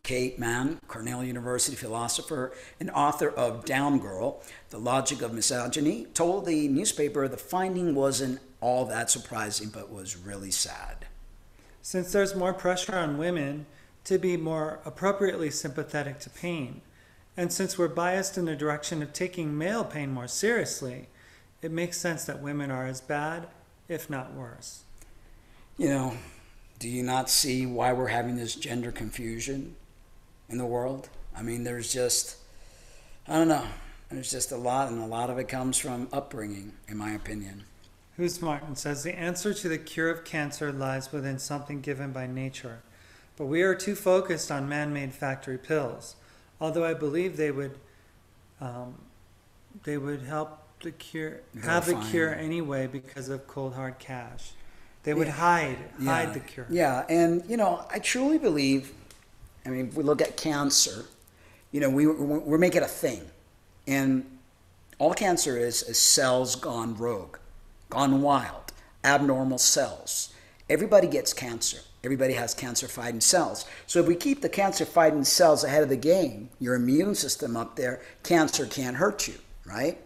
Kate Mann, Cornell University philosopher and author of Down Girl, The Logic of Misogyny, told the newspaper the finding wasn't all that surprising, but was really sad. Since there's more pressure on women to be more appropriately sympathetic to pain, and since we're biased in the direction of taking male pain more seriously, it makes sense that women are as bad, if not worse. You know, do you not see why we're having this gender confusion in the world? I mean, there's just, I don't know, there's just a lot, and a lot of it comes from upbringing, in my opinion. Who's Martin says, the answer to the cure of cancer lies within something given by nature, but we are too focused on man-made factory pills, although I believe they would help the cure, have the cure anyway because of cold hard cash. They would hide the cure. Yeah, and you know, I truly believe, I mean, if we look at cancer, you know, we're making a thing. And all cancer is cells gone rogue, gone wild, abnormal cells. Everybody gets cancer. Everybody has cancer-fighting cells. So if we keep the cancer-fighting cells ahead of the game, your immune system up there, cancer can't hurt you, right?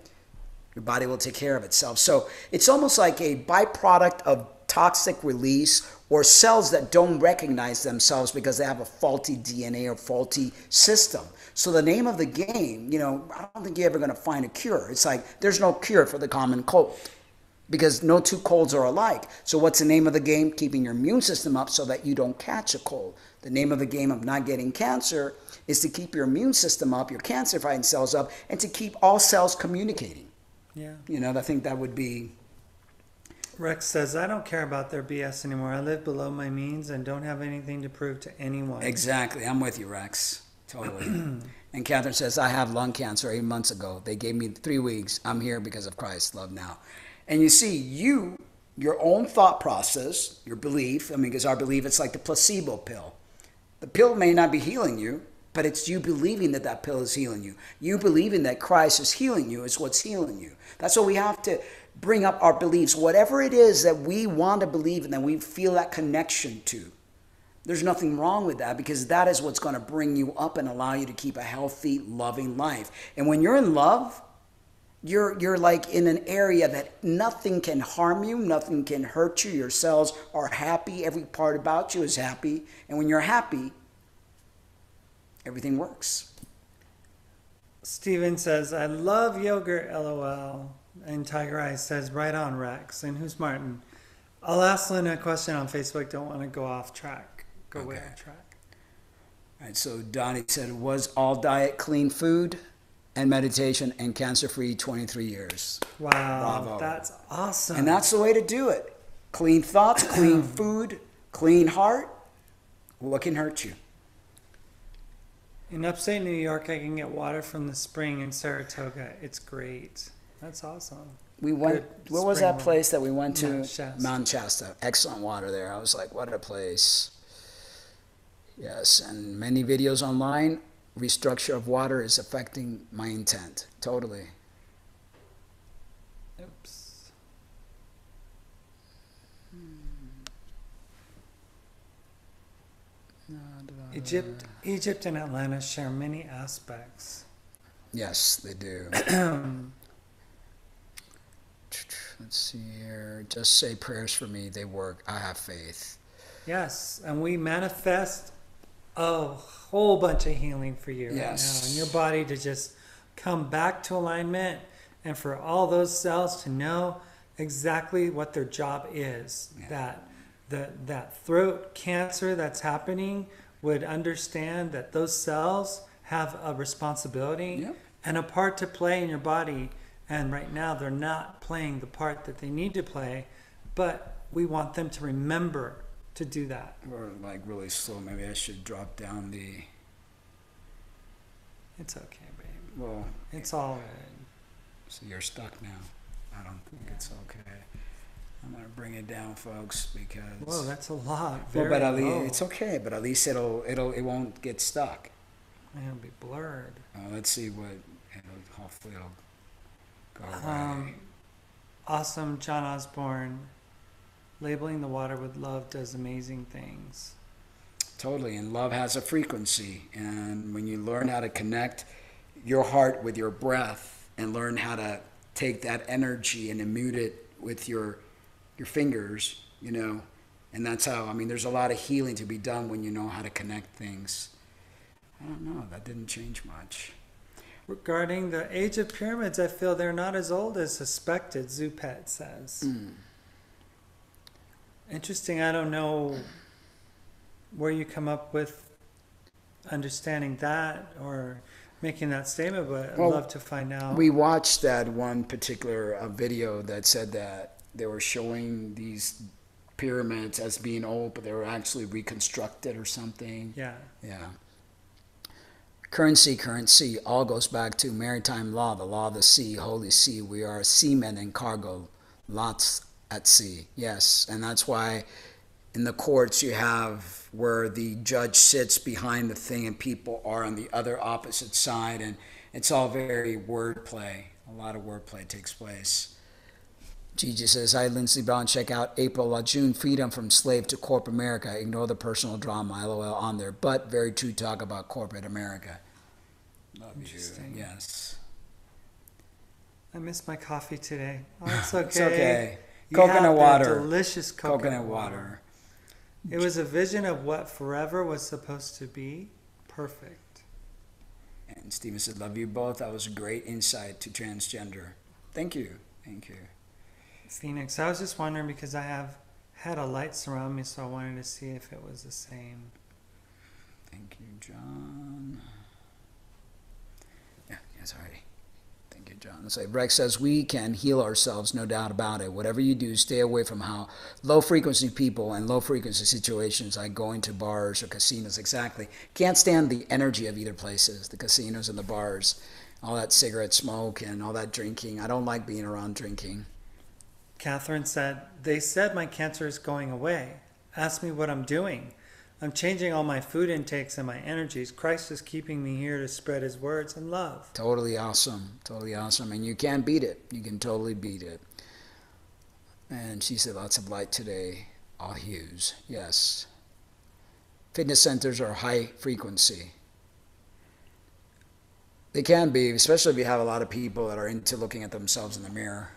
Your body will take care of itself. So it's almost like a byproduct of toxic release or cells that don't recognize themselves because they have a faulty DNA or faulty system. So the name of the game, you know, I don't think you're ever going to find a cure. It's like there's no cure for the common cold because no two colds are alike. So what's the name of the game? Keeping your immune system up so that you don't catch a cold. The name of the game of not getting cancer is to keep your immune system up, your cancer-fighting cells up, and to keep all cells communicating. Yeah. You know, I think that would be... Rex says, I don't care about their BS anymore. I live below my means and don't have anything to prove to anyone. Exactly. I'm with you, Rex. Totally. And Catherine says, I have lung cancer 8 months ago. They gave me 3 weeks. I'm here because of Christ. Love now. And you see, your own thought process, your belief, I mean, because our belief, it's like the placebo pill. The pill may not be healing you, but it's you believing that that pill is healing you. You believing that Christ is healing you is what's healing you. That's what we have to bring up our beliefs. Whatever it is that we want to believe and that we feel that connection to, there's nothing wrong with that because that is what's going to bring you up and allow you to keep a healthy, loving life. And when you're in love, you're like in an area that nothing can harm you, nothing can hurt you. Your cells are happy. Every part about you is happy. And when you're happy, everything works. Steven says, I love yogurt, LOL. And Tiger Eyes says, right on, Rex. And who's Martin? I'll ask Lynn a question on Facebook. Don't want to go off track. Go way off track. All right, so Donnie said, was all diet clean food and meditation and cancer-free 23 years. Wow, Bravo. That's awesome. And that's the way to do it. Clean thoughts, clean food, clean heart. What can hurt you? In upstate New York, I can get water from the spring in Saratoga. It's great. That's awesome. We went, where was that place that we went to? Mount Shasta. Mount Shasta. Excellent water there. I was like, what a place. Yes, and many videos online. Restructure of water is affecting my intent. Totally. Oops. Egypt and Atlanta share many aspects. Yes, they do. Let's see here. Just say prayers for me. They work. I have faith. Yes, and we manifest a whole bunch of healing for you right now. And your body to just come back to alignment and for all those cells to know exactly what their job is. Yeah. That throat cancer that's happening would understand that those cells have a responsibility and a part to play in your body. And right now they're not playing the part that they need to play, but we want them to remember to do that. Or like really slow. Maybe I should drop down the... It's okay, babe. Well, it's all good. So you're stuck now. I don't think it's okay. I'm gonna bring it down, folks, because... Whoa, that's a lot. Well, but at least, it's okay. But at least it won't get stuck. It'll be blurred. Let's see what. Hopefully it'll Go away. Awesome, John Osborne. Labeling the water with love does amazing things. Totally, and love has a frequency, and when you learn how to connect your heart with your breath and learn how to take that energy and immute it with your fingers, you know, and that's how, I mean, there's a lot of healing to be done when you know how to connect things. I don't know, that didn't change much. Regarding the age of pyramids, I feel they're not as old as suspected, Zupet says. Interesting. I don't know where you come up with understanding that or making that statement, but I'd love to find out. We watched that one particular video that said that they were showing these pyramids as being old, but they were actually reconstructed or something. Yeah. Yeah. Currency, all goes back to maritime law, the law of the sea, holy sea. We are seamen and cargo, lots at sea. Yes, and that's why in the courts you have where the judge sits behind the thing and people are on the other opposite side, and it's all very wordplay. A lot of wordplay takes place. Gigi says, hi, Lindsey Brown, check out April, June, freedom from slave to Corp America. Ignore the personal drama, LOL, on there. But very true talk about corporate America. Love you. Yes. I missed my coffee today. Oh, it's okay. It's okay. You Coconut have water. Delicious Coconut water. It was a vision of what forever was supposed to be. Perfect. And Steven said, love you both. That was a great insight to transgender. Thank you. Thank you. Phoenix, I was just wondering because I have had a light surround me, so I wanted to see if it was the same. Thank you, John. Yeah, sorry. Thank you, John. Let's say Rex says we can heal ourselves, no doubt about it. Whatever you do, stay away from how low frequency people and low frequency situations like going to bars or casinos. Exactly. Can't stand the energy of either places, the casinos and the bars, all that cigarette smoke and all that drinking. I don't like being around drinking. Catherine said, they said my cancer is going away. Ask me what I'm doing. I'm changing all my food intakes and my energies. Christ is keeping me here to spread his words and love. Totally awesome. Totally awesome. And you can't beat it. You can totally beat it. And she said lots of light today. All hues. Yes. Fitness centers are high frequency. They can be, especially if you have a lot of people that are into looking at themselves in the mirror.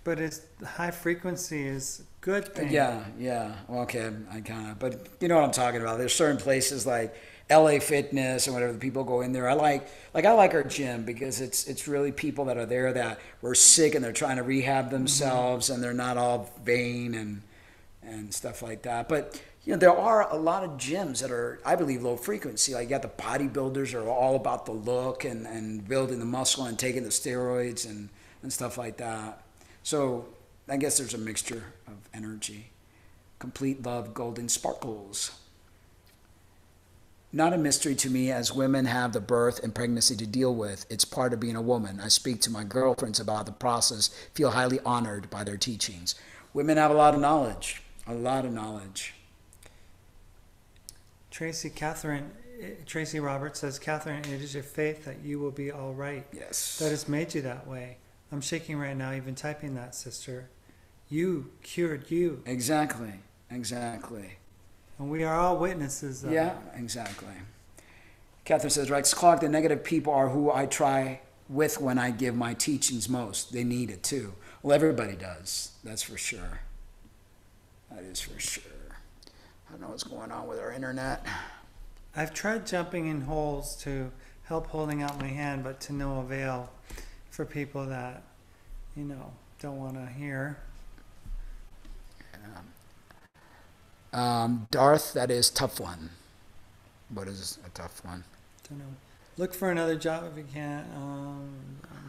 But it's high frequency is a good thing. Yeah. Well, okay, I kind of, but you know what I'm talking about. There's certain places like LA Fitness and whatever, the people go in there. I like our gym because it's really people that are there that were sick and they're trying to rehab themselves and they're not all vain and stuff like that. But you know, there are a lot of gyms that are, I believe, low frequency. Like you got the bodybuilders are all about the look and building the muscle and taking the steroids and stuff like that. So I guess there's a mixture of energy. Complete love, golden sparkles. Not a mystery to me as women have the birth and pregnancy to deal with. It's part of being a woman. I speak to my girlfriends about the process, feel highly honored by their teachings. Women have a lot of knowledge, Tracy Roberts says, Catherine, it is your faith that you will be all right. Yes. That has made you that way. I'm shaking right now, even typing that, sister. You cured you. Exactly. And we are all witnesses of Yeah, exactly. Catherine says, Rex Clark, the negative people are who I try with when I give my teachings most. They need it too. Well, everybody does. That's for sure. That is for sure. I don't know what's going on with our internet. I've tried jumping in holes to help holding out my hand, but to no avail for people that, don't want to hear. Darth, that is tough one. What is a tough one? Don't know. Look for another job if you can.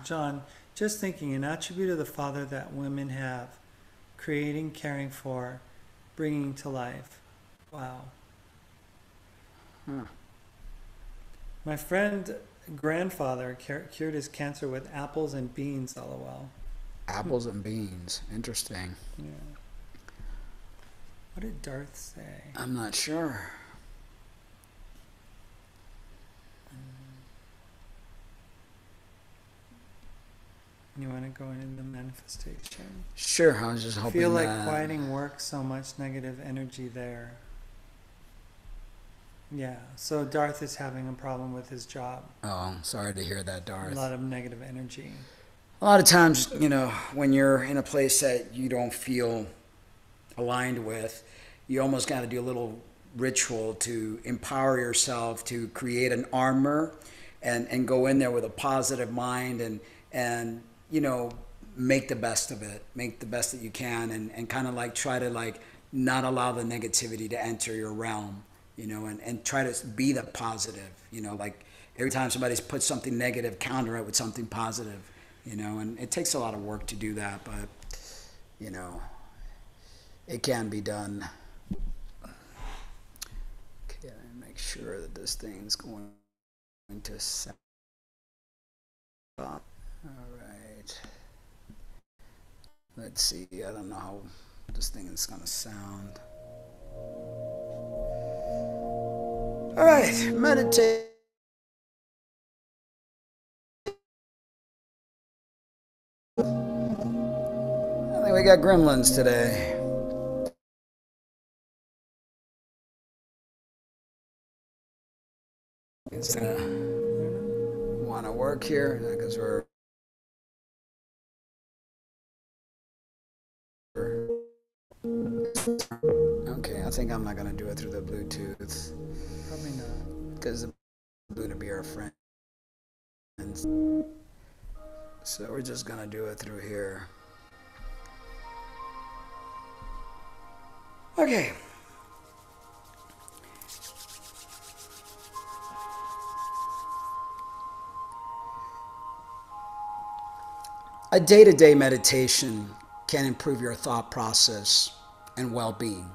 John, just thinking, an attribute of the Father that women have, creating, caring for, bringing to life. Wow. My friend grandfather cured his cancer with apples and beans, lol. Apples and beans. Interesting. Yeah. What did Darth say? I'm not sure. You want to go into the manifestation? Sure, I was just I hoping feel like that... quieting work so much negative energy there. Yeah, so Darth is having a problem with his job. Oh, sorry to hear that, Darth. A lot of negative energy. A lot of times, you know, when you're in a place that you don't feel aligned with, you almost got to do a little ritual to empower yourself to create an armor and go in there with a positive mind and you know, make the best of it, make the best that you can, and kind of like try to like not allow the negativity to enter your realm, you know, and try to be the positive, you know, like every time somebody's put something negative, counter it with something positive, you know, and it takes a lot of work to do that, but, you know, it can be done. Okay, make sure that this thing's going to set up. All right. Let's see. I don't know how this thing is going to sound. All right. Meditate. I think we got gremlins today. It's going to want to work here because we're... Okay, I think I'm not going to do it through the Bluetooth. Probably not. Because the Bluetooth will be our friend. So we're just going to do it through here. Okay. A day-to-day meditation can improve your thought process and well-being.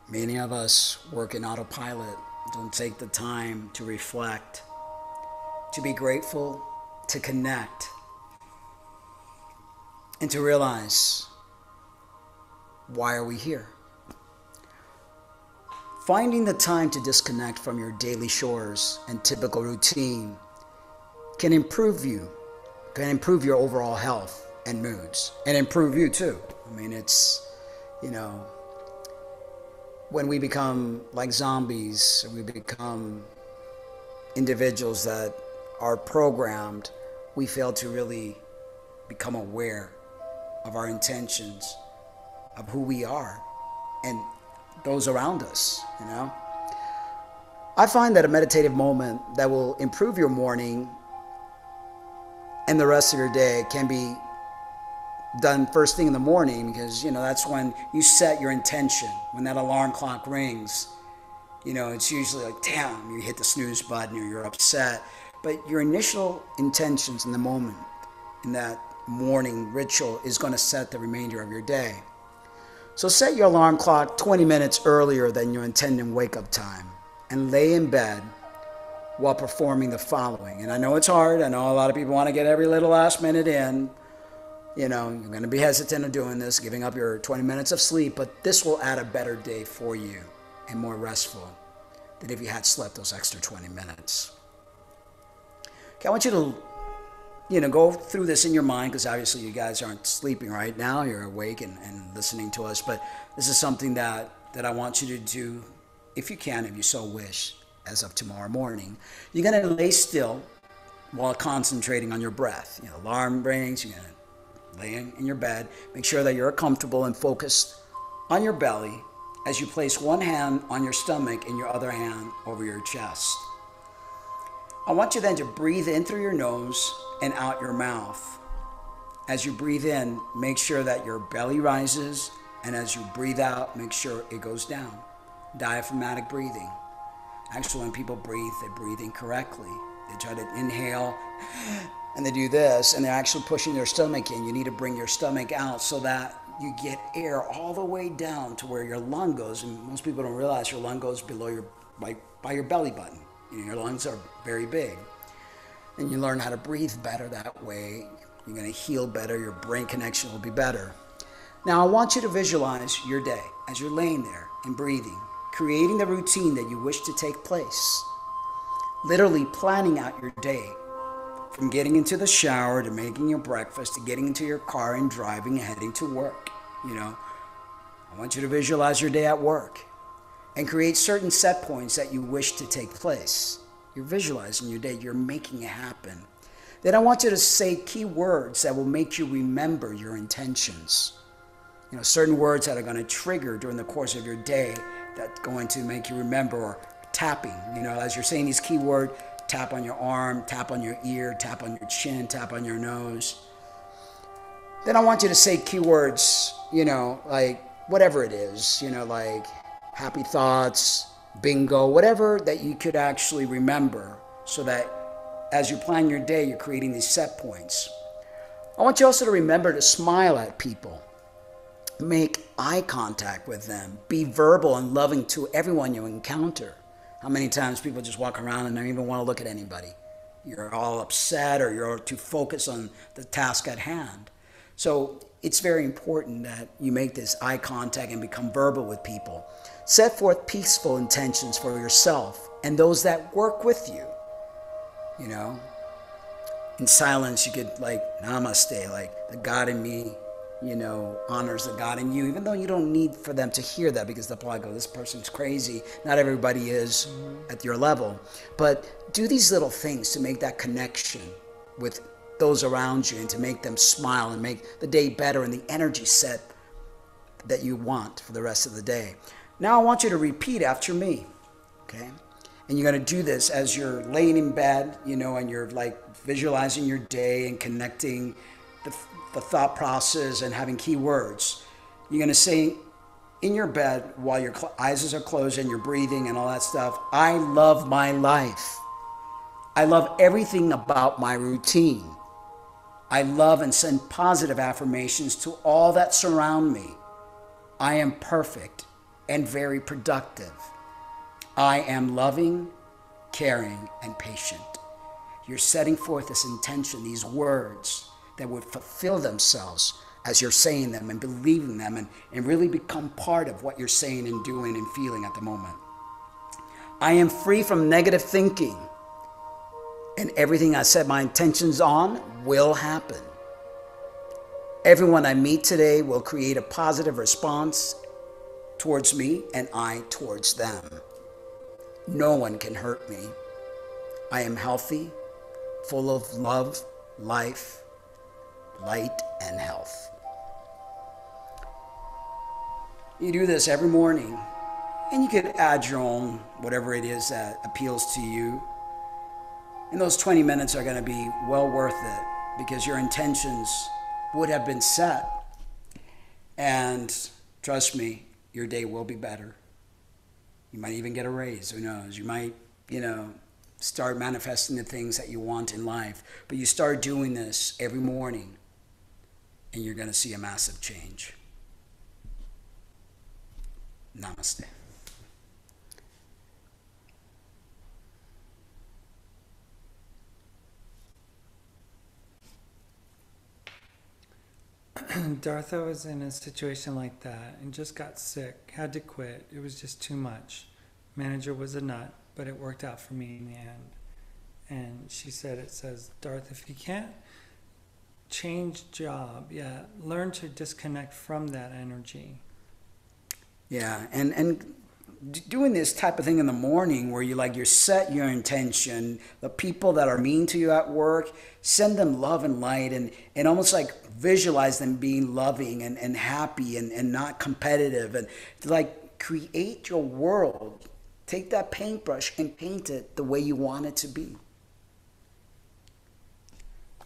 Many of us work in autopilot, don't take the time to reflect, to be grateful, to connect, and to realize, why are we here? Finding the time to disconnect from your daily chores and typical routine can improve your overall health and moods, and improve you too. I mean, it's, you know, when we become like zombies, we become individuals that are programmed, we fail to really become aware of our intentions, of who we are, and those around us, you know. I find that a meditative moment that will improve your morning and the rest of your day can be done first thing in the morning, because, you know, that's when you set your intention. When that alarm clock rings, you know, it's usually like, damn, you hit the snooze button or you're upset. But your initial intentions in the moment, in that morning ritual, is going to set the remainder of your day. So set your alarm clock 20 minutes earlier than your intended wake-up time and lay in bed while performing the following. And I know it's hard. I know a lot of people want to get every little last minute in. You know, you're going to be hesitant of doing this, giving up your 20 minutes of sleep, but this will add a better day for you and more restful than if you had slept those extra 20 minutes. Okay, I want you to, you know, go through this in your mind, because obviously you guys aren't sleeping right now. You're awake and listening to us, but this is something that I want you to do, if you can, if you so wish, as of tomorrow morning. You're going to lay still while concentrating on your breath. You know, alarm rings, you're going to lay in your bed. Make sure that you're comfortable and focused on your belly as you place one hand on your stomach and your other hand over your chest. I want you then to breathe in through your nose and out your mouth. As you breathe in, make sure that your belly rises, and as you breathe out, make sure it goes down. Diaphragmatic breathing. Actually, when people breathe, they breathe incorrectly. They try to inhale and they do this, and they're actually pushing their stomach in. You need to bring your stomach out so that you get air all the way down to where your lung goes. And most people don't realize your lung goes below your, like by your belly button. You know, your lungs are very big. And you learn how to breathe better that way. You're going to heal better. Your brain connection will be better. Now, I want you to visualize your day as you're laying there and breathing, creating the routine that you wish to take place. Literally planning out your day From getting into the shower to making your breakfast to getting into your car and driving and heading to work. I want you to visualize your day at work and create certain set points that you wish to take place. You're visualizing your day. You're making it happen. Then I want you to say key words that will make you remember your intentions. Certain words that are going to trigger during the course of your day that's going to make you remember, or tapping. As you're saying these key words, tap on your arm, tap on your ear, tap on your chin, tap on your nose. Then I want you to say keywords, like whatever it is, like happy thoughts, bingo, whatever that you could actually remember, so that as you plan your day, you're creating these set points. I want you also to remember to smile at people. Make eye contact with them. Be verbal and loving to everyone you encounter. How many times people just walk around and don't even want to look at anybody? You're all upset, or you're too focused on the task at hand. So it's very important that you make this eye contact and become verbal with people. Set forth peaceful intentions for yourself and those that work with you. In silence, you could namaste, like the God in me, honors the God in you, even though you don't need for them to hear that, because they'll probably go, this person's crazy. Not everybody is at your level. But do these little things to make that connection with those around you and to make them smile and make the day better and the energy set that you want for the rest of the day. Now I want you to repeat after me, okay? And you're going to do this as you're laying in bed, and you're visualizing your day and connecting the thought process and having key words. You're going to say in your bed while your eyes are closed and you're breathing and all that stuff, I love my life. I love everything about my routine. I love and send positive affirmations to all that surround me. I am perfect and very productive. I am loving, caring, and patient. You're setting forth this intention, these words that would fulfill themselves as you're saying them and believing them, and really become part of what you're saying and doing and feeling at the moment. I am free from negative thinking, and everything I set my intentions on will happen. Everyone I meet today will create a positive response towards me and I towards them. No one can hurt me. I am healthy, full of love, life, light, and health. You do this every morning, and you could add your own, whatever it is that appeals to you. And those 20 minutes are going to be well worth it, because your intentions would have been set. And trust me, your day will be better. You might even get a raise, who knows? You might, start manifesting the things that you want in life. But you start doing this every morning, and you're going to see a massive change. Namaste. Dartha was in a situation like that and just got sick, had to quit. It was just too much. Manager was a nut, but it worked out for me in the end. And she said, it says, Dartha, if you can't change job, learn to disconnect from that energy. Yeah, and doing this type of thing in the morning where you set your intention, the people that are mean to you at work, send them love and light, and almost visualize them being loving and happy and not competitive, and create your world. Take that paintbrush and paint it the way you want it to be.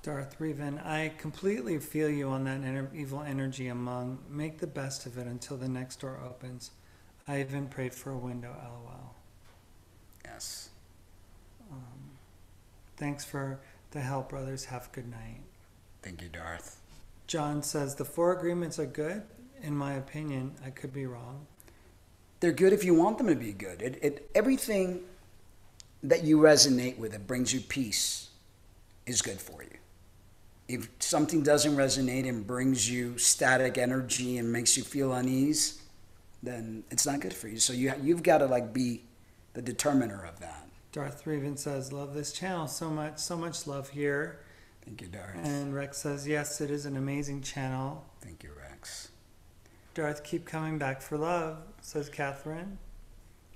Darth Revan, I completely feel you on that evil energy among. Make the best of it until the next door opens. I even prayed for a window, LOL. Yes. Thanks for the help, brothers. Have a good night. Thank you, Darth. John says, the 4 agreements are good. In my opinion, I could be wrong. They're good if you want them to be good. Everything that you resonate with, that brings you peace, is good for you. If something doesn't resonate and brings you static energy and makes you feel unease, then it's not good for you. So you've got to be the determiner of that. Darth Reven says, love this channel so much love here. Thank you, Darth. And Rex says, yes, it is an amazing channel. Thank you, Rex. Darth, keep coming back for love, says Catherine.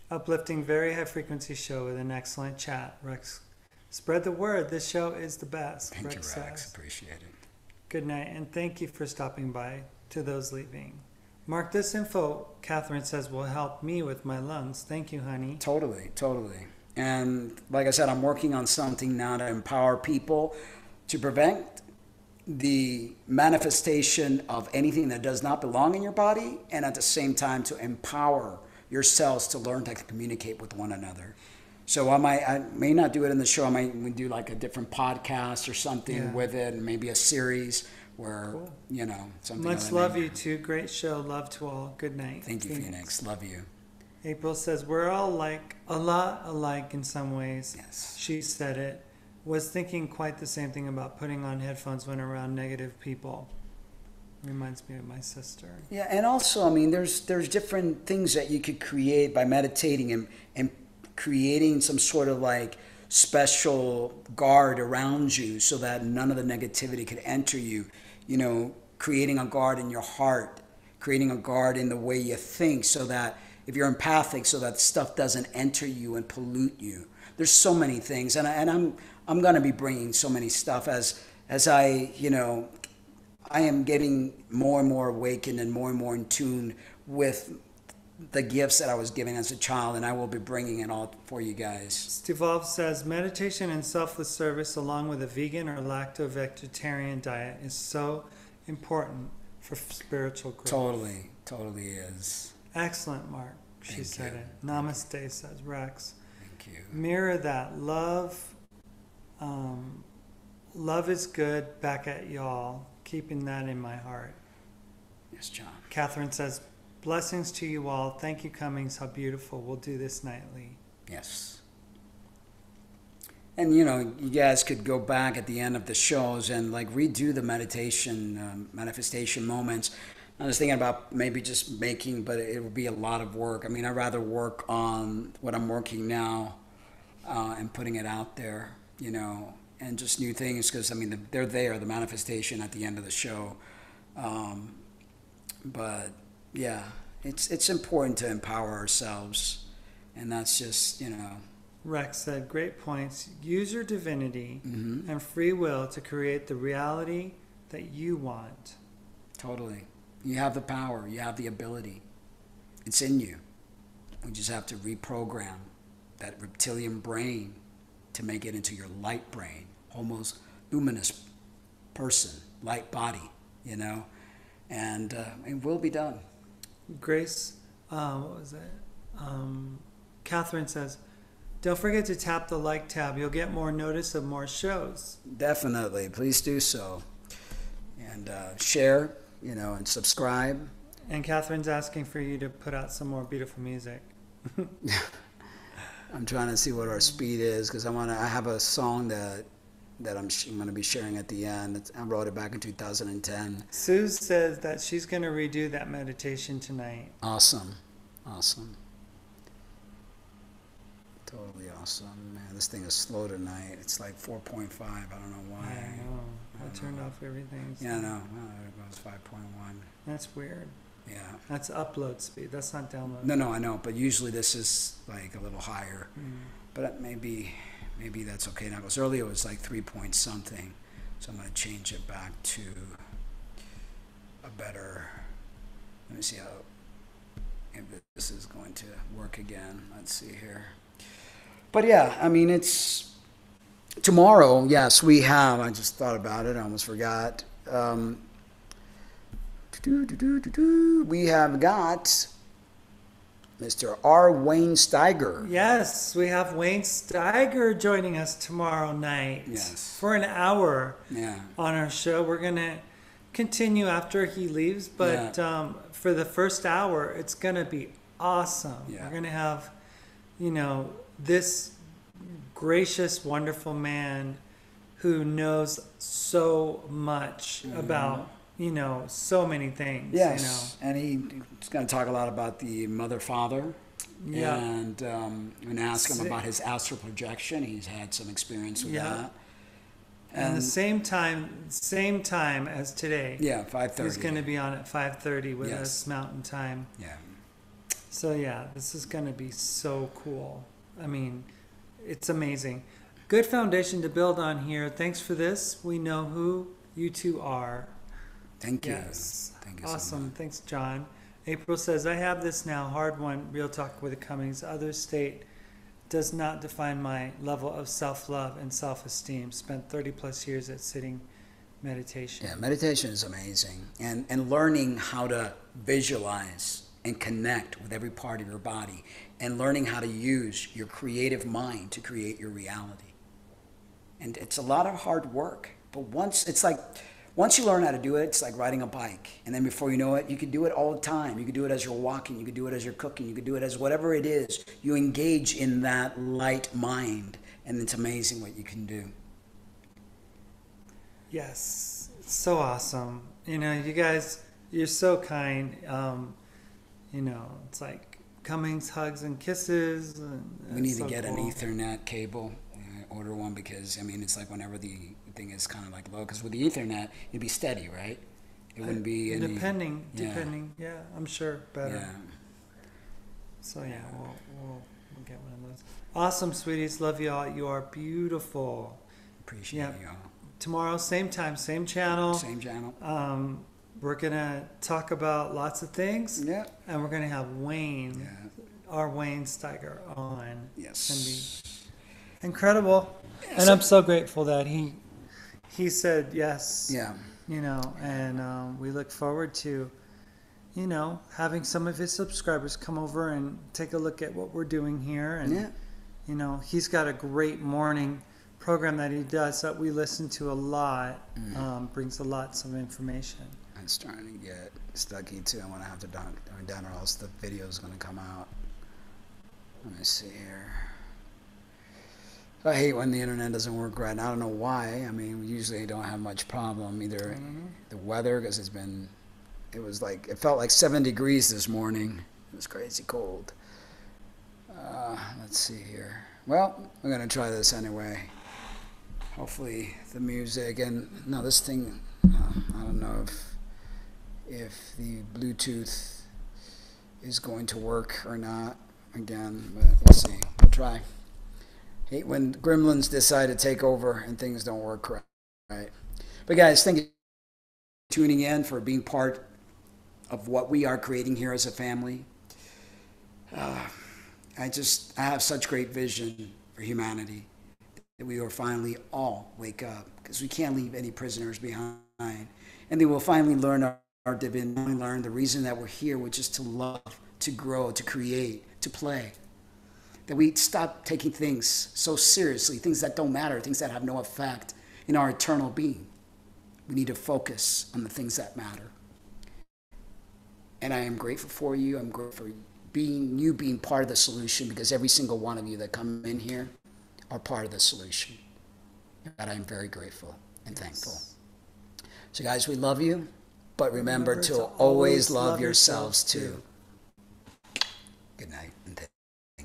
Uplifting, very high frequency show with an excellent chat. Rex, spread the word. This show is the best. Thank Rex you, Rex. says. Appreciate it. Good night, and thank you for stopping by to those leaving. Mark, this info, Catherine says, will help me with my lungs. Thank you, honey. Totally, totally. And like I said, I'm working on something now to empower people to prevent the manifestation of anything that does not belong in your body, and at the same time to empower your cells to learn to communicate with one another. So I may not do it in the show. I might do like a different podcast or something with it, and maybe a series where, something. Much love you too. Great show. Love to all. Good night. Thank you, Phoenix. Love you. April says, we're all a lot alike in some ways. Yes. She said it. Was thinking quite the same thing about putting on headphones when around negative people. Reminds me of my sister. Yeah, and also, there's different things that you could create by meditating and creating some sort of like special guard around you so that none of the negativity could enter you. Creating a guard in your heart, creating a guard in the way you think so that if you're empathic, so that stuff doesn't enter you and pollute you. There's so many things, and I'm going to be bringing so many stuff as I am getting more and more awakened and more in tune with the gifts that I was given as a child, and I will be bringing it all for you guys. Stevolve says, meditation and selfless service along with a vegan or lacto-vegetarian diet is so important for spiritual growth. Totally is. Excellent, Mark. She said it. Namaste, says Rex. Thank you. Mirror that. Love is good. Back at y'all. Keeping that in my heart. Yes, John. Catherine says, blessings to you all. Thank you, Cummings. How beautiful. We'll do this nightly. Yes. And, you guys could go back at the end of the shows and like redo the manifestation moments. I was thinking about maybe just making, but it would be a lot of work. I'd rather work on what I'm working now and putting it out there, and just new things because, they're there, the manifestation at the end of the show. But, yeah, it's important to empower ourselves, and that's just, Rex said, great points. Use your divinity and free will to create the reality that you want. Totally. You have the power. You have the ability. It's in you. We just have to reprogram that reptilian brain to make it into your light brain, almost luminous person, light body, and it will be done. Grace, what was it? Catherine says, don't forget to tap the like tab. You'll get more notice of more shows. Definitely. Please do so. And share, and subscribe. And Catherine's asking for you to put out some more beautiful music. I'm trying to see what our speed is because I have a song that I'm going to be sharing at the end. I wrote it back in 2010. Sue says that she's going to redo that meditation tonight. Awesome. Totally awesome. Man, this thing is slow tonight. It's like 4.5. I don't know why. I know. I turned off everything. So. Yeah, I know. There goes 5.1. That's weird. Yeah. That's upload speed. That's not download. No, I know. But usually this is like a little higher. But maybe that's okay now. Because earlier it was like 3 point something. So I'm going to change it back to a better... Let me see if this is going to work again. Let's see here. But yeah, it's tomorrow. Yes, we have. I just thought about it. I almost forgot. We have got Mr. R. Wayne Steiger. Yes, we have Wayne Steiger joining us tomorrow night. Yes. For an hour. Yeah. On our show. We're going to continue after he leaves, but for the first hour, it's going to be awesome. Yeah. We're going to have, this gracious, wonderful man who knows so much about, so many things. Yes, and he's going to talk a lot about the mother-father Yeah. And ask him about his astral projection. He's had some experience with that. And the same time as today. Yeah, 5:30. He's going to be on at 5:30 with us Mountain Time. Yeah. So yeah, this is going to be so cool. I mean, it's amazing. Good foundation to build on here. Thanks for this. We know who you two are. Thank you. Yes. Thank you Awesome. so much. Thanks, John. April says, I have this now. Hard one. Real talk with the Cummings. Other state does not define my level of self-love and self-esteem. Spent 30 plus years at sitting meditation. Yeah, meditation is amazing. And learning how to visualize and connect with every part of your body, and learning how to use your creative mind to create your reality. And it's a lot of hard work, but once you learn how to do it, it's like riding a bike. And then before you know it, you can do it all the time. You can do it as you're walking, you can do it as you're cooking, you can do it as whatever it is. You engage in that light mind, and it's amazing what you can do. Yes, so awesome. You know, you guys, you're so kind. You know, it's like Cummings, hugs and kisses. We need to get an Ethernet cable. Order one, because I mean, it's like whenever the thing is kind of like low, because with the Ethernet it'd be steady, right? It wouldn't be any, depending, yeah, I'm sure better. Yeah. So yeah, we'll get one of those. Awesome, sweeties, love you all. You are beautiful. Appreciate you all. Tomorrow, same time, same channel. Same channel. We're gonna talk about lots of things. Yeah. And we're gonna have Wayne, our Wayne Steiger, on. Yes. It's gonna be incredible. And I'm so grateful that he said yes. Yeah. You know, and we look forward to, you know, having some of his subscribers come over and take a look at what we're doing here. And, you know, he's got a great morning program that he does that we listen to a lot, brings a lots of information. I'm starting to get stucky too. I'm going to have to turn down or else the video is going to come out. Let me see here. I hate when the internet doesn't work right. I don't know why. I mean, we usually don't have much problem. Either the weather, because it felt like 7 degrees this morning. It was crazy cold. Let's see here. Well, I'm going to try this anyway. Hopefully the music this thing, I don't know if the Bluetooth is going to work or not again, but we'll see. We'll try. Hate when gremlins decide to take over and things don't work right. But guys, thank you for tuning in, for being part of what we are creating here as a family. I have such great vision for humanity that we will finally all wake up, because we can't leave any prisoners behind. And they will finally learn our divinity, learn the reason that we're here, which is to love, to grow, to create, to play. That we stop taking things so seriously, things that don't matter, things that have no effect in our eternal being. We need to focus on the things that matter. And I am grateful for you. I'm grateful for being part of the solution, because every single one of you that come in here are part of the solution. And I'm very grateful and thankful. So guys, we love you, but remember to always love yourselves too. Good night. And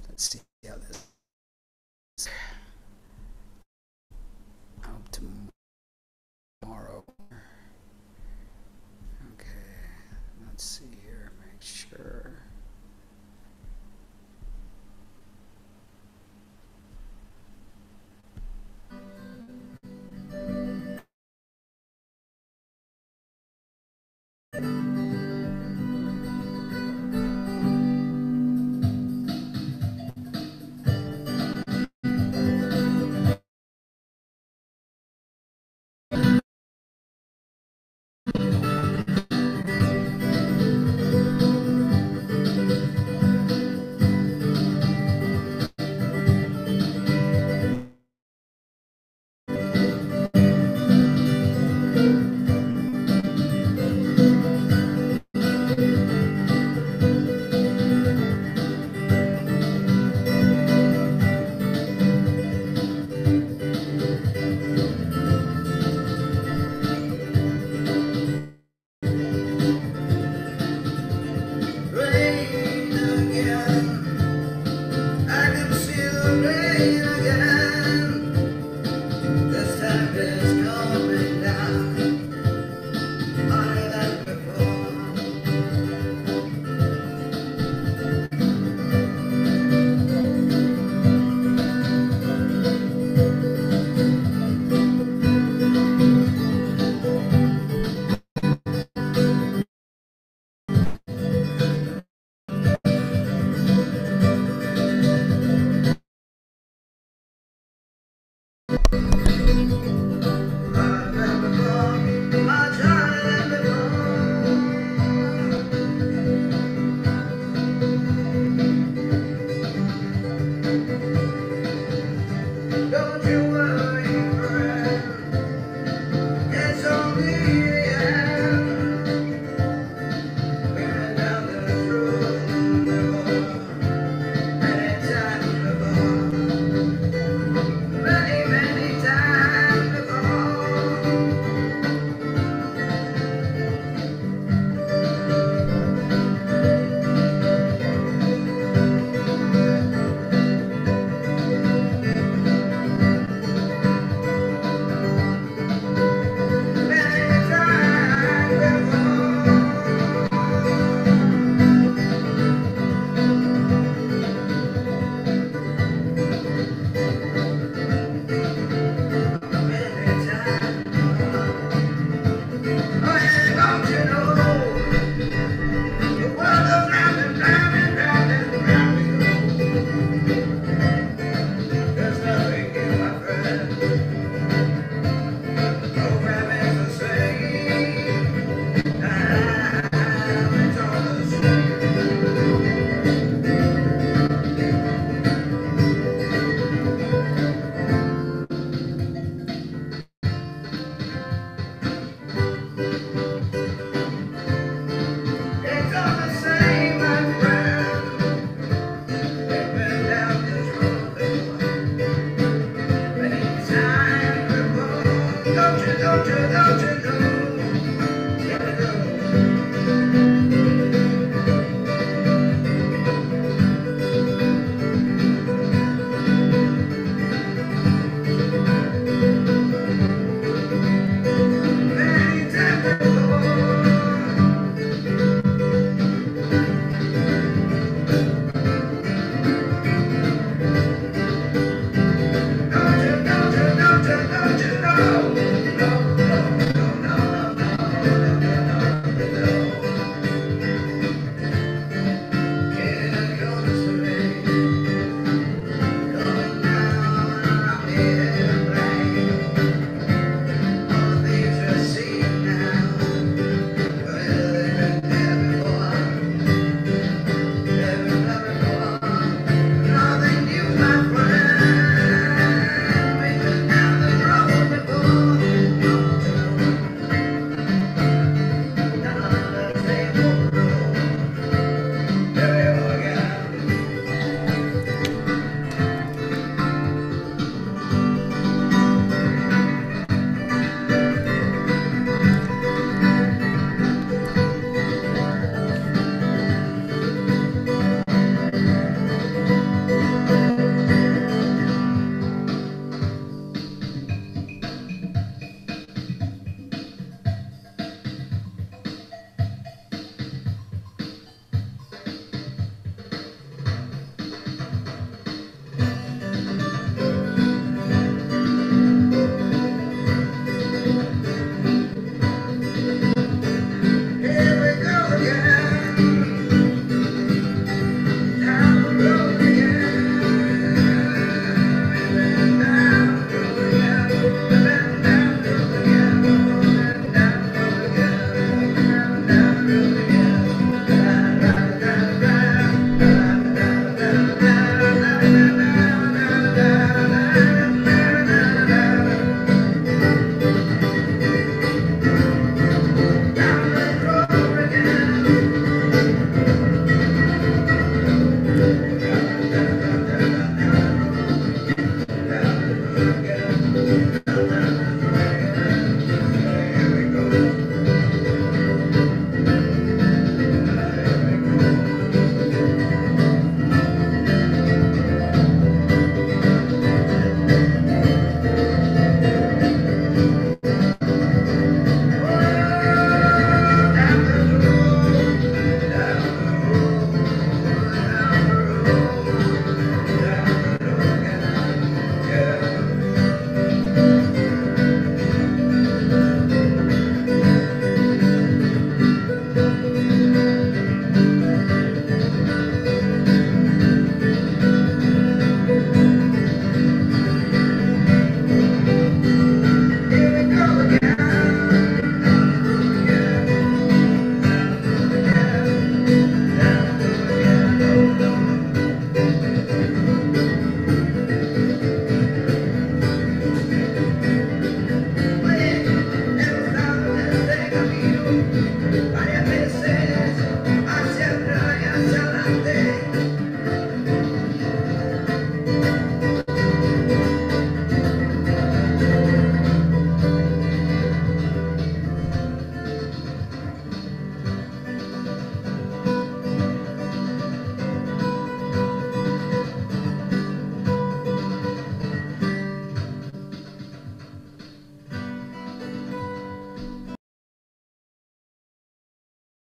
let's see how this. I hope tomorrow. Okay, let's see here. Make sure.